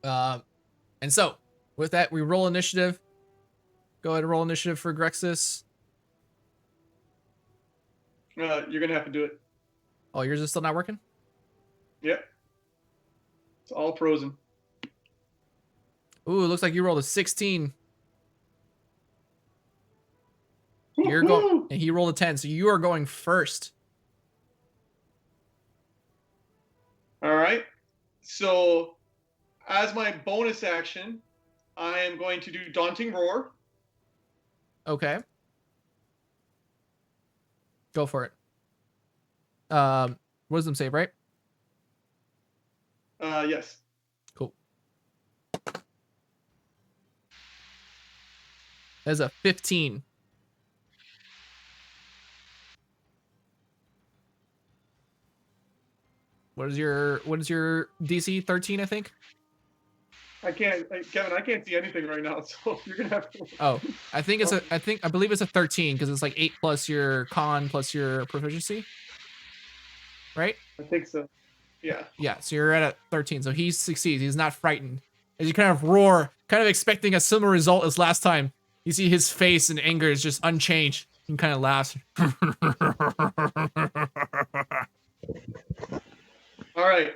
And so, with that, we roll initiative. Go ahead and roll initiative for Grexus. You're going to have to do it. Oh, yours is still not working? Yep. It's all frozen. Ooh, it looks like you rolled a 16. You're Woohoo! going, and he rolled a 10, so you are going first. All right. So, as my bonus action, I am going to do Daunting Roar. Okay. Go for it. Wisdom save, right? Yes. Cool. That's a 15. What is your DC? 13, I think. Kevin, I can't see anything right now, so you're gonna have to. Oh, I believe it's a 13 because it's like 8 plus your con plus your proficiency. Right? I think so. Yeah. Yeah, so you're at a 13, so he succeeds. He's not frightened. As you kind of roar, kind of expecting a similar result as last time, you see his face and anger is just unchanged. And kind of laughs. All right.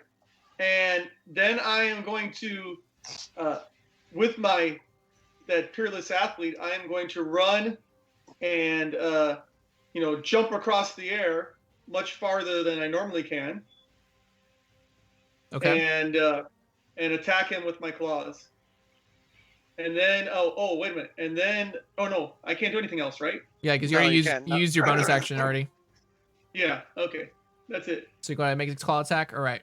And then I am going to, with that Peerless Athlete, I am going to run and, jump across the air much farther than I normally can. Okay. And attack him with my claws. And then, wait a minute. And then, no, I can't do anything else, right? Yeah, because you already used your bonus action already. Yeah, okay. That's it. So you go ahead and make a claw attack? All right.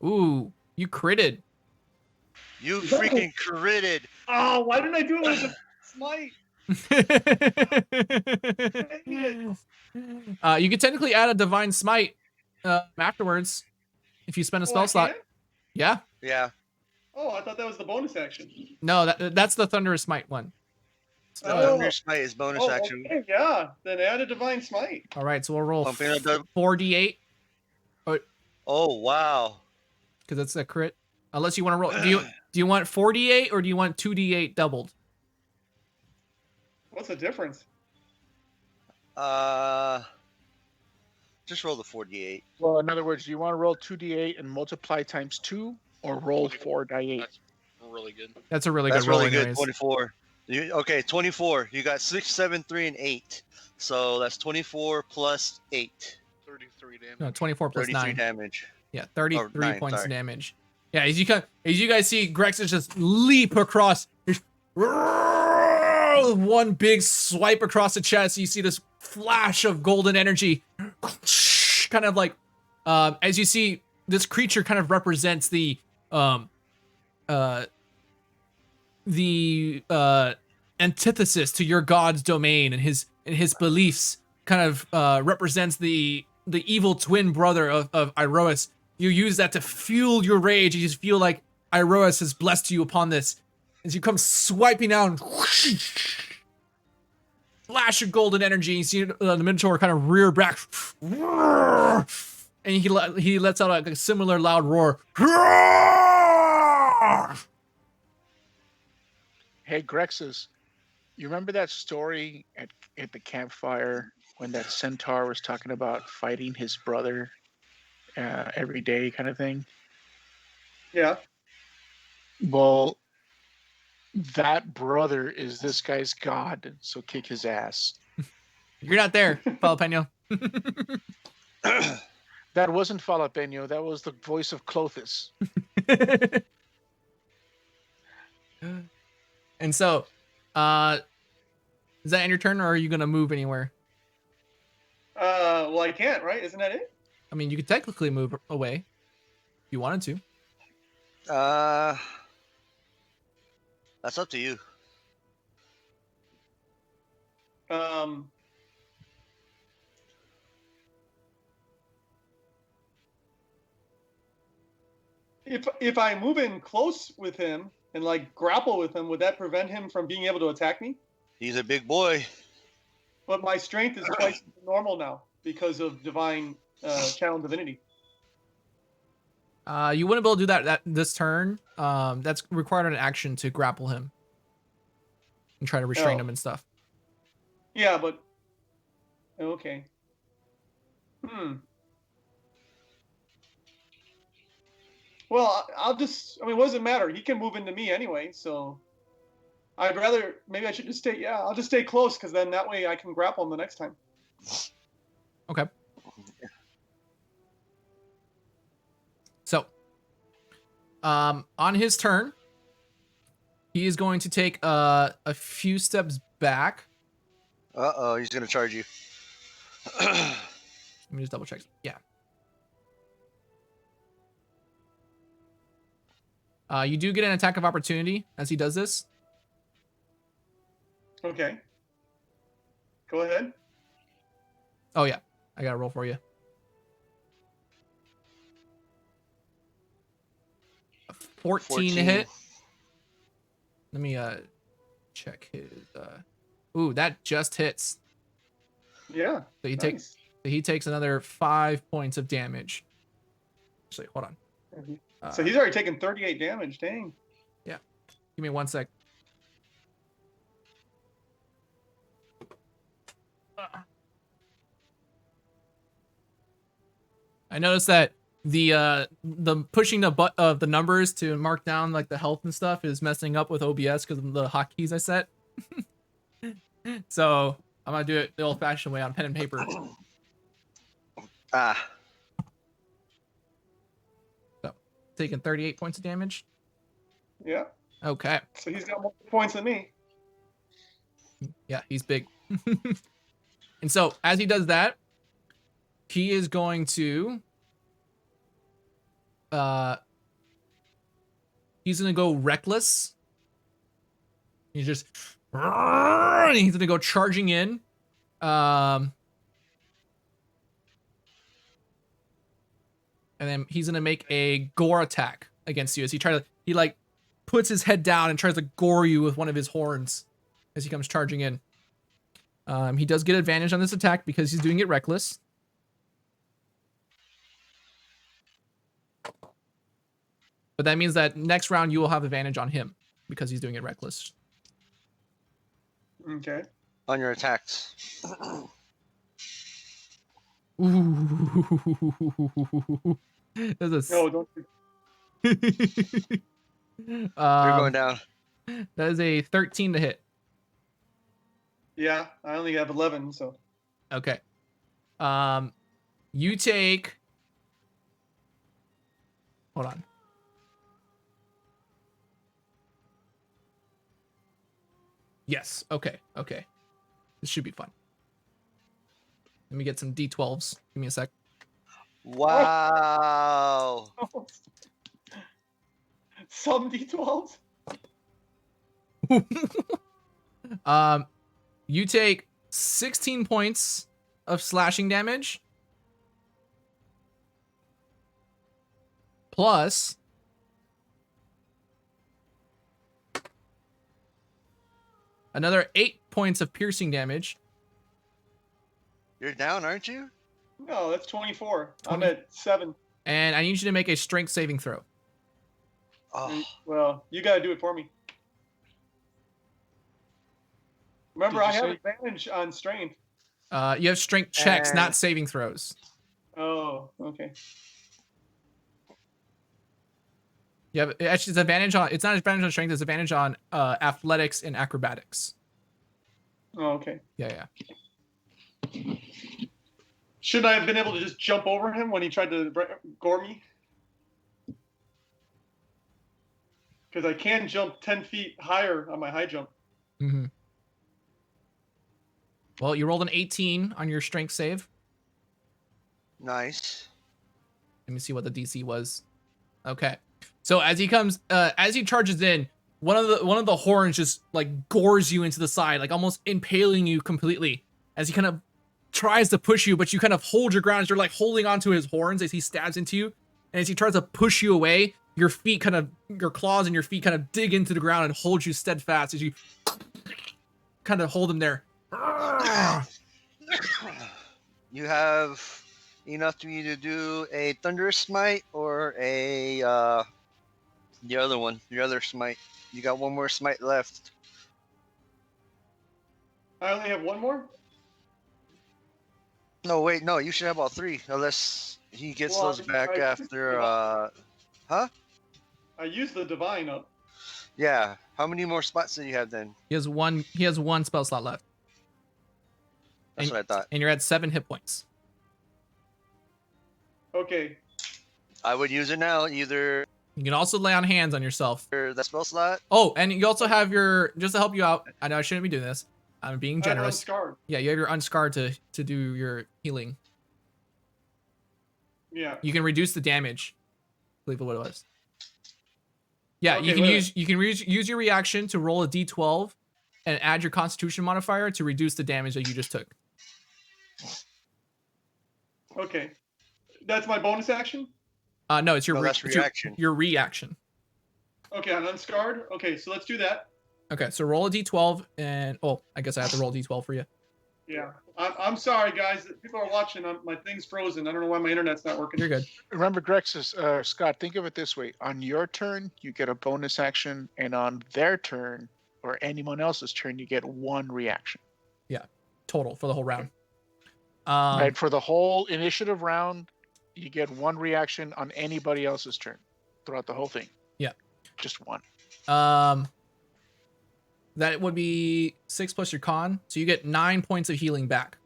Ooh, you critted. You freaking critted. Oh, why didn't I do it with a smite? You could technically add a divine smite afterwards if you spend a Oh, spell I slot. can? Yeah. Yeah. Oh, I thought that was the bonus action. No, that's the thunderous smite one. Thunder Smite is bonus action. Okay, yeah. Then add a divine smite. All right, so we'll roll Pumping up the- 4d8 Oh wow. because it's a crit. Unless you want to roll. Do you want 4d8 or do you want 2d8 doubled? What's the difference? Just roll the 48. Well, in other words, do you want to roll 2d8 and multiply times 2, or roll 4d8? That's really good. That's a really That's good roll, really good. anyways. 24. Okay, 24. You got 6, 7, 3, and 8. So that's 24 plus 8. 33 damage. No, 24 plus 33 9. damage. Yeah, 33 9, points of sorry. damage. Yeah, as you guys see, Grexus just leap across. One big swipe across the chest. You see this flash of golden energy, kind of like, as you see, this creature kind of represents the antithesis to your god's domain, and his beliefs kind of represents the evil twin brother of Iroas. You use that to fuel your rage. You just feel like Iroas has blessed you upon this. As you come swiping down, flash of golden energy. You see the Minotaur kind of rear back, and he lets out a similar loud roar. Hey, Grexus, you remember that story at the campfire when that centaur was talking about fighting his brother every day kind of thing? Yeah. Well, that brother is this guy's god, so kick his ass. You're not there, Jalapeno. That wasn't Jalapeno, that was the voice of Clothis. And so, is that in your turn, or are you gonna move anywhere? Well, I can't, right? Isn't that it? I mean, you could technically move away if you wanted to. That's up to you. If I move in close with him and like grapple with him, would that prevent him from being able to attack me? He's a big boy. But my strength is twice normal now because of divine channel divinity. You wouldn't be able to do that this turn. That's required an action to grapple him and try to restrain him and stuff. Yeah, but okay. Well, I'll just. I mean, what does it matter? He can move into me anyway, so I'd rather. Maybe I should just stay. Yeah, I'll just stay close because then that way I can grapple him the next time. Okay. So, on his turn, he is going to take a few steps back. Uh-oh, he's gonna charge you. Let me just double check. Yeah. You do get an attack of opportunity as he does this. Okay. Go ahead. Oh yeah, I got to roll for you. A 14 to hit. Let me check his. Ooh, that just hits. Yeah. So he nice. he takes another 5 points of damage. Actually, hold on. So he's already taken 38 damage. Dang. Yeah. Give me 1 sec. I noticed that the pushing the numbers to mark down like the health and stuff is messing up with OBS because of the hotkeys I set. So I'm gonna do it the old-fashioned way on pen and paper. So taking 38 points of damage. Yeah. Okay. So he's got more points than me. Yeah, he's big. And so as he does that, he is going to he's gonna go reckless. He's just And he's gonna go charging in. And then he's gonna make a gore attack against you as he like puts his head down and tries to gore you with one of his horns as he comes charging in. He does get advantage on this attack because he's doing it reckless. But that means that next round you will have advantage on him because he's doing it reckless. Okay. On your attacks. Ooh. That's No, don't. You're going down. That is a 13 to hit. Yeah, I only have 11, so. Okay. You take. Hold on. Yes. Okay. Okay. This should be fun. Let me get some D12s. Give me a sec. Wow. Some D12s? You take 16 points of slashing damage. Plus another 8 points of piercing damage. You're down, aren't you? No, that's 24. 20. I'm at 7. And I need you to make a strength saving throw. Oh, Well, you gotta do it for me. Remember, Did I you have say- advantage on strength. You have strength checks, And- not saving throws. Oh, okay. You have actually it's advantage on. It's not advantage on strength. It's advantage on athletics and acrobatics. Oh, okay. Yeah. Shouldn't I have been able to just jump over him when he tried to gore me? Because I can jump 10 feet higher on my high jump. Mm-hmm. Well, you rolled an 18 on your strength save. nice. Let me see what the DC was. Okay. So as he charges in, one of the horns just like gores you into the side, like almost impaling you completely. As he kind of tries to push you, but you kind of hold your ground as you're like holding onto his horns as he stabs into you. And as he tries to push you away, your claws and your feet kind of dig into the ground and hold you steadfast as you kind of hold him there. You have enough to either do a thunderous smite or a the other one, your other smite. You got one more smite left. I only have one more? No, wait, no, you should have all three, unless he gets Well, those back after. Huh? I used the divine up. Yeah. How many more spots do you have then? He has one spell slot left. That's what I thought. And you're at 7 hit points. Okay. I would use it now, either You can also lay on hands on yourself. that spell slot. Oh, and you also have just to help you out. I know I shouldn't be doing this. I'm being I'm generous. unscarred. Yeah, you have your unscarred to do your healing. Yeah. You can reduce the damage. I believe what it was. Yeah, Okay, you can wait. use your reaction to roll a d12 and add your Constitution modifier to reduce the damage that you just took. Okay. That's my bonus action? No, it's your No, that's it's your- reaction. Your reaction. Okay, I'm unscarred. Okay, so let's do that. Okay, so roll a d12 and I guess I have to roll a d12 for you. Yeah. I'm sorry, guys. People are watching. My thing's frozen. I don't know why my internet's not working. You're good. Remember, Grexus, Scott, think of it this way. On your turn, you get a bonus action, and on their turn, or anyone else's turn, you get one reaction. Total for the whole round. Right? For the whole initiative round, you get one reaction on anybody else's turn throughout the whole thing. Yeah. Just one. That would be 6 plus your con, so you get 9 points of healing back.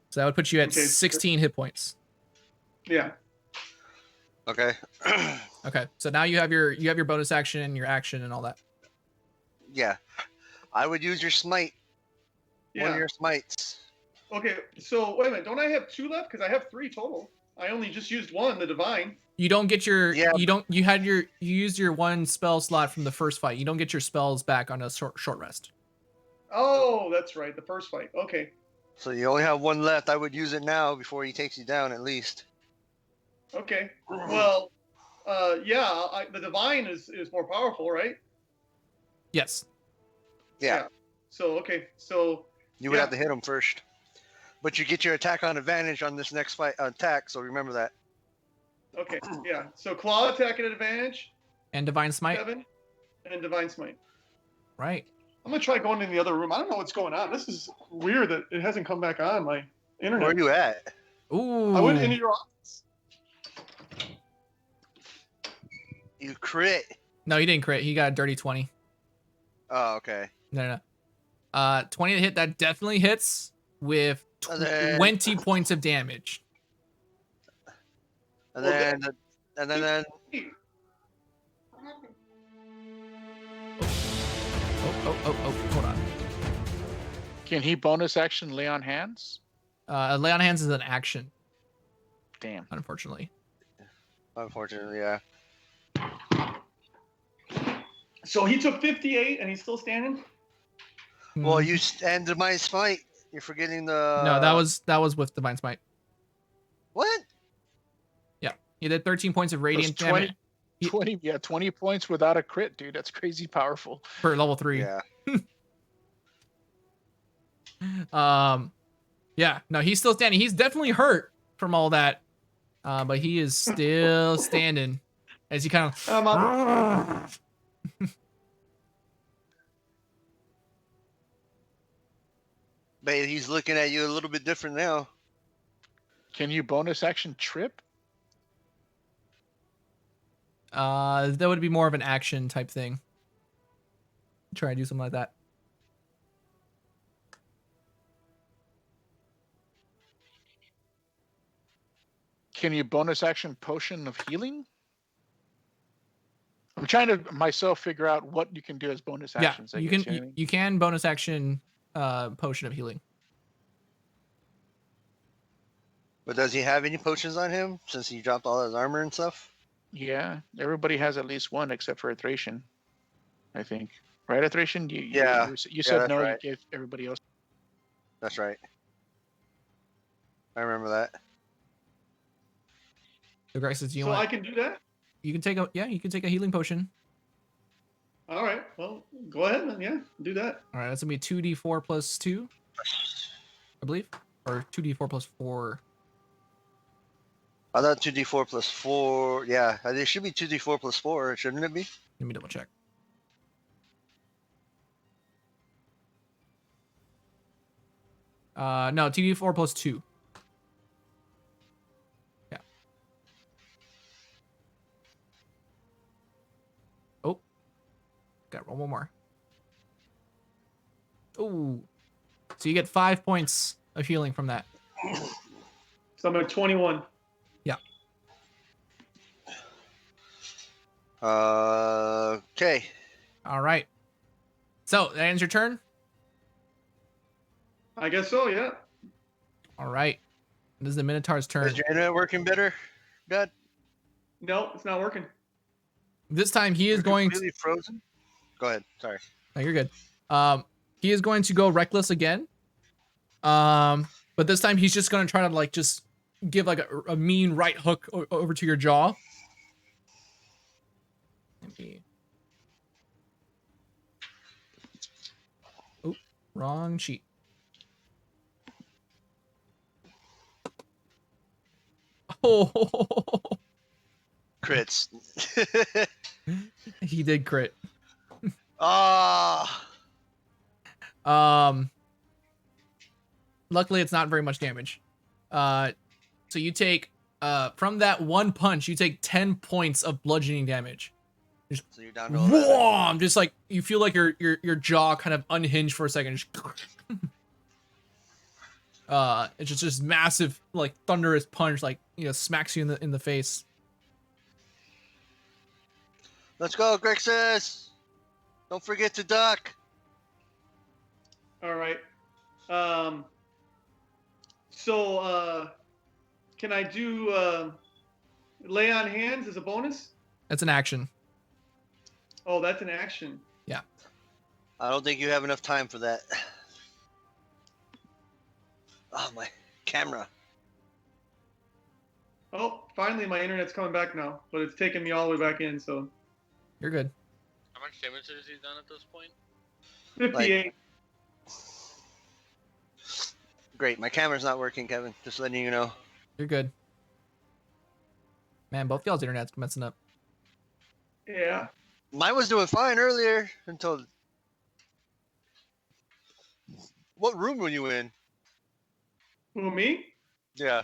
So that would put you at Okay. 16 hit points. Yeah. Okay. Okay, so now you have your bonus action, your action, and all that. Yeah. I would use your smite. One Yeah. of your smites. Okay, so wait a minute. Don't I have 2 left? Because I have 3 total. I only just used one, the divine. You don't get your Yeah. you used your one spell slot from the first fight. You don't get your spells back on a short rest. Oh, that's right, the first fight. Okay. So you only have one left. I would use it now before he takes you down, at least. Okay. Well, yeah, the divine is more powerful, right? Yes. Yeah. So okay. So You would yeah. have to hit him first. But you get your attack on advantage on this next fight attack, so remember that. Okay. Yeah. So claw attack at advantage, And divine smite. 7, and divine smite. Right. I'm gonna try going in the other room. I don't know what's going on. This is weird that it hasn't come back on my internet. Where are you at? Ooh. I went into your office. You crit. No, he didn't crit. He got a dirty 20. Oh, okay. No. 20 to hit. That definitely hits with And then- 20 points of damage. And Well, then Hey, what happened? Oh, hold on. Can he bonus action lay on hands? Lay on hands is an action, Damn. unfortunately. unfortunately, yeah. So he took 58 and he's still standing? Well, Hmm. you stand to my smite. You're forgetting the. No, that was with divine smite. What? He did 13 points of radiant 20 damage 20 points without a crit, dude. That's crazy powerful. for level 3. Yeah. Yeah, no, he's still standing. He's definitely hurt from all that, but he is still standing as he kind of. But he's looking at you a little bit different now. Can you bonus action trip? That would be more of an action type thing. Try and do something like that. Can you bonus action potion of healing? I'm trying to myself figure out what you can do as bonus Yeah, actions. I you guess, can know what I mean? you can bonus action potion of healing. But does he have any potions on him since he dropped all his armor and stuff? Yeah, everybody has at least one except for Thracian, I think. Right, Thracian? Yeah. You said that's no. right. You gave everybody else. That's right. I remember that. So Greg says, "Do you So want?" I can do that? You can take a healing potion. All right. Well, go ahead then. Yeah, do that. All right, that's gonna be 2d4 plus 2, I believe, or 2d4 plus 4. I thought 2d4 plus 4. Yeah, it should be 2d4 plus 4, shouldn't it be? Let me double check. No, 2d4 plus 2. Yeah. Oh, got one more. Oh, so you get 5 points of healing from that. So I'm at 21. Okay. All right. So that ends your turn. I guess so, yeah. All right. This is the Minotaur's turn. Is your internet working better, Dad? No, it's not working. This time he is You're going to. completely frozen. Go ahead. Sorry. No, you're good. He is going to go reckless again. But this time he's just gonna try to like just give like a mean right hook over to your jaw. Oh, wrong sheet. Oh, Crits. he did crit. Ah. Luckily it's not very much damage. So you take from that one punch, you take 10 points of bludgeoning damage. So you're down to 11. Whoa! Just like you feel like your jaw kind of unhinged for a second. It's just massive, like thunderous punch, like smacks you in the face. Let's go, Grixis. Don't forget to duck. All right. Can I do lay on hands as a bonus? That's an action. Oh, that's an action. I don't think you have enough time for that. Oh, my camera. Oh, finally my internet's coming back now, but it's taking me all the way back in. So You're good. How much damage has he done at this point? 58. Great, my camera's not working, Kevin. Just letting you know. You're good. Man, both y'all's internet's messing up. Yeah. Mine was doing fine earlier until. What room were you in? Who, me? Yeah.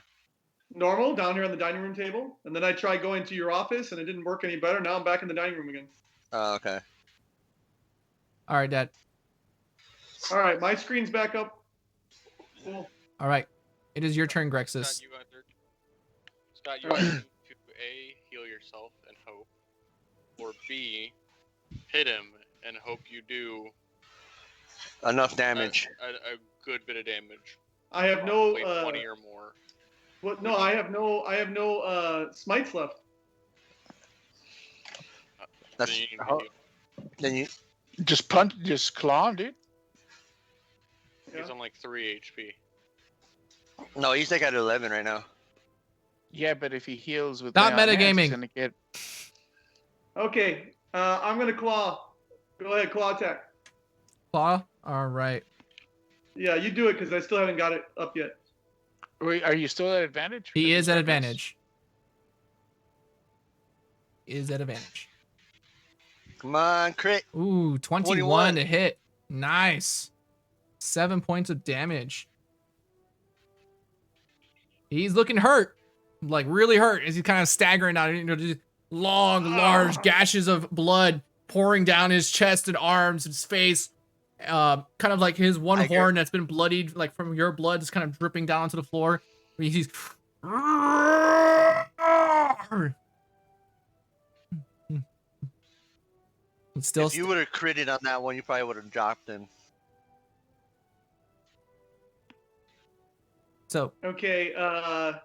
Normal, down here on the dining room table. And then I tried going to your office and it didn't work any better. Now I'm back in the dining room again. Oh, okay. All right, Dad. All right, my screen's back up. Cool. All right. It is your turn, Scott, Grexus. you either need to A, heal yourself and hope, or B, hit him and hope you do Enough damage. a good bit of damage. I have no Probably 20 or more. what no, I have no smites left. That's Then you need to how- heal. Then you. Just claw, dude. Yeah. He's on like 3 HP. No, he's like at 11 right now. Yeah, but if he heals with Not lay on hands, metagaming. he's gonna get. Okay, I'm gonna claw. Go ahead, claw attack. Claw. All right. Yeah, you do it because I still haven't got it up yet. Wait, are you still at advantage? He Because is he's at got advantage. Is at advantage. Come on, crit. Ooh, 21 21. to hit. Nice. 7 points of damage. He's looking hurt. Like really hurt as he's kind of staggering out. You know, just long, large gashes of blood pouring down his chest and arms, his face. Kind of like his one Tiger. horn that's been bloodied, like from your blood, is kind of dripping down onto the floor. He's It's still If you would have critted on that one, you probably would have dropped him. so Okay,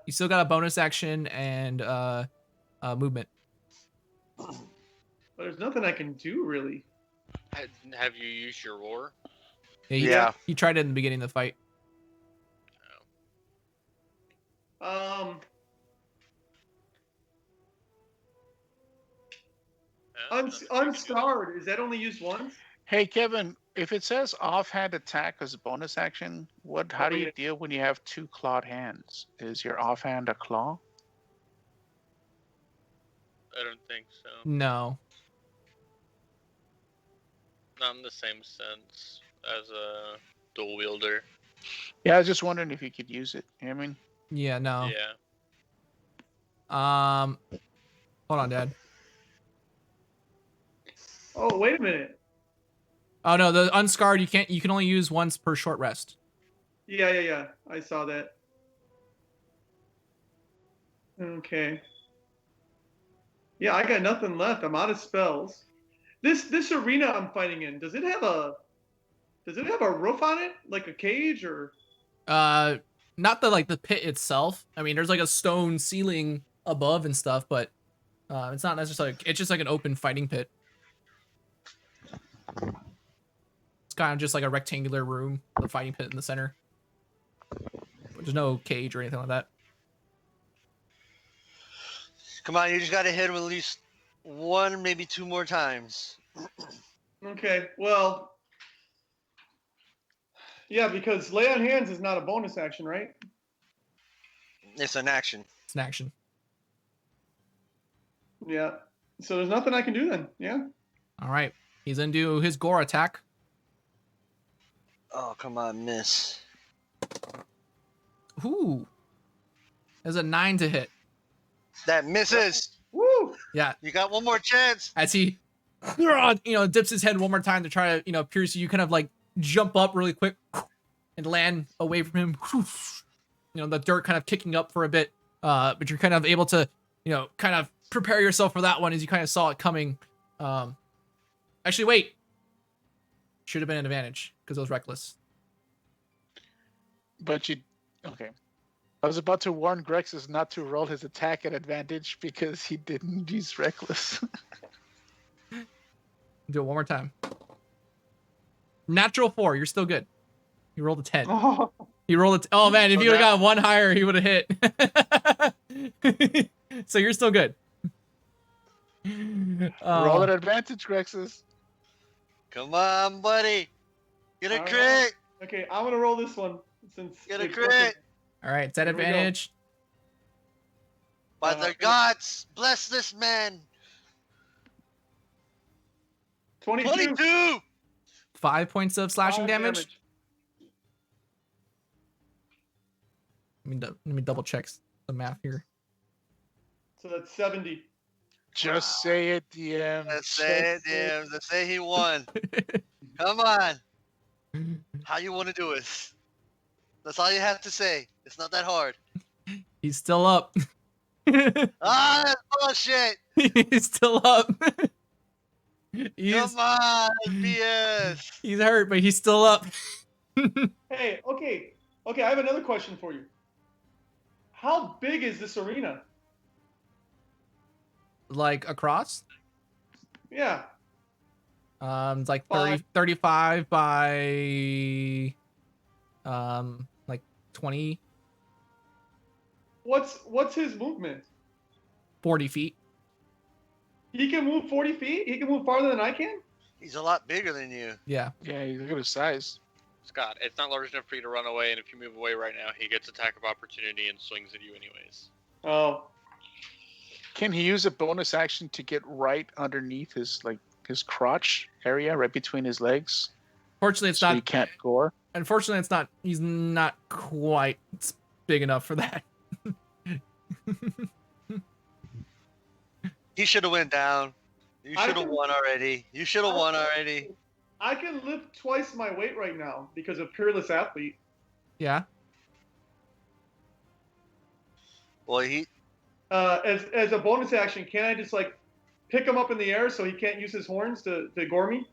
you still got a bonus action and movement. there's nothing I can do really. Have you used your roar? Yeah. You tried it in the beginning of the fight. Unscarred, is that only used once? Hey, Kevin, if it says offhand attack as a bonus action, how do you yeah. deal when you have two clawed hands? Is your offhand a claw? I don't think so. No. Not in the same sense as a dual wielder. Yeah, I was just wondering if you could use it. You know what I mean? Yeah, no. Yeah. Hold on, Dad. Oh, wait a minute. Oh no, the unscarred you can only use once per short rest. Yeah. I saw that. Okay. Yeah, I got nothing left. I'm out of spells. This arena I'm fighting in, does it have a roof on it? Like a cage or Not the pit itself. I mean, there's like a stone ceiling above and stuff, but it's not necessarily. It's just like an open fighting pit. It's kind of just like a rectangular room, the fighting pit in the center. There's no cage or anything like that. Come on, you just gotta hit him at least one, maybe two more times. Okay, well, yeah, because lay on hands is not a bonus action, right? It's an action. It's an action. Yeah. So there's nothing I can do then. Yeah. All right. He's gonna do his gore attack. Oh, come on, miss. Ooh. There's a 9 to hit. That misses. Woo! Yeah. You got one more chance. As he, dips his head one more time to try to, pierce you, you kind of like jump up really quick and land away from him. The dirt kind of kicking up for a bit, but you're kind of able to, kind of prepare yourself for that one as you kind of saw it coming. Actually, wait. Should have been an advantage because it was reckless. But you, okay. I was about to warn Grexus not to roll his attack at advantage because he didn't use reckless. Do it one more time. Natural 4. You're still good. He rolled a 10. Oh, He rolled a. Oh man, if So you would have now- got one higher, he would have hit. So you're still good. Roll at advantage, Grexus. Come on, buddy. Get a All right. crit. okay, I'm gonna roll this one since Get a it's crit. working. All right, it's at Here we go. advantage. By the gods, bless this man. 22. 22. 5 points of slashing Five damage. Let me double check the math here. So that's 70. Just say it, DM. Let's say it, damn. Let's say he won. Come on. How you want to do it? That's all you have to say. It's not that hard. He's still up. Ah, that's bullshit. He's still up. He's Come on, BS. he's hurt, but he's still up. Hey, okay. Okay, I have another question for you. How big is this arena? Like across? Yeah. It's like 35 by like 20, What's his movement? 40 feet. He can move 40 feet? He can move farther than I can? He's a lot bigger than you. Yeah. Yeah, look at his size. Scott, it's not large enough for you to run away, and if you move away right now, he gets attack of opportunity and swings at you anyways. Oh. Can he use a bonus action to get right underneath his crotch area, right between his legs? Fortunately, it's So he not. can't gore. Unfortunately, it's not. He's not quite big enough for that. He should have went down. You I should have can- won already. You should have won already. I can lift twice my weight right now because of Peerless Athlete. Yeah. Well, he As a bonus action, can I just like pick him up in the air so he can't use his horns to gore me?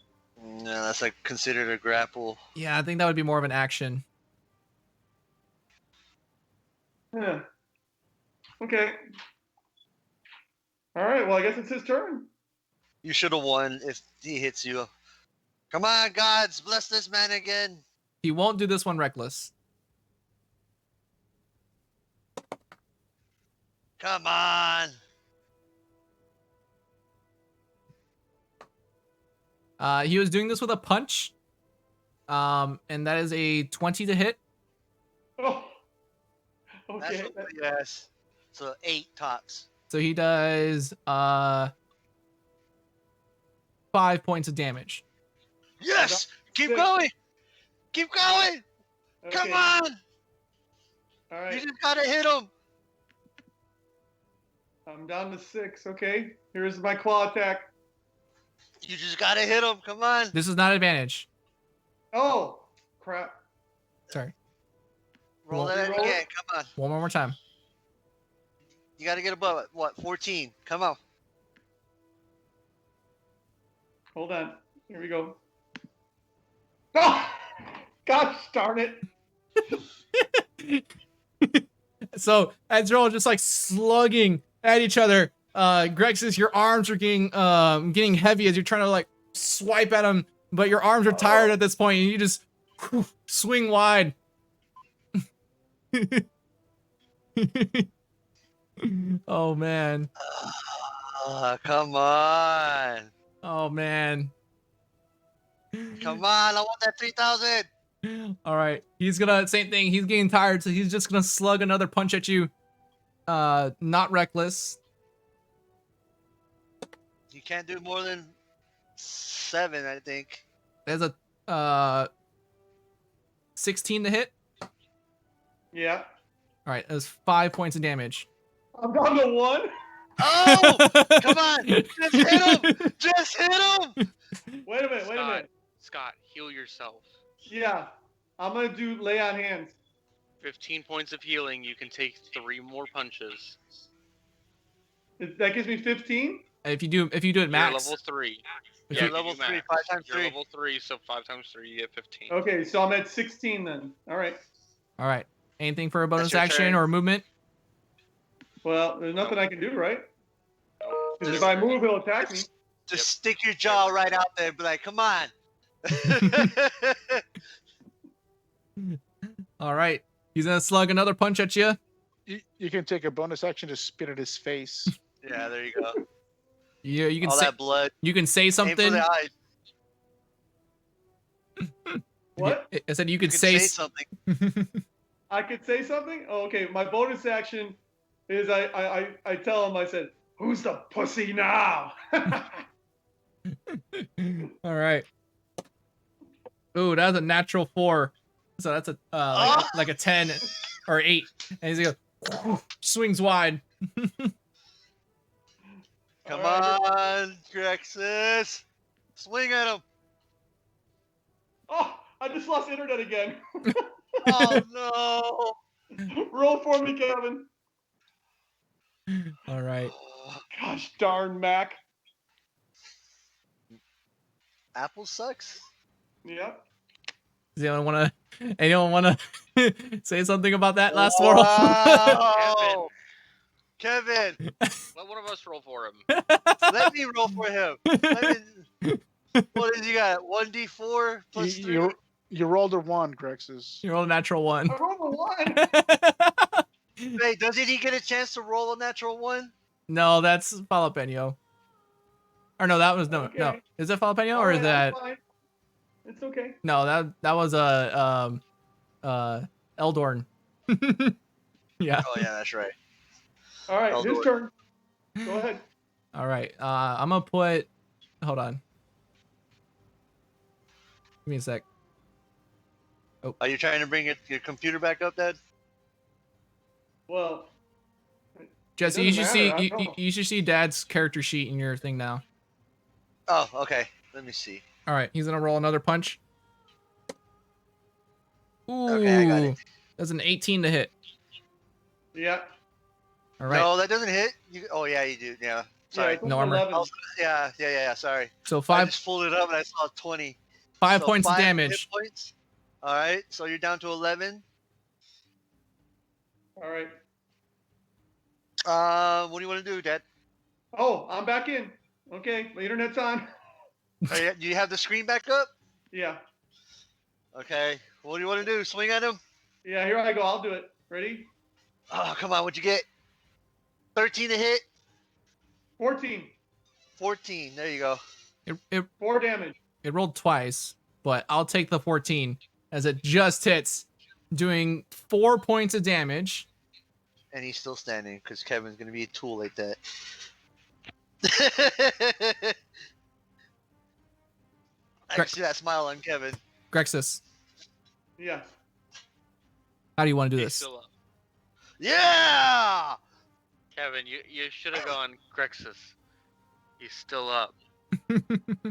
no, that's like considered a grapple. Yeah, I think that would be more of an action. Yeah. Okay. All right. Well, I guess it's his turn. You should have won if he hits you. Come on, gods, bless this man again. He won't do this one reckless. Come on. He was doing this with a punch. And that is a 20 to hit. Oh. That's Okay. what, yes. So 8 tops. So he does 5 points of damage. Yes. Keep Six. going. Keep going. Come Okay. on. All You right. just gotta hit him. I'm down to 6. Okay. Here's my claw attack. You just gotta hit him. Come on. This is not advantage. Oh, crap. Sorry. Roll Roll- that roll. again. Come on. One more time. You gotta get above it. What? 14. Come on. Hold on. Here we go. Oh, gosh darn it. So as you're all just like slugging at each other, Grexus, your arms are getting heavy as you're trying to like swipe at him, but your arms are tired at this point, and you just swing wide. Oh man. Come on. Oh man. Come on. I want that 3,000. All right. He's gonna same thing. He's getting tired, so he's just gonna slug another punch at you. Not reckless. You can't do more than 7, I think. There's a 16 to hit. Yeah. All right, that's 5 points of damage. I'm down to 1. Oh! Come on. Just hit him. Just hit him. Wait a minute. Scott, heal yourself. Yeah. I'm going to do lay on hands. 15 points of healing. You can take 3 more punches. That gives me 15? If you do it max. You're level 3. If Yeah, you- level you do 3, max. 5 times You're 3. level 3, so 5 times 3, you get 15. Okay, so I'm at 16 then. All right. All right. Anything for a bonus your action turn. or movement? Well, there's nothing I can do, right? Because if I move, he'll attack me. Just stick your jaw right out there and be like, come on. All right. He's gonna slug another punch at you. You can take a bonus action to spit at his face. Yeah, there you go. You can All say that blood. you can say Aim for something. the eyes. What? I said you You could can say. something. I could say something? Oh, okay. My bonus action is I tell him, I said, who's the pussy now? All right. Ooh, that's a natural 4. So that's a like a 10 or 8, and he's gonna swings wide. Come Alright. on, Grexus. Swing at him. Oh, I just lost internet again. Oh, no. Roll for me, Kevin. All right. Gosh darn, Mac. Apple sucks? Yep. Does anyone wanna say something about that last roll? Wow. Kevin, Let one of us roll for him. let me roll for him. What is you got? 1d4 plus 3? You rolled a 1, Grexus. You rolled a natural 1. I rolled a 1. Wait, doesn't he get a chance to roll a natural 1? No, that's Jalapeno. Or no, that was no. Okay. Is it Jalapeno All or right, is that? I'm fine. It's okay. No, that was Eldorn. Yeah. Oh, yeah, that's right. All right, I'll his do it. turn. Go ahead. All right. I'm gonna put. Hold on. Give me a sec. Are you trying to bring your computer back up, Dad? Well, Jesse, you doesn't should see matter, I don't know. you should see Dad's character sheet in your thing now. Oh, okay. Let me see. All right, he's gonna roll another punch. Ooh, Okay, I got it. That's an 18 to hit. yeah. All right. No, that doesn't hit. Oh, yeah, you do. Yeah. Sorry. Yeah, No armor. 11. Yeah. Sorry. So I five just folded it up and I saw 20. 5 So points of 5 hit damage. points. All right, so you're down to 11. All right. What do you want to do, Dad? Oh, I'm back in. Okay, my internet's on. Do you have the screen back up? Yeah. Okay. What do you want to do? Swing at him? Yeah, here I go. I'll do it. Ready? Oh, come on. What'd you get? 13 to hit? 14. 14. There you go. It 4 damage. rolled twice, but I'll take the 14 as it just hits, doing 4 points of damage. And he's still standing because Kevin's going to be a tool like that. I can see that smile on Kevin. Grexus, Yeah. how do you want to do He's this? still up. Yeah! Kevin, you should have gone Grexus. He's still up.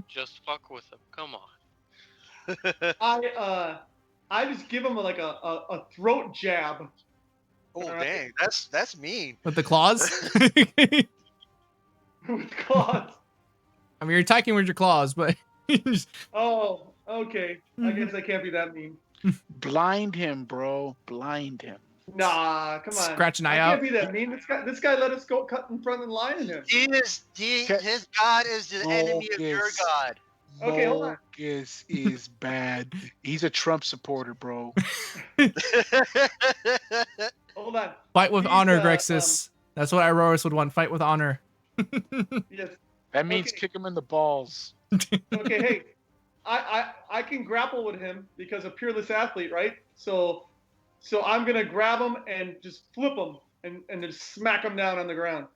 Just fuck with him. Come on. I just give him like a throat jab. Oh, Alright. dang. That's mean. With the claws? With claws. I mean, you're attacking with your claws, but Oh, okay. I guess I can't be that mean. Blind him, bro. Blind him. Nah, come on. Scratch an eye I out. can't be that mean. This guy let us go cut in front of the line in him. His god is the enemy of your Focus. god. Okay, hold on. Bogus is bad. He's a Trump supporter, bro. Hold on. Fight with He's, honor, Grexus. That's what Iroris would want. Fight with honor. Yes. That means Okay. kick him in the balls. Okay, hey. I can grapple with him because a peerless athlete, right? So I'm gonna grab him and just flip him and just smack him down on the ground.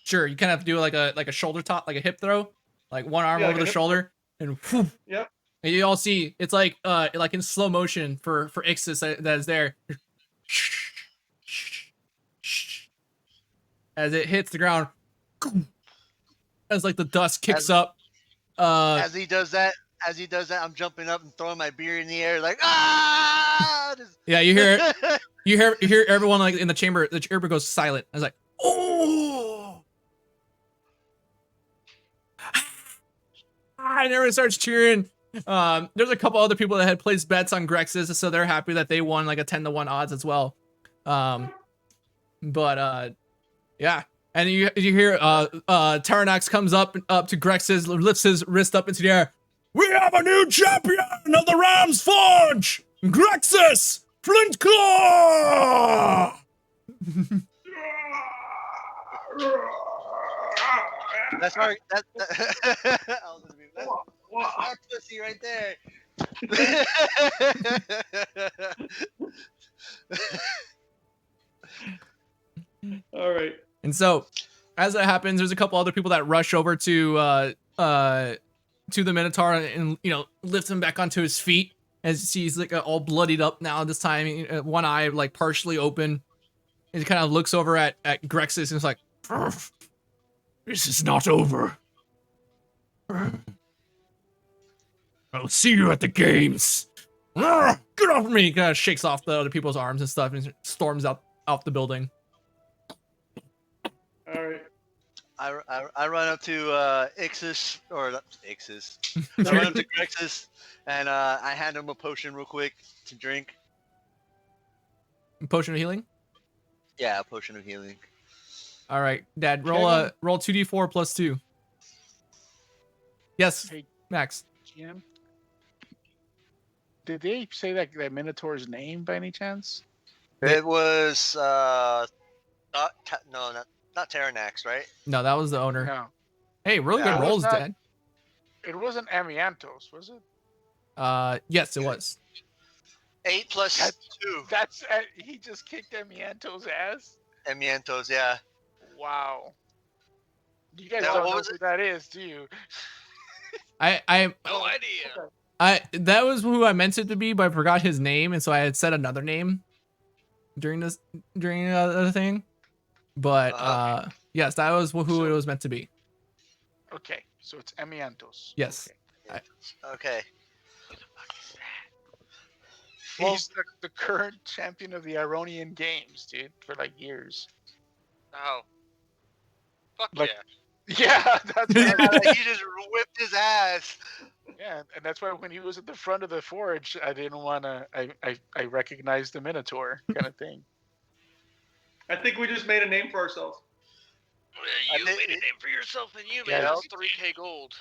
Sure, you kind of have to do like a shoulder top, like a hip throw, like one arm Yeah, like over a the hip shoulder, and whew, Yep. and you all see it's like in slow motion for Ixis that is there as it hits the ground, as like the dust kicks up. As he does that, I'm jumping up and throwing my beer in the air like ah. Yeah, you hear it. You hear everyone like in the chamber. The chamber goes silent. I was like, oh, and everyone starts cheering. There's a couple other people that had placed bets on Grexus, so they're happy that they won like a 10-1 odds as well. But yeah. And you hear Taranax comes up to Grex's, lifts his wrist up into the air. We have a new champion of the Ram's Forge! Grexus Flintclaw! That's our that, I was gonna be, that's our pussy right there. All right. And so, as that happens, there's a couple other people that rush over to the Minotaur and lift him back onto his feet. As he's like all bloodied up now. This time, one eye like partially open. And he kind of looks over at Grexus and is like, "This is not over. I'll see you at the games. Get off of me!" He kind of shakes off the other people's arms and stuff and storms out the building. All right. I run up to Ixis, or not Ixis. I run up to Grexus and I hand him a potion real quick to drink. Potion of healing. Yeah, a potion of healing. All right, Dad. Roll 2d4 plus 2. Yes, Hey, Max. GM? Did they say that Minotaur's name by any chance? It was not Terranax, right? No, that was the owner. No. Hey, really Yeah, good it rolls, was not- Dad. It wasn't Amiantos, was it? Yes, it was. 8 plus That- 2. That's he just kicked Amiantos' ass. Emientos, yeah. Wow. You guys Now, don't what know was who it? that is, do you? I No idea. that was who I meant it to be, but I forgot his name, and so I had said another name during the thing. But yes, that was who it was meant to be. Okay, so it's Amiantos. Yes. Okay. Okay. He's the current champion of the Ironian Games, dude, for like years. Oh. Fuck Like- yeah. Yeah, that's right. He just whipped his ass. Yeah, and that's why when he was at the front of the forge, I didn't want to. I recognized the Minotaur kind of thing. I think we just made a name for ourselves. You made a name for yourself and you Yeah, made us that's- 3K gold.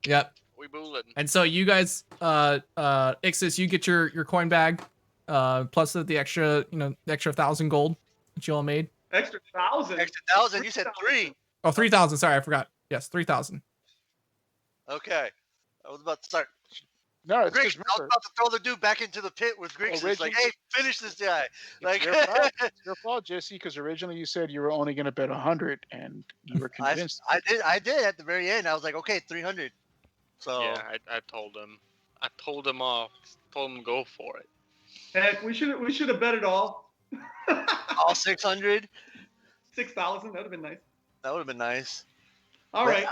Yep. We bullet. And so you guys, Ixis, you get your coin bag, plus the extra, the extra 1,000 gold that you all made. Extra 1,000. Extra 1,000. You said 3. Oh, 3,000. Sorry, I forgot. Yes, 3,000. Okay. I was about to start. No, it's Grix, just I was remember, about to throw the dude back into the pit with Grix. It's like, hey, finish this guy. Like, it's your fault, Jesse, because originally you said you were only going to bet 100, and you were convinced. I did at the very end. I was like, okay, 300. So Yeah, I told him. I told him off. Told him to go for it. Heck, we should have bet it all. all 600. 6,000. That would have been nice. That would have been nice. All But right.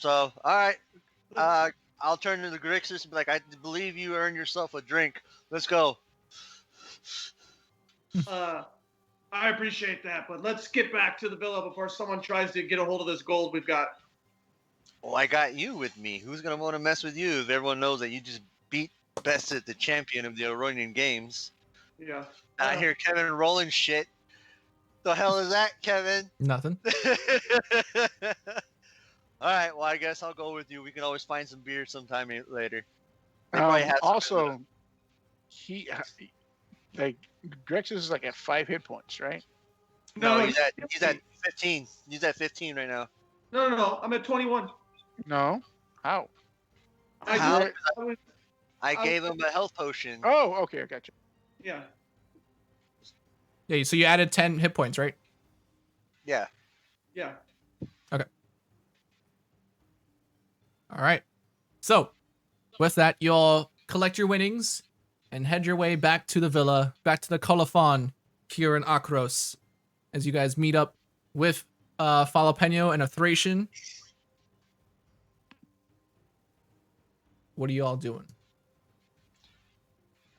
all right. I'll turn to the Grixis and be like, I believe you earned yourself a drink. Let's go. I appreciate that, but let's get back to the villa before someone tries to get a hold of this gold we've got. Well, I got you with me. Who's gonna want to mess with you if everyone knows that you just bested the champion of the Ironian Games? Yeah. And I hear Kevin rolling shit. The hell is that, Kevin? Nothing. All right. Well, I guess I'll go with you. We can always find some beer sometime later. They probably have some Also, he like Grexus is like at 5 hit points, right? No, No, he's at 15. He's at 15 right now. No. I'm at 21. No. How? How? I I gave him a health potion. Oh, okay, I got you. Yeah. Yeah, so you added 10 hit points, right? Yeah. Yeah. All right. So, with that, you all collect your winnings and head your way back to the villa, back to the Colophon here in Akros, as you guys meet up with Falapeno and a Thracian. What are you all doing?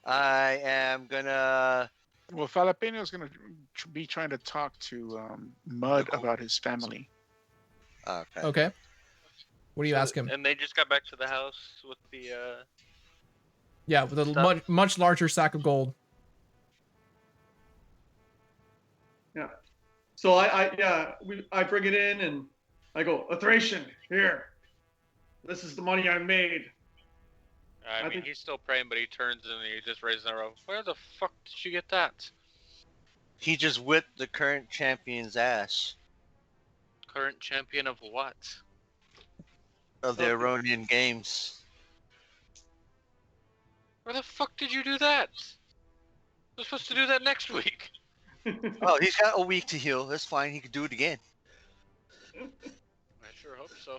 I am gonna. Well, Falapeno is going to be trying to talk to Mud about his family. Okay. Okay. What do you ask him? And they just got back to the house with the. Yeah, with a much larger sack of gold. Yeah. So I bring it in and I go, Thracian, here. This is the money I made. I mean, think- he's still praying, but he turns and he just raises an arrow. Where the fuck did you get that? He just whipped the current champion's ass Current champion of what? of the Aronian Games. Where the fuck did you do that? We're supposed to do that next week. Oh, he's got a week to heal. That's fine. He could do it again. I sure hope so.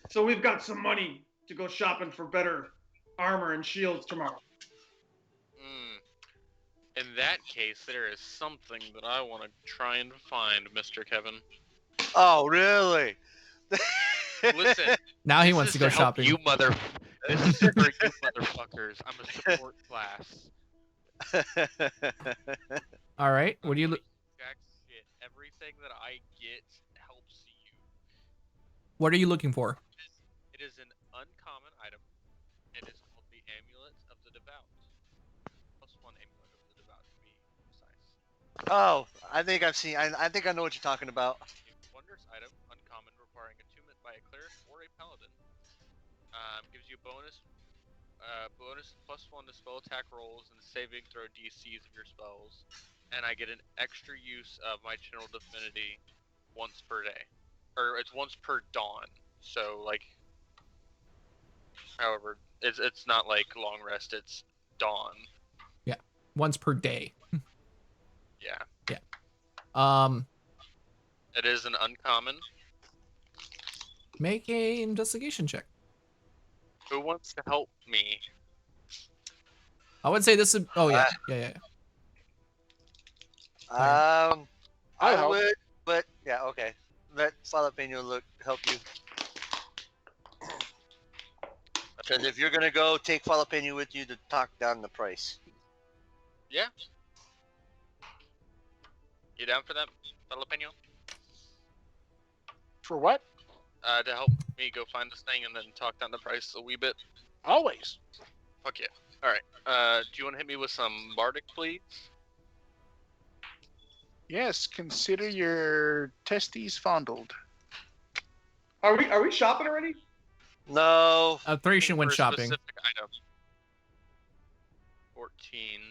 So we've got some money to go shopping for better armor and shields tomorrow. In that case, there is something that I want to try and find, Mr. Kevin. Oh, really? Listen. Now he this wants is to go help shopping. You mother. This is for you motherfuckers. I'm a support class. All right. What do you? Jack shit. Everything that I get helps you. What are you looking for? It is an uncommon item. It is called the Amulet of the Devout. +1 Amulet of the Devout, to be precise. Oh, I think I've seen. I think I know what you're talking about. A wondrous item, uncommon, requiring attunement by a cleric or a paladin. Gives you bonus +1 to spell attack rolls and saving throw DCs of your spells, and I get an extra use of my Channel Divinity once per day, or it's once per dawn. So like, however, it's not like long rest. It's dawn. Yeah, once per day. Yeah. Yeah. It is an uncommon. Make a investigation check. Who wants to help me? I would say this is. Oh yeah, yeah. I help. would, but yeah, okay. Let Jalapeno help you. Because if you're gonna go, take Jalapeno with you to talk down the price. Yeah. You down for that, Jalapeno? For what? To help me go find this thing and then talk down the price a wee bit. Always. Fuck yeah. All right. Do you want to hit me with some bardic, please? Yes, consider your testes fondled. Are we shopping already? No. Thracian went For a shopping. specific item. 14.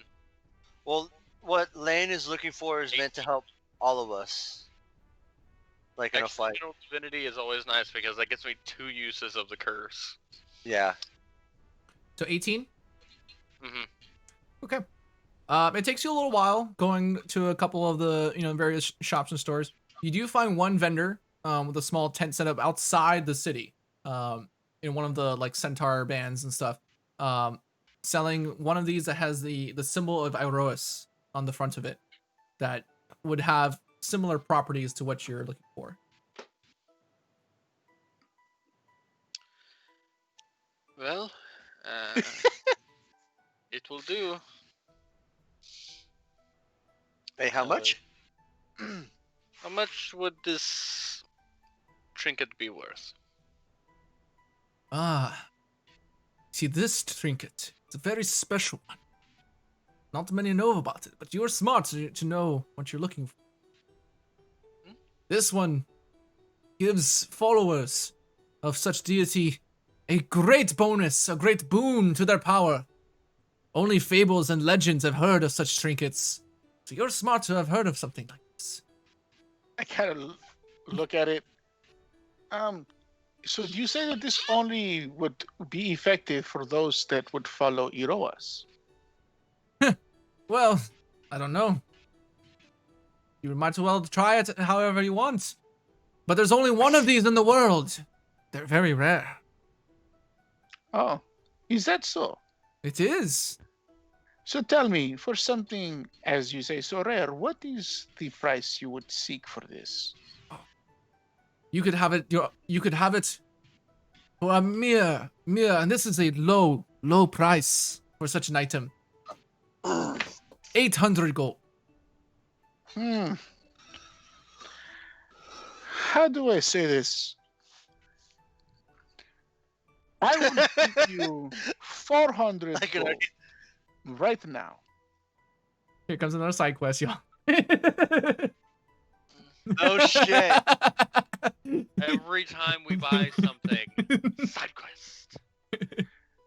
Well, what Lane is looking for is meant to help all of us. Like in a fight. External divinity is always nice because that gets me 2 uses of the curse. Yeah. So 18. Mm-hmm. Okay. It takes you a little while going to a couple of the various shops and stores. You do find one vendor with a small tent set up outside the city, in one of the like centaur bands and stuff, selling one of these that has the symbol of Iroas on the front of it, that would have similar properties to what you're looking for. Well, it will do. Hey, how much? How much would this trinket be worth? Ah, see, this trinket, it's a very special one. Not many know about it, but you're smart to know what you're looking for. This one gives followers of such deity a great bonus, a great boon to their power. Only fables and legends have heard of such trinkets, so you're smart to have heard of something like this. I kind of look at it. So you say that this only would be effective for those that would follow Iroas? Well, I don't know. You might as well try it however you want. But there's only one of these in the world. They're very rare. Oh, is that so? It is. So tell me, for something, as you say, so rare, what is the price you would seek for this? You could have it. You could have it for a mere, and this is a low price for such an item. 800 gold. How do I say this? I will give you 400 I can gold right now. Here comes another side quest, y'all. Oh shit. Every time we buy something, side quest.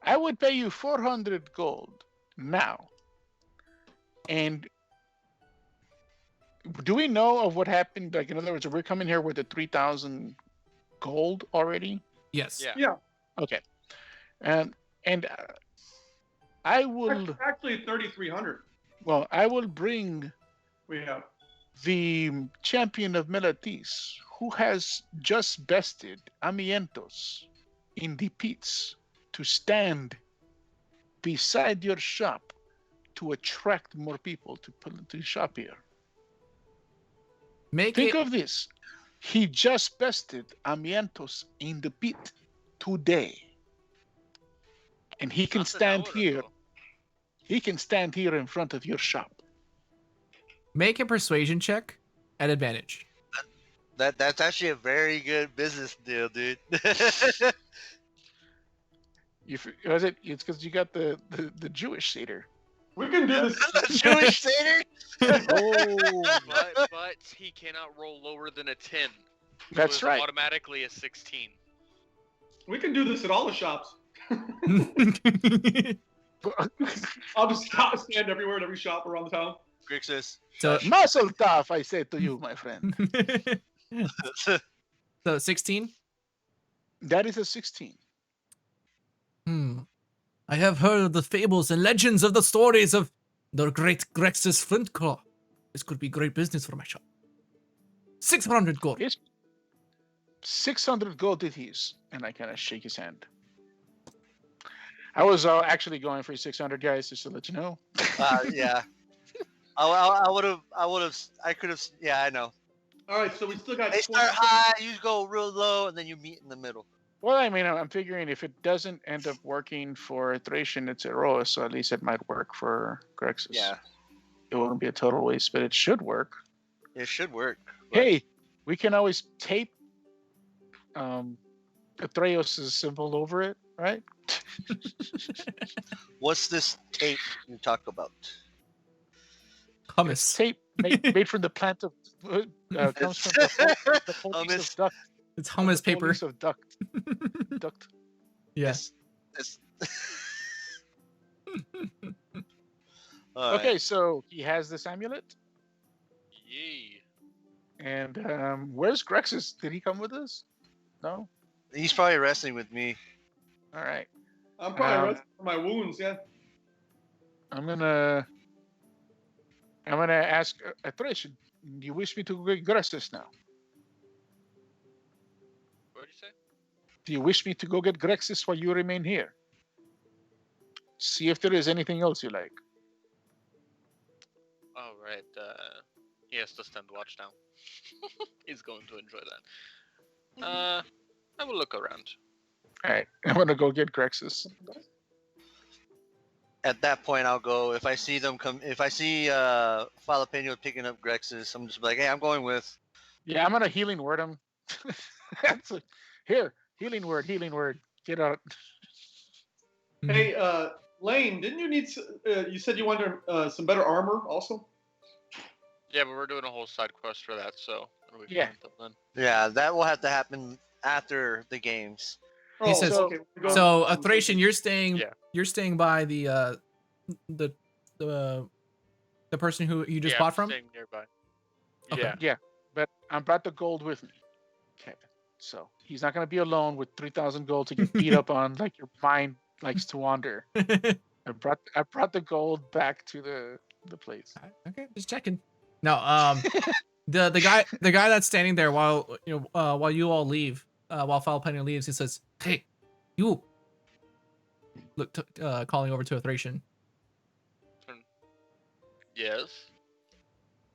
I would pay you 400 gold now. And do we know of what happened? Like, in other words, we're coming here with the 3,000 gold already? Yes. Yeah. Yeah. Okay. And I will, Actually, 3,300. well, I will bring We have. the champion of Melatis, who has just bested Amientos in the pits, to stand beside your shop to attract more people to shop here. Make Think it. of this. He just bested Amientos in the pit today. And he can Nothing stand ahora, here. though. He can stand here in front of your shop. Make a persuasion check at advantage. That's actually a very good business deal, dude. Was it? It's because you got the Jewish Seder. We can do this. Jewish Seder? Oh, But he cannot roll lower than a 10. So that's it's right. Automatically a 16. We can do this at all the shops. I'll just stand everywhere at every shop around the town. Grixis. So, Mazel tov, I say to you, my friend. so 16. That is a 16. I have heard the fables and legends of the stories of the great Grex's Flintclaw. This could be great business for my shop. 600 gold. It's 600 gold it is. And I kind of shake his hand. I was actually going for 600, guys, just to let you know. Yeah. I could have, yeah, I know. All right, so we still got They 20. start high, you go real low, and then you meet in the middle. Well, I mean, I'm figuring if it doesn't end up working for Thracian, it's Eros, so at least it might work for Grexus. Yeah, It won't be a total waste, but it should work. it should work. but- Hey, we can always tape Theros' symbol over it, right? What's this tape you talk about? Hummus. Tape made from the plant of comes from the foliage Hummus. of duct. It's from hummus the paper. foliage of duct. Duct. Yes. This. All right. Okay, so he has this amulet, Yay. and where's Grexus? Did he come with us? No. He's probably wrestling with me. All right. I'm probably resting for my wounds, yeah. I'm gonna ask Thracian. Do you wish me to go get Grexus now? What did you say? Do you wish me to go get Grexus while you remain here? See if there is anything else you like. Oh, right. He has to stand watch now. He's going to enjoy that. I will look around. All right, I'm gonna go get Grexus. At that point, I'll go. If I see them come, if I see Jalapeno picking up Grexus, I'm just like, hey, I'm going with. Yeah, I'm gonna healing word him. Here, healing word. Get out. Hey, Lane, didn't you need? You said you wanted some better armor, also. Yeah, but we're doing a whole side quest for that, so. we Yeah. can until then. Yeah, that will have to happen after the games. He says- okay. we go- So, Thracian, you're staying. Yeah. You're staying by the person who you just Yeah, bought I'm from. staying nearby. Okay. Yeah. Yeah, but I brought the gold with me, Kevin. So he's not gonna be alone with 3,000 gold to get beat up on like your mind likes to wander. I brought the gold back to the place. Okay, just checking. No, the guy that's standing there while you all leave, while Falpenny leaves, he says, "Hey, you." Look, calling over to a Thracian. Yes.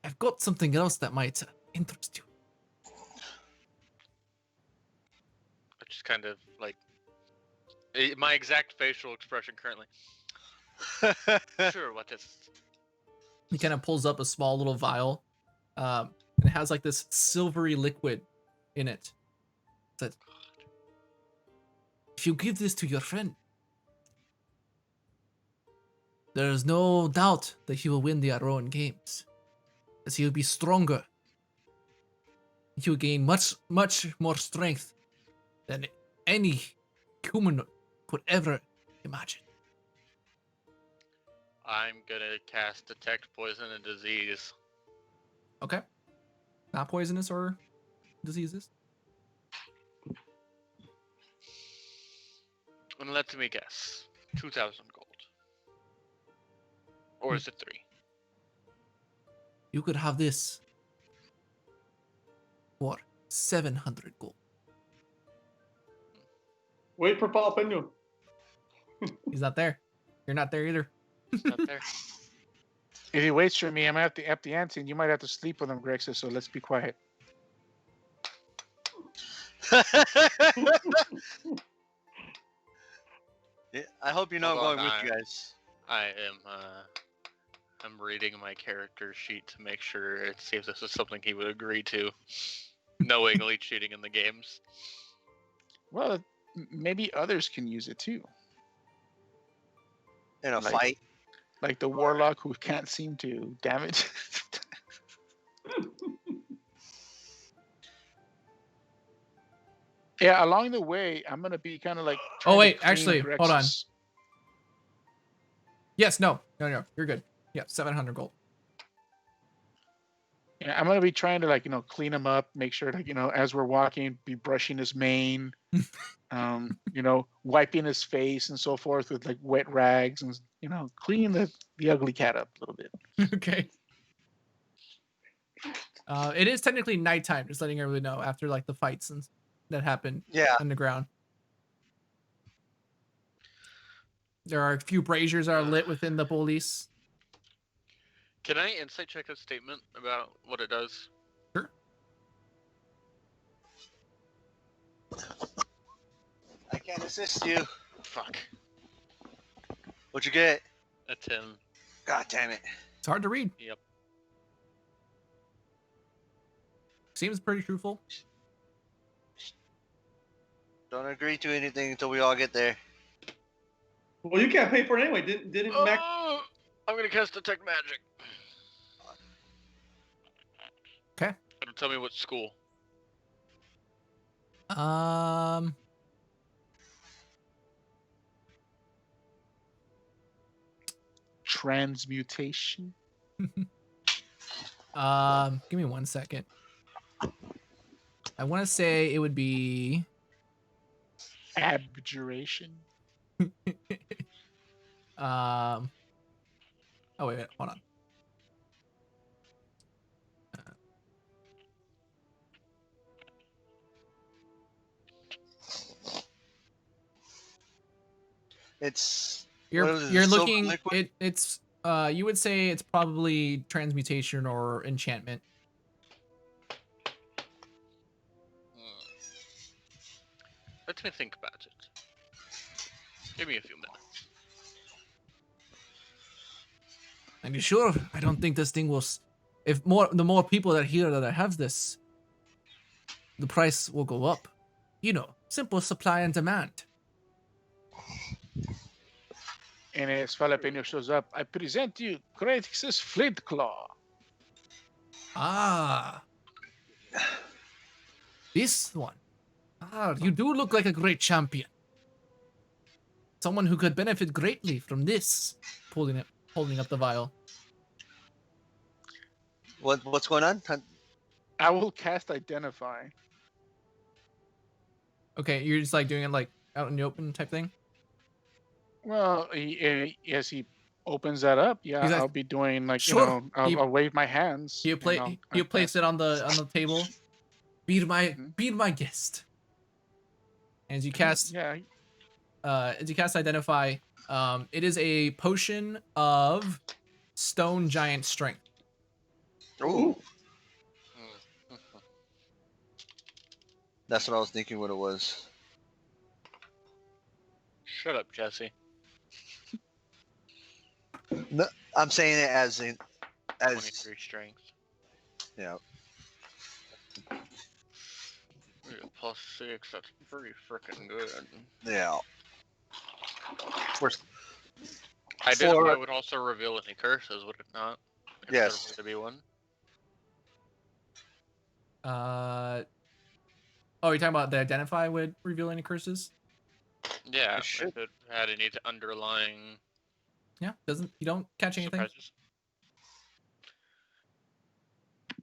I've got something else that might interest you. I just kind of like my exact facial expression currently. Sure, what is? He kind of pulls up a small little vial, and it has like this silvery liquid in it. Said, if you give this to your friend, there is no doubt that he will win the Aroan Games, as he will be stronger. He will gain much more strength than any human could ever imagine. I'm gonna cast Detect Poison and Disease. Okay. Not poisonous or diseases. And let me guess. 2,000 gold. Or is it 3? You could have this for 700 gold. Wait for Jalapeno. He's not there. You're not there either. It's not there. If he waits for me, I'm at the ante, and you might have to sleep with him, Grexus. So let's be quiet. Yeah, I hope you know I'm Hold going on, with you guys. I am I'm reading my character sheet to make sure it see if this is something he would agree to. Knowingly cheating in the games. Well, maybe others can use it too, In a Like- fight. like the warlock who can't seem to damage. Yeah, along the way, I'm gonna be kind of like. trying to wait, clean actually, hold on. Grexus. Yes, no. You're good. Yeah, 700 gold. Yeah, I'm gonna be trying to clean him up, make sure as we're walking, be brushing his mane, wiping his face and so forth with like wet rags and cleaning the ugly cat up a little bit. Okay. It is technically nighttime, just letting everybody know after like the fights and that happened Yeah. underground. There are a few braziers that are lit within the police. Can I insight check a statement about what it does? Sure. I can't assist you. Fuck. What'd you get? A 10. God damn it. It's hard to read. Yep. Seems pretty truthful. Don't agree to anything until we all get there. Well, you can't pay for it anyway. Didn't Mac? Oh, I'm gonna cast Detect Magic. Okay. It'll tell me what school. Transmutation. Give me 1 second. I want to say it would be Abjuration. oh wait, hold on. It's You're what was it, you're silver looking liquid? it's you would say it's probably transmutation or enchantment. Let me think about it. Give me a few minutes. Are you sure? I don't think this thing will. If the more people that hear that I have this, the price will go up. You know, simple supply and demand. And as Jalapeno shows up, I present you Grexus Flint Claw. Ah, this one. Ah, you do look like a great champion. Someone who could benefit greatly from this. Holding up the vial. What's going on? I will cast Identify. Okay, you're just like doing it like out in the open type thing. Well, as he opens that up, yeah, He's like, I'll be doing like "Sure." I'll wave my hands. You place it on the table. Be my guest. As you cast Identify, it is a potion of stone giant strength. Ooh. That's what I was thinking what it was. Shut up, Jesse. No, I'm saying it as 23 strength. yeah. Yeah, plus 6, that's pretty freaking good. Yeah. We're For- I would also reveal any curses, would it not? If Yes. there were to be one. Oh, you're talking about the identify would reveal any curses? Yeah, It should. if it had any underlying Yeah, doesn't you don't catch anything? surprises.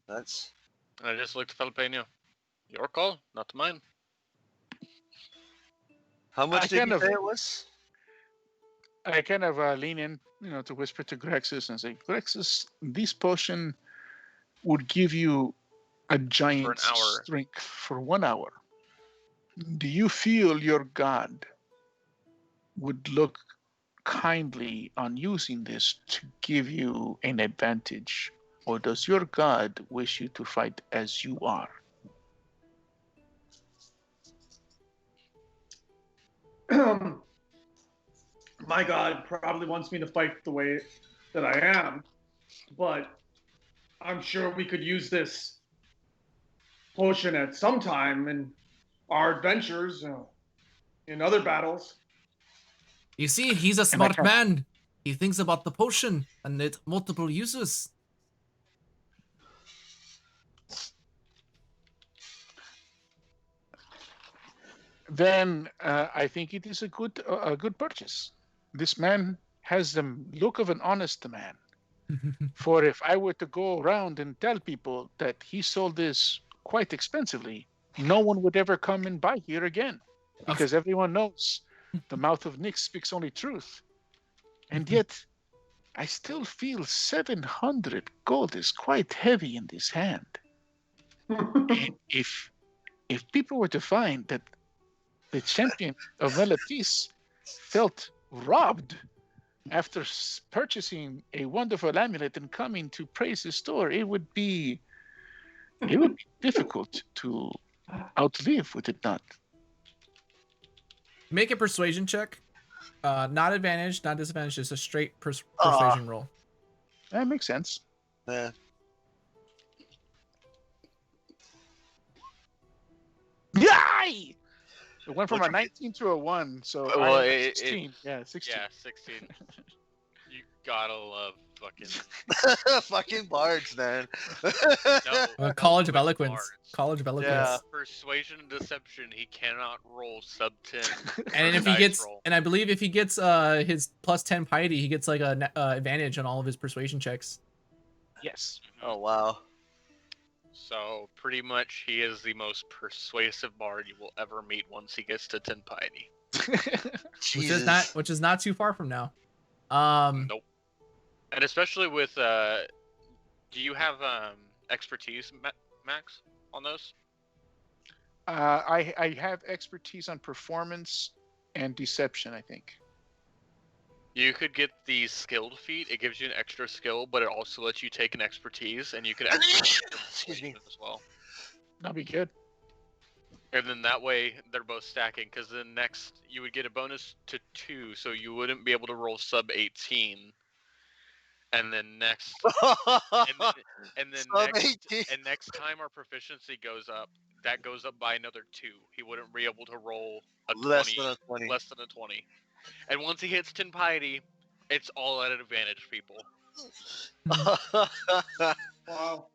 That's And I just looked at Jalapeno. Your call, not mine. how much I did kind you of- say it was? I kind of lean in, to whisper to Grexus and say, Grexus, this potion would give you a giant hour. strength for 1 hour. Do you feel your god would look kindly on using this to give you an advantage? Or does your god wish you to fight as you are? My God probably wants me to fight the way that I am, but I'm sure we could use this potion at some time in our adventures, in other battles. You see, he's a And I smart man. He thinks about the potion and its multiple uses. Then I think it is a good purchase. This man has the look of an honest man. For if I were to go around and tell people that he sold this quite expensively, no one would ever come and buy here again, because everyone knows the mouth of Nick speaks only truth. And yet, I still feel 700 gold is quite heavy in this hand. And if people were to find that the champion of Melatis felt robbed after purchasing a wonderful amulet and coming to praise the store, it would be difficult to outlive, would it not? Make a persuasion check. Not advantage, not disadvantage, just a straight persuasion roll. That makes sense. Yeah. Yay! It went from a What'd you 19 to a 1, so Well, I it- 16. Yeah, 16. Yeah, 16. You gotta love fucking Fucking bards, man. no. College of Which Eloquence. bards? College of Eloquence. Yeah. Persuasion and deception. He cannot roll sub 10. And if he dice gets, roll. and I believe if he gets his plus 10 piety, he gets like a advantage on all of his persuasion checks. Yes. Oh wow. So pretty much, he is the most persuasive bard you will ever meet once he gets to 10 piety. Jesus. Which is not too far from now. Nope. And especially with do you have expertise, Max, on those? I have expertise on performance and deception, I think. You could get the skilled feat. It gives you an extra skill, but it also lets you take an expertise, and you could actually Excuse me. as well. That'd be good. And then that way they're both stacking, because then next you would get a bonus to 2, so you wouldn't be able to roll sub 18. And then next, and then Sub next, 18. and next time our proficiency goes up, that goes up by another 2. He wouldn't be able to roll a 20, Less than a 20. less than a 20. And once he hits 10 piety, it's all at an advantage, people. Wow.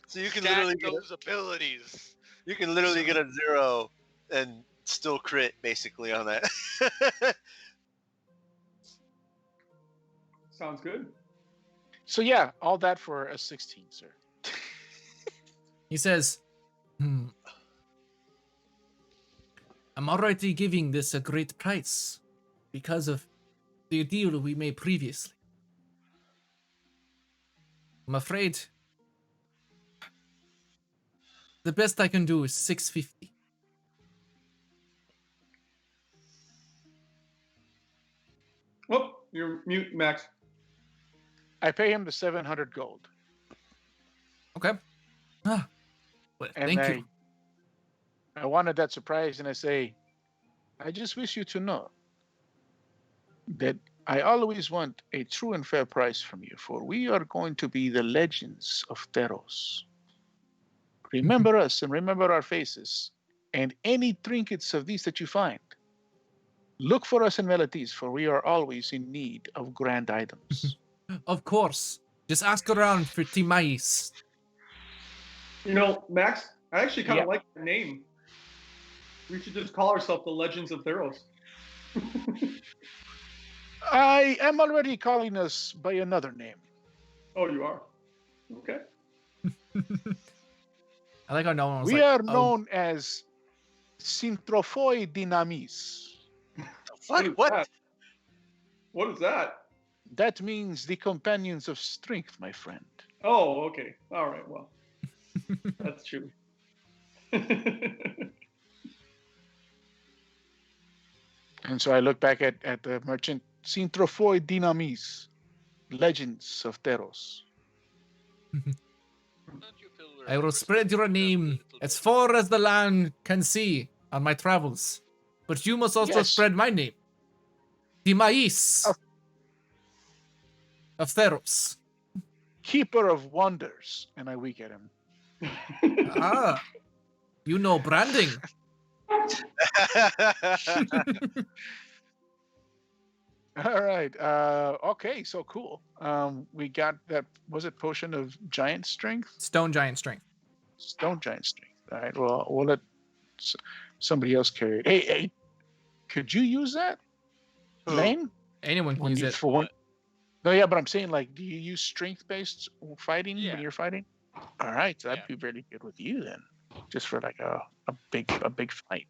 So you can Stack literally get those abilities. you can literally get a 0 and still crit basically on that. Sounds good. So yeah, all that for a 16, sir. He says, I'm already giving this a great price because of the deal we made previously. I'm afraid the best I can do is 650. Oh, you're mute, Max. I pay him the 700 gold. Okay. Ah, well, And thank you. I wanted that surprise, and I say, I just wish you to know that I always want a true and fair price from you, for we are going to be the legends of Theros. Remember us and remember our faces, and any trinkets of these that you find, Look for us in Velites, for we are always in need of grand items. Of course. Just ask around for Timais. You know, Max, I actually kind Yeah. of like the name. We should just call ourselves the Legends of Theros. I am already calling us by another name. Oh, you are? Okay. I like how no one was We like, are oh, known as Syntrophoi Dynamis. What is What? that? What is that? That means the companions of strength, my friend. Oh, okay. All right. Well, that's true. And so I look back at the merchant Syntrophoi Dynamis, legends of Theros. Don't you feel we're I will spread your overstepping just a name little as bit? far as the land can see on my travels. But you must also Yes. spread my name. Timais of Theros. Keeper of wonders. And I wink at him. Ah, you know branding. All right. Okay, so cool. We got that, was it potion of giant strength? Stone giant strength. Stone giant strength. All right, well, we'll let somebody else carry it. Hey, could you use that? Who? Lane? Anyone can When use you, it. for one. No, yeah, but I'm saying, like, do you use strength-based fighting Yeah. when you're fighting? All right, so that'd Yeah. be really good with you then, just for like a big fight.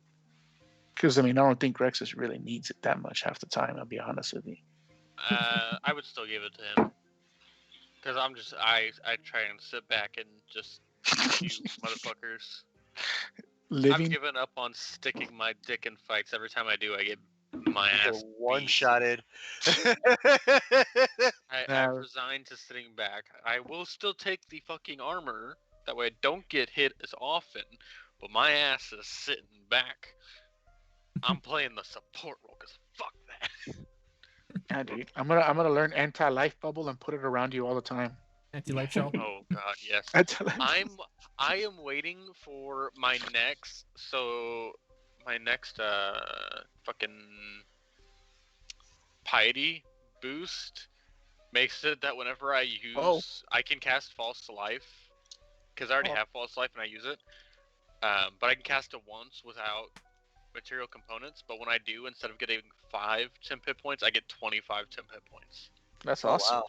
Because I mean, I don't think Rexus really needs it that much half the time. I'll be honest with you. I would still give it to him. Because I try and sit back and just you motherfuckers. I've Living. given up on sticking my dick in fights. Every time I do, I get my ass beat. One-shotted. I've resigned to sitting back. I will still take the fucking armor. That way I don't get hit as often. But my ass is sitting back. I'm playing the support role because fuck that. Yeah, dude. I'm gonna learn anti-life bubble and put it around you all the time. Anti-life shell. Oh god, yes. Anti-life. I am waiting for my next fucking piety boost makes it that whenever I use I can cast false life because I already have false life and I use it. But I can cast it once without material components, but when I do, instead of getting 5 temp hit points, I get 25 temp hit points. That's Oh, awesome. wow.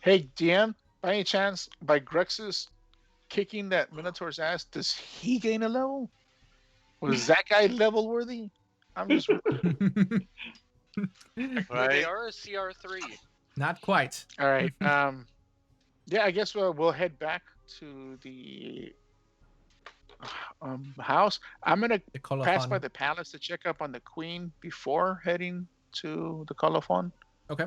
Hey, DM, by any chance, by Grexus kicking that Minotaur's ass, does he gain a level? Was that guy level worthy? I'm just. Actually, they Right. are a CR3. Not quite. All right. Yeah, I guess we'll head back to the house. I'm gonna The pass by colophon. the palace to check up on the queen before heading to the colophon. Okay.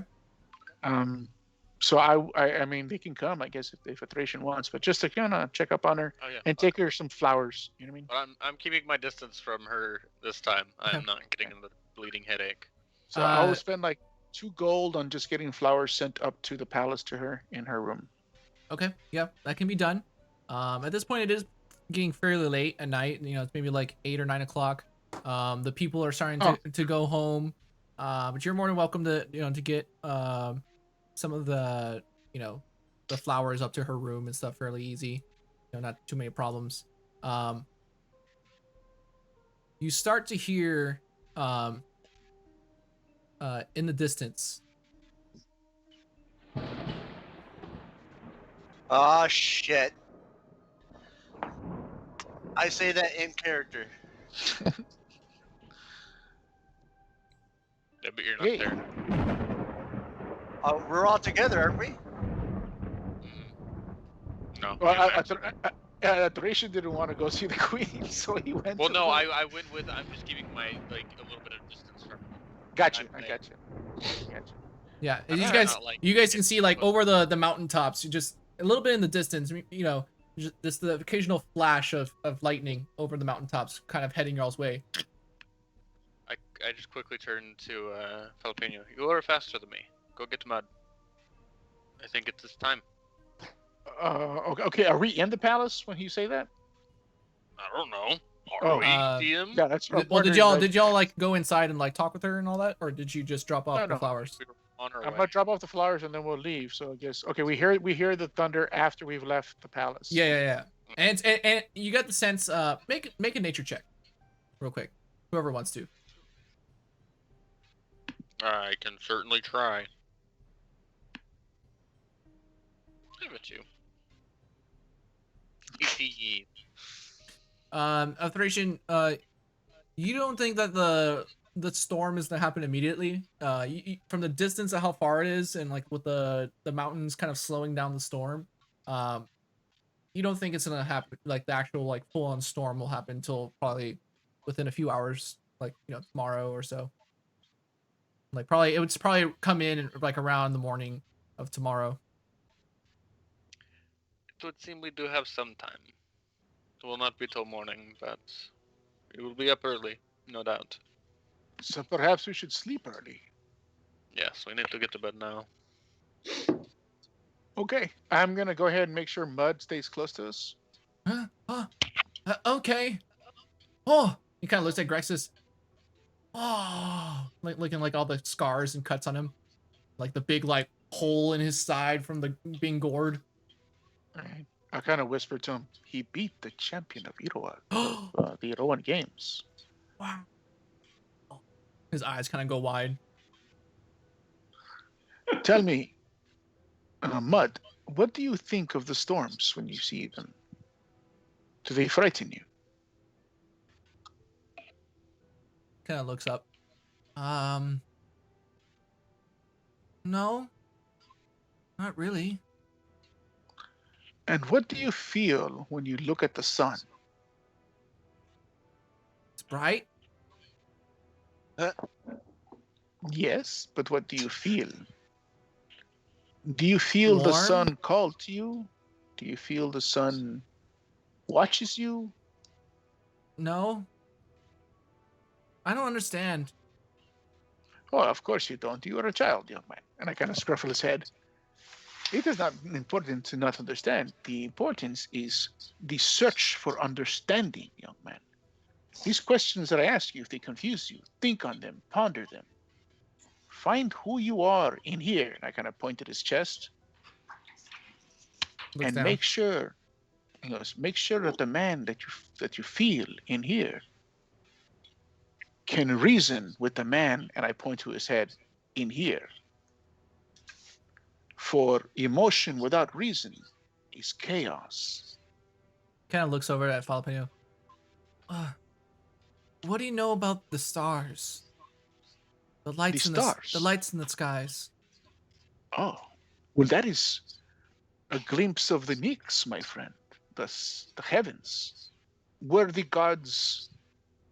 So I mean they can come, I guess, if Thracian wants, but just to kind of check up on her Oh yeah. and take her some flowers. You know what I mean? But I'm keeping my distance from her this time. Okay. I'm not getting the bleeding headache. So I will Uh, spend like 2 gold on just getting flowers sent up to the palace to her in her room. Okay. Yeah, that can be done. At this point, it is getting fairly late at night. You know, it's maybe like 8 or 9 o'clock. The people are starting to go home. But you're more than welcome to to get some of the the flowers up to her room and stuff fairly easy. Not too many problems. You start to hear in the distance. Oh shit. I say that in character. Yeah, but you're not Hey. there. We're all together, aren't we? No. Well, you're not. Thracian didn't want to go see the queen, so he went. Well, to no, the- I went with. I'm just keeping my like a little bit of distance from. Got you. I'm I got you. Yeah, I'm you not- guys, not, like, you guys can see like close. over the mountaintops, just a little bit in the distance. Just the occasional flash of lightning over the mountaintops, kind of heading y'all's way. I just quickly turned to Jalapeno. You are faster than me. Go get to Mud. I think it's this time. Okay. Are we in the palace when you say that? I don't know. Oh, Are we, DM? Yeah, that's what I'm Well, did wondering, y'all like go inside and like talk with her and all that, or did you just drop off No, the no. flowers? We were on our I'm way. gonna drop off the flowers and then we'll leave. So I guess we hear the thunder after we've left the palace. Yeah. And you got the sense. Make a nature check, real quick. Whoever wants to. I can certainly try. Give it to you. 18. Thracian, you don't think that the storm is gonna happen immediately. From the distance of how far it is, and like with the mountains kind of slowing down the storm, you don't think it's gonna happen. Like the actual like full on storm will happen until probably within a few hours, like tomorrow or so. Like it would probably come in like around the morning of tomorrow. It would seem we do have some time. It will not be till morning, but we will be up early, no doubt. So perhaps we should sleep early. Yes, we need to get to bed now. Okay, I'm gonna go ahead and make sure Mud stays close to us. Okay. Oh, he kind of looks at Grexus. Oh, like looking like all the scars and cuts on him, like the big like hole in his side from the being gored. Alright. I kind of whispered to him, he beat the champion of the Iroan Games. Wow. His eyes kind of go wide. Tell me, Mud, what do you think of the storms when you see them? Do they frighten you? Kind of looks up. No, not really. And what do you feel when you look at the sun? It's bright. Yes, but what do you feel? Do you feel the Warm? sun call to you? Do you feel the sun watches you? No. I don't understand. Oh, of course you don't. You are a child, young man. And I kind of scruffle his head. It is not important to not understand. The importance is the search for understanding, young man. These questions that I ask you, if they confuse you, think on them, ponder them. Find who you are in here. And I kind of point at his chest. Looks And down. make sure, make sure that the man that you feel in here can reason with the man, and I point to his head, in here. For emotion without reason is chaos. Kind of looks over at Jalapeno. What do you know about the stars? The lights The in stars? the lights in the skies. Oh, well, that is a glimpse of the Nyx, my friend. The heavens, where the gods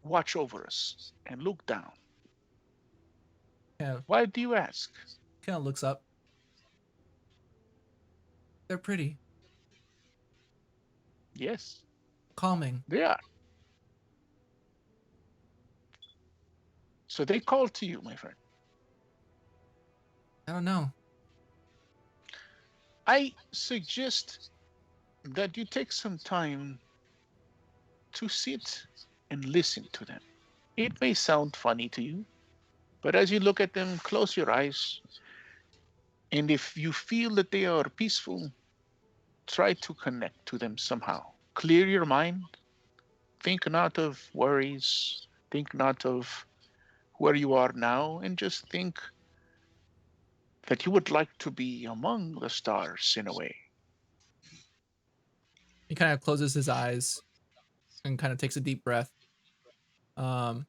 watch over us and look down. Kind Why do you ask? of looks up. They're pretty, Yes, calming. they are. So they call to you, my friend. I don't know. I suggest that you take some time to sit and listen to them. It may sound funny to you, but as you look at them, close your eyes. And if you feel that they are peaceful, try to connect to them somehow. Clear your mind. Think not of worries. Think not of where you are now, and just think that you would like to be among the stars in a way. He kind of closes his eyes and kind of takes a deep breath. Hold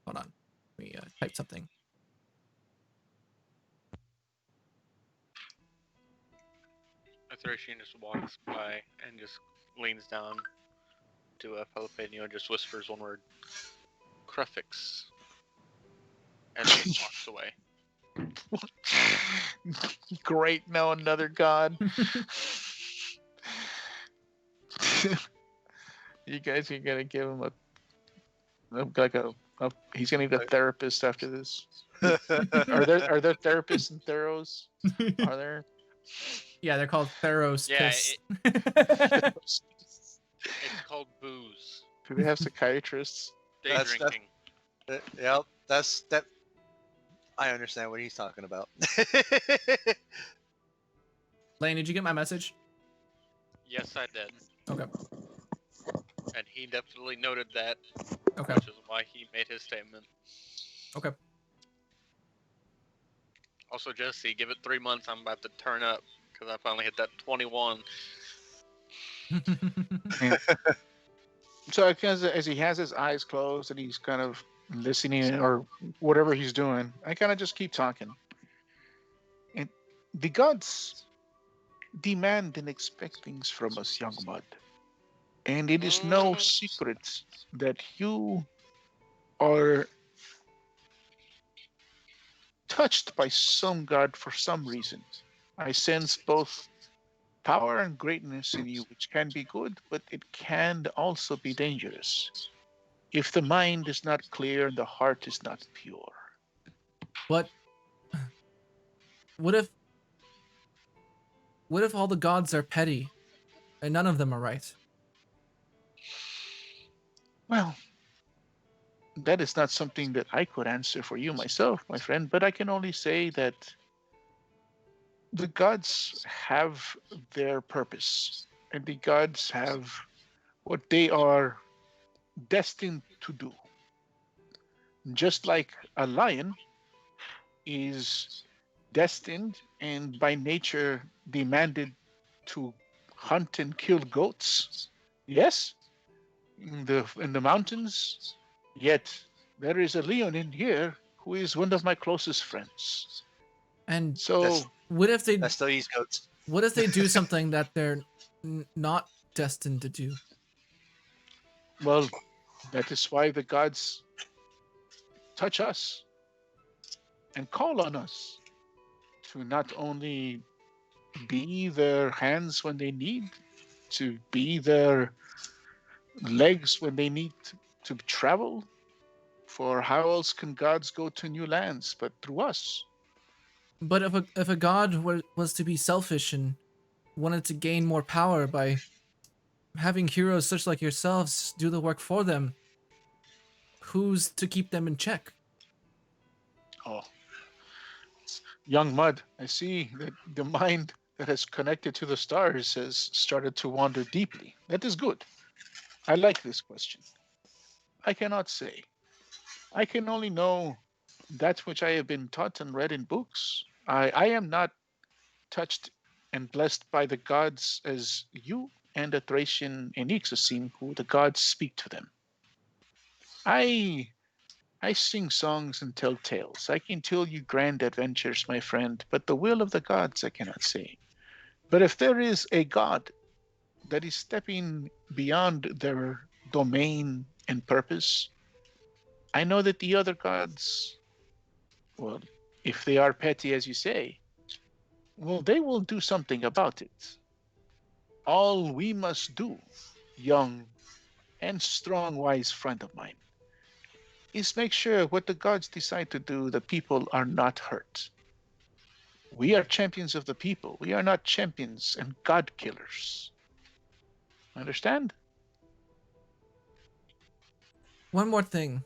on. Let me type something. Thracian just walks by and just leans down to a jalapeno and just whispers one word. Cruffix. And then walks away. Great, now another god. You guys are gonna give him he's gonna need a therapist after this. Are there therapists in Theros? Are there? Yeah, they're called Theros Yeah, Kiss. It's called booze. Do they have psychiatrists? Day That's- that- drinking. Yep, that's that. I understand what he's talking about. Lane, did you get my message? Yes, I did. Okay. And he definitely noted that, Okay. which is why he made his statement. Okay. Also, Jesse, give it 3 months. I'm about to turn up because I finally hit that 21. So as he has his eyes closed and he's kind of listening or whatever he's doing, I kind of just keep talking. And the gods demand and expect things from us, young mud. And it is no secret that you are touched by some god for some reason. I sense both power and greatness in you, which can be good, but it can also be dangerous if the mind is not clear and the heart is not pure. What if all the gods are petty and none of them are right? Well, that is not something that I could answer for you myself, my friend, but I can only say that the gods have their purpose, and the gods have what they are destined to do. Just like a lion is destined and by nature demanded to hunt and kill goats, yes, in the mountains, yet there is a lion in here who is one of my closest friends. And So That's- what if they That's still East Coast. what if they do something that they're not destined to do? well, that is why the gods touch us and call on us to not only be their hands when they need, to be their legs when they need to travel. For how else can gods go to new lands but through us? But if a god was to be selfish and wanted to gain more power by having heroes such like yourselves do the work for them, who's to keep them in check? Oh, young Mud, I see that the mind that has connected to the stars has started to wander deeply. That is good. I like this question. I cannot say. I can only know that which I have been taught and read in books. I am not touched and blessed by the gods as you and the Thracian Enixus seem, who the gods speak to them. I sing songs and tell tales. I can tell you grand adventures, my friend, but the will of the gods I cannot say. But if there is a god that is stepping beyond their domain and purpose, I know that the other gods, well, if they are petty as you say, well, they will do something about it. All we must do, young and strong, wise friend of mine, is make sure what the gods decide to do, the people are not hurt. We are champions of the people. We are not champions and god killers. Understand? One more thing.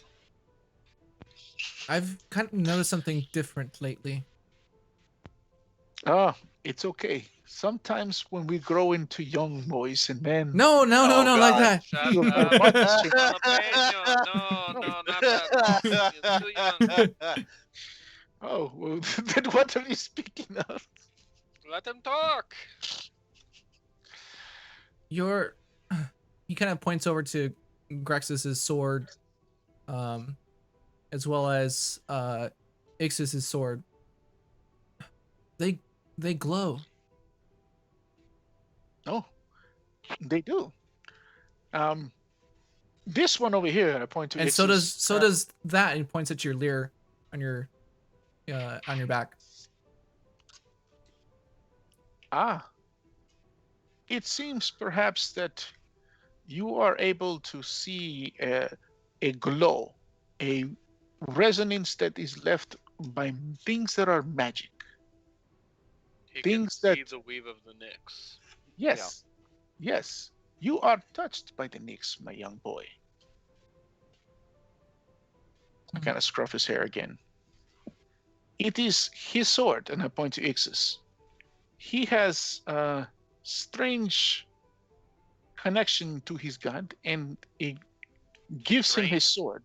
I've kind of noticed something different lately. Ah, it's okay. Sometimes when we grow into young boys and men, No, like God. that. Shut You're up. monster. Jalapeno. No, not that long. He's too young. Oh, well, then what are you speaking of? Let him talk. Your he kind of points over to Grexus's sword, as well as Ixus's sword. They glow. Oh, they do. This one over here, I point to. And so Ixus, does that, and he points at your leer on your back. Ah, it seems perhaps that you are able to see a glow, a resonance that is left by things that are magic. He Things can see that- the weave of the Nyx. Yes, yes. You are touched by the Nyx, my young boy. I kind of scruff his hair again. It is his sword, and I point to Ixis. He has a strange connection to his god, and it gives him his sword.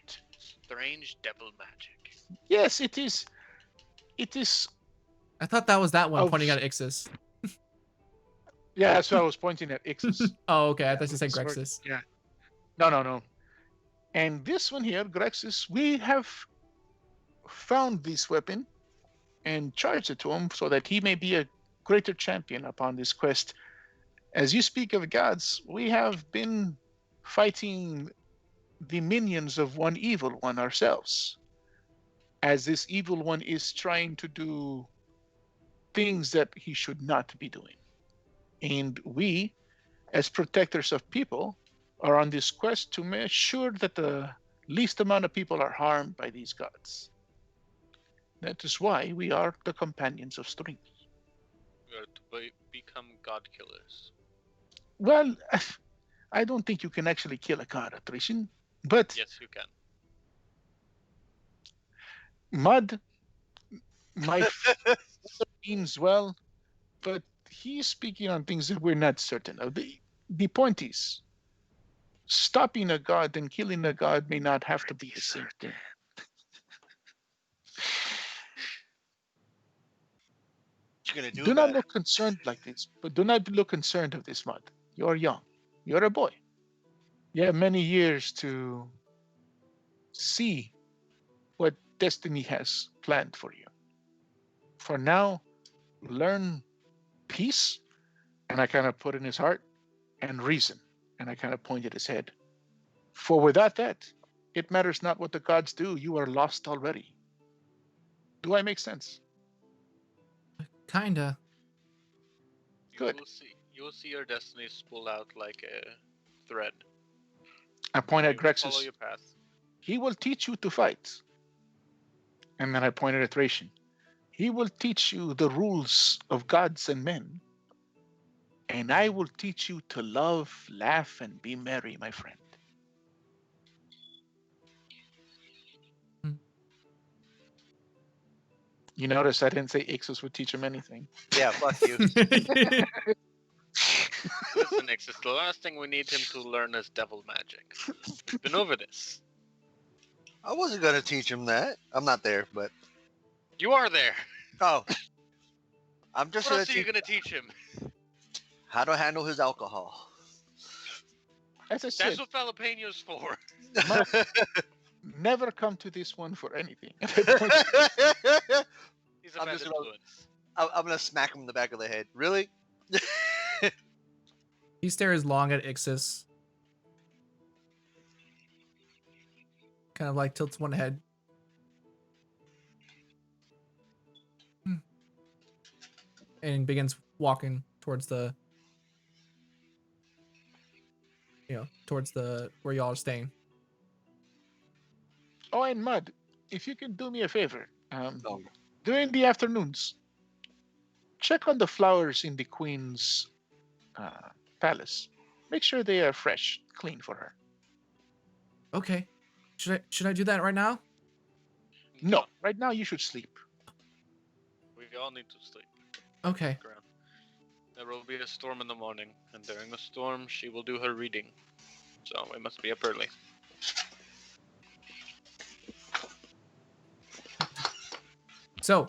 Strange devil magic. Yes, it is. It is. I thought that was that one Of- pointing at Ixis. Yeah, that's why I was pointing at Ixis. Oh, okay. I Yeah, thought you said sword. Grexis. Yeah. No. And this one here, Grexis, we have found this weapon and charged it to him so that he may be a greater champion upon this quest. As you speak of gods, we have been fighting the minions of one evil one ourselves. As this evil one is trying to do things that he should not be doing. And we, as protectors of people, are on this quest to make sure that the least amount of people are harmed by these gods. That is why we are the companions of strength. We are to become god killers. Well, I don't think you can actually kill a god, Attrition. But Yes, you can. Mud, my father means well, but he's speaking on things that we're not certain of. The point is, stopping a god and killing a god may not have to be the same thing. You're gonna Do not that. look concerned like this, but do not look concerned of this, Mud. You're young. You're a boy. You have many years to see what destiny has planned for you. For now, learn peace, and I kind of put in his heart, and reason, and I kind of pointed his head. For without that, it matters not what the gods do, you are lost already. Do I make sense? Kinda. Good. You will see your destiny spool out like a thread. I point at You will follow Grexis. your path. He will teach you to fight. And then I pointed at Thracian. He will teach you the rules of gods and men. And I will teach you to love, laugh, and be merry, my friend. Hmm. You notice I didn't say Ixos would teach him anything. Yeah, fuck you. Listen, Ixis, the last thing we need him to learn is devil magic. We've been over this. I wasn't gonna teach him that. I'm not there, but You are there. oh, I'm just What gonna else are you teach gonna teach him? how to handle his alcohol. As I said, That's what jalapenos for. never come to this one for anything. He's a I'm bad just gonna- influence. I'm gonna smack him in the back of the head. Really? He stares long at Ixis. Kind of like tilts one head. And begins walking towards the, towards the where y'all are staying. Oh, and Mud, if you can do me a favor, No. during the afternoons, check on the flowers in the queen's palace. Make sure they are fresh, clean for her. Okay. Should I do that right now? No, right now you should sleep. We all need to sleep. Okay. Ground. There will be a storm in the morning, and during the storm, she will do her reading. So we must be up early. So,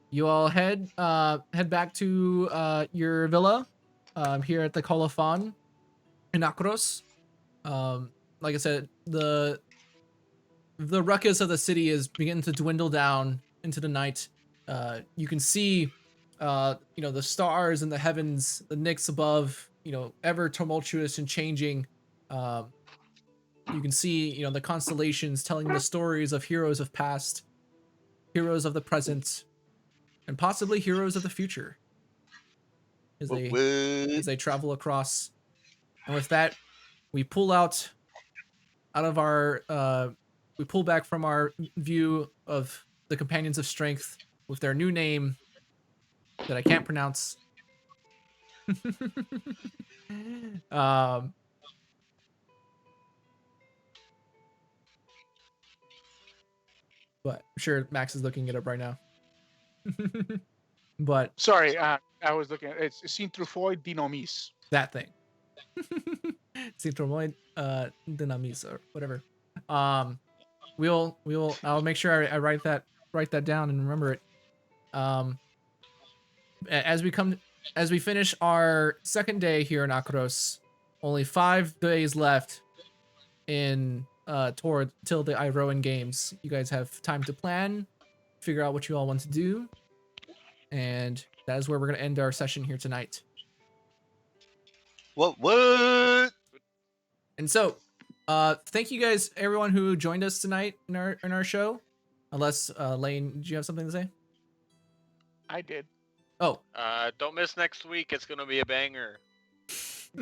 you all head back to your villa here at the Colophon in Akros. Like I said, the ruckus of the city is beginning to dwindle down into the night. You can see the stars in the heavens, the Nyx above, ever tumultuous and changing. You can see, the constellations telling the stories of heroes of past, heroes of the present, and possibly heroes of the future as they travel across. And with that, we pull out of our we pull back from our view of the Companions of Strength with their new name that I can't pronounce. um, but I'm sure Max is looking it up right now. But Sorry, I was looking at it's Sintrufoi Dinomis. that thing. Citromoid Dynamis or whatever. I'll make sure I write that down and remember it. As we finish our second day here in Akros, only 5 days left in till the Iroan games. You guys have time to plan, figure out what you all want to do, and that is where we're gonna end our session here tonight. What? And so, thank you guys, everyone who joined us tonight in our show. Unless Lane, do you have something to say? I did. Oh, Don't miss next week. It's gonna be a banger.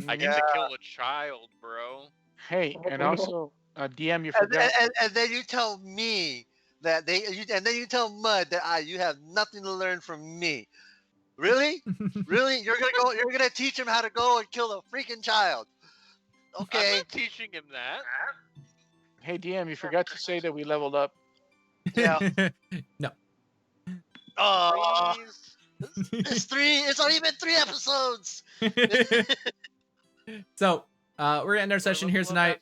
I get to kill a child, bro. Hey, and also DM, you And, forgot. and then you tell me that and then you tell Mud that you have nothing to learn from me. Really? Really? You're gonna teach him how to go and kill a freaking child. I'm Okay. not teaching him that. Hey, DM, you forgot to say that we leveled up. Yeah. No. Oh, Please. it's only been 3 episodes. So, we're gonna end our session here tonight.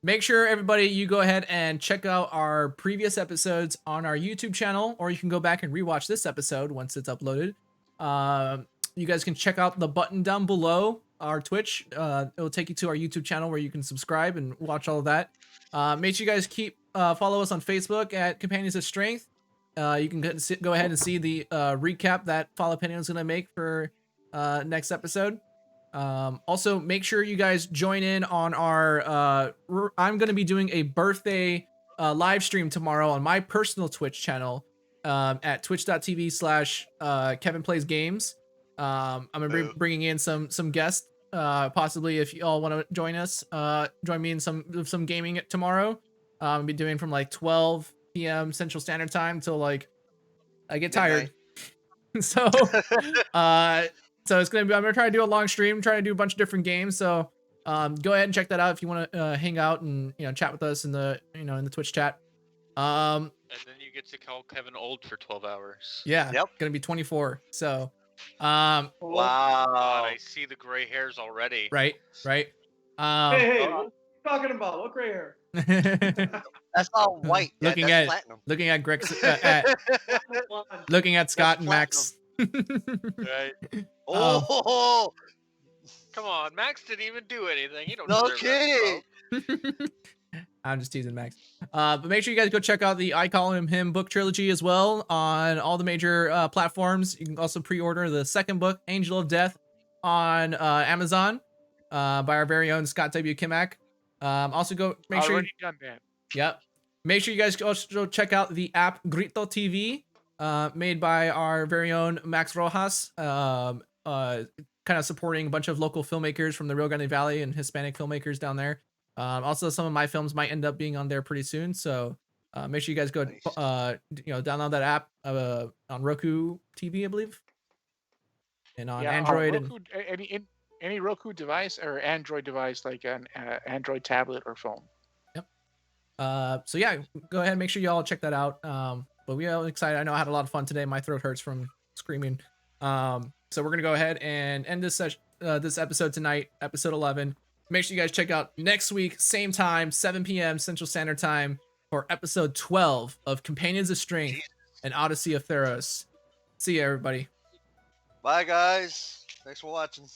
Make sure everybody you go ahead and check out our previous episodes on our YouTube channel, or you can go back and rewatch this episode once it's uploaded. You guys can check out the button down below our Twitch. It will take you to our YouTube channel where you can subscribe and watch all of that. Make sure you guys follow us on Facebook at Companions of Strength. You can go ahead and see the recap that Fall Opinion is going to make for next episode. Also, make sure you guys join in on our. I'm going to be doing a birthday live stream tomorrow on my personal Twitch channel at twitch.tv/Kevin Plays Games. I'm gonna be bringing in some guests. Possibly if you all want to join us, join me in some gaming tomorrow. I'll be doing from like 12 p.m. Central Standard Time till like I get tired. So it's gonna be. I'm gonna try to do a long stream, try to do a bunch of different games. So go ahead and check that out if you want to hang out and chat with us in the in the Twitch chat. And then you get to call Kevin old for 12 hours. Yeah. Yep. Gonna be 24. So Wow. God, I see the gray hairs already. right. Hey, what are you talking about? What gray hair? That's all white. looking That's at platinum. looking at Greg's looking at Scott and Max. Right. Oh, Come on, Max didn't even do anything. You don't no deserve that, kidding. bro. I'm just teasing Max. But make sure you guys go check out the I Call Him book trilogy as well on all the major platforms. You can also pre-order the second book, Angel of Death, on Amazon by our very own Scott W. Kimack. Also go make sure Already done that. Yep. Make sure you guys also check out the app Grito TV, made by our very own Max Rojas. Kind of supporting a bunch of local filmmakers from the Rio Grande Valley and Hispanic filmmakers down there. Also, some of my films might end up being on there pretty soon. So make sure you guys go, download that app on Roku TV, I believe, and on Android Roku, any Roku device or Android device like an Android tablet or phone. So yeah, go ahead and make sure you all check that out. But we are excited. I know I had a lot of fun today. My throat hurts from screaming. So we're gonna go ahead and end this this episode tonight, episode 11. Make sure you guys check out next week, same time, 7 p.m. Central Standard Time for episode 12 of Companions of Strength and Odyssey of Theros. See you, everybody. Bye, guys. Thanks for watching.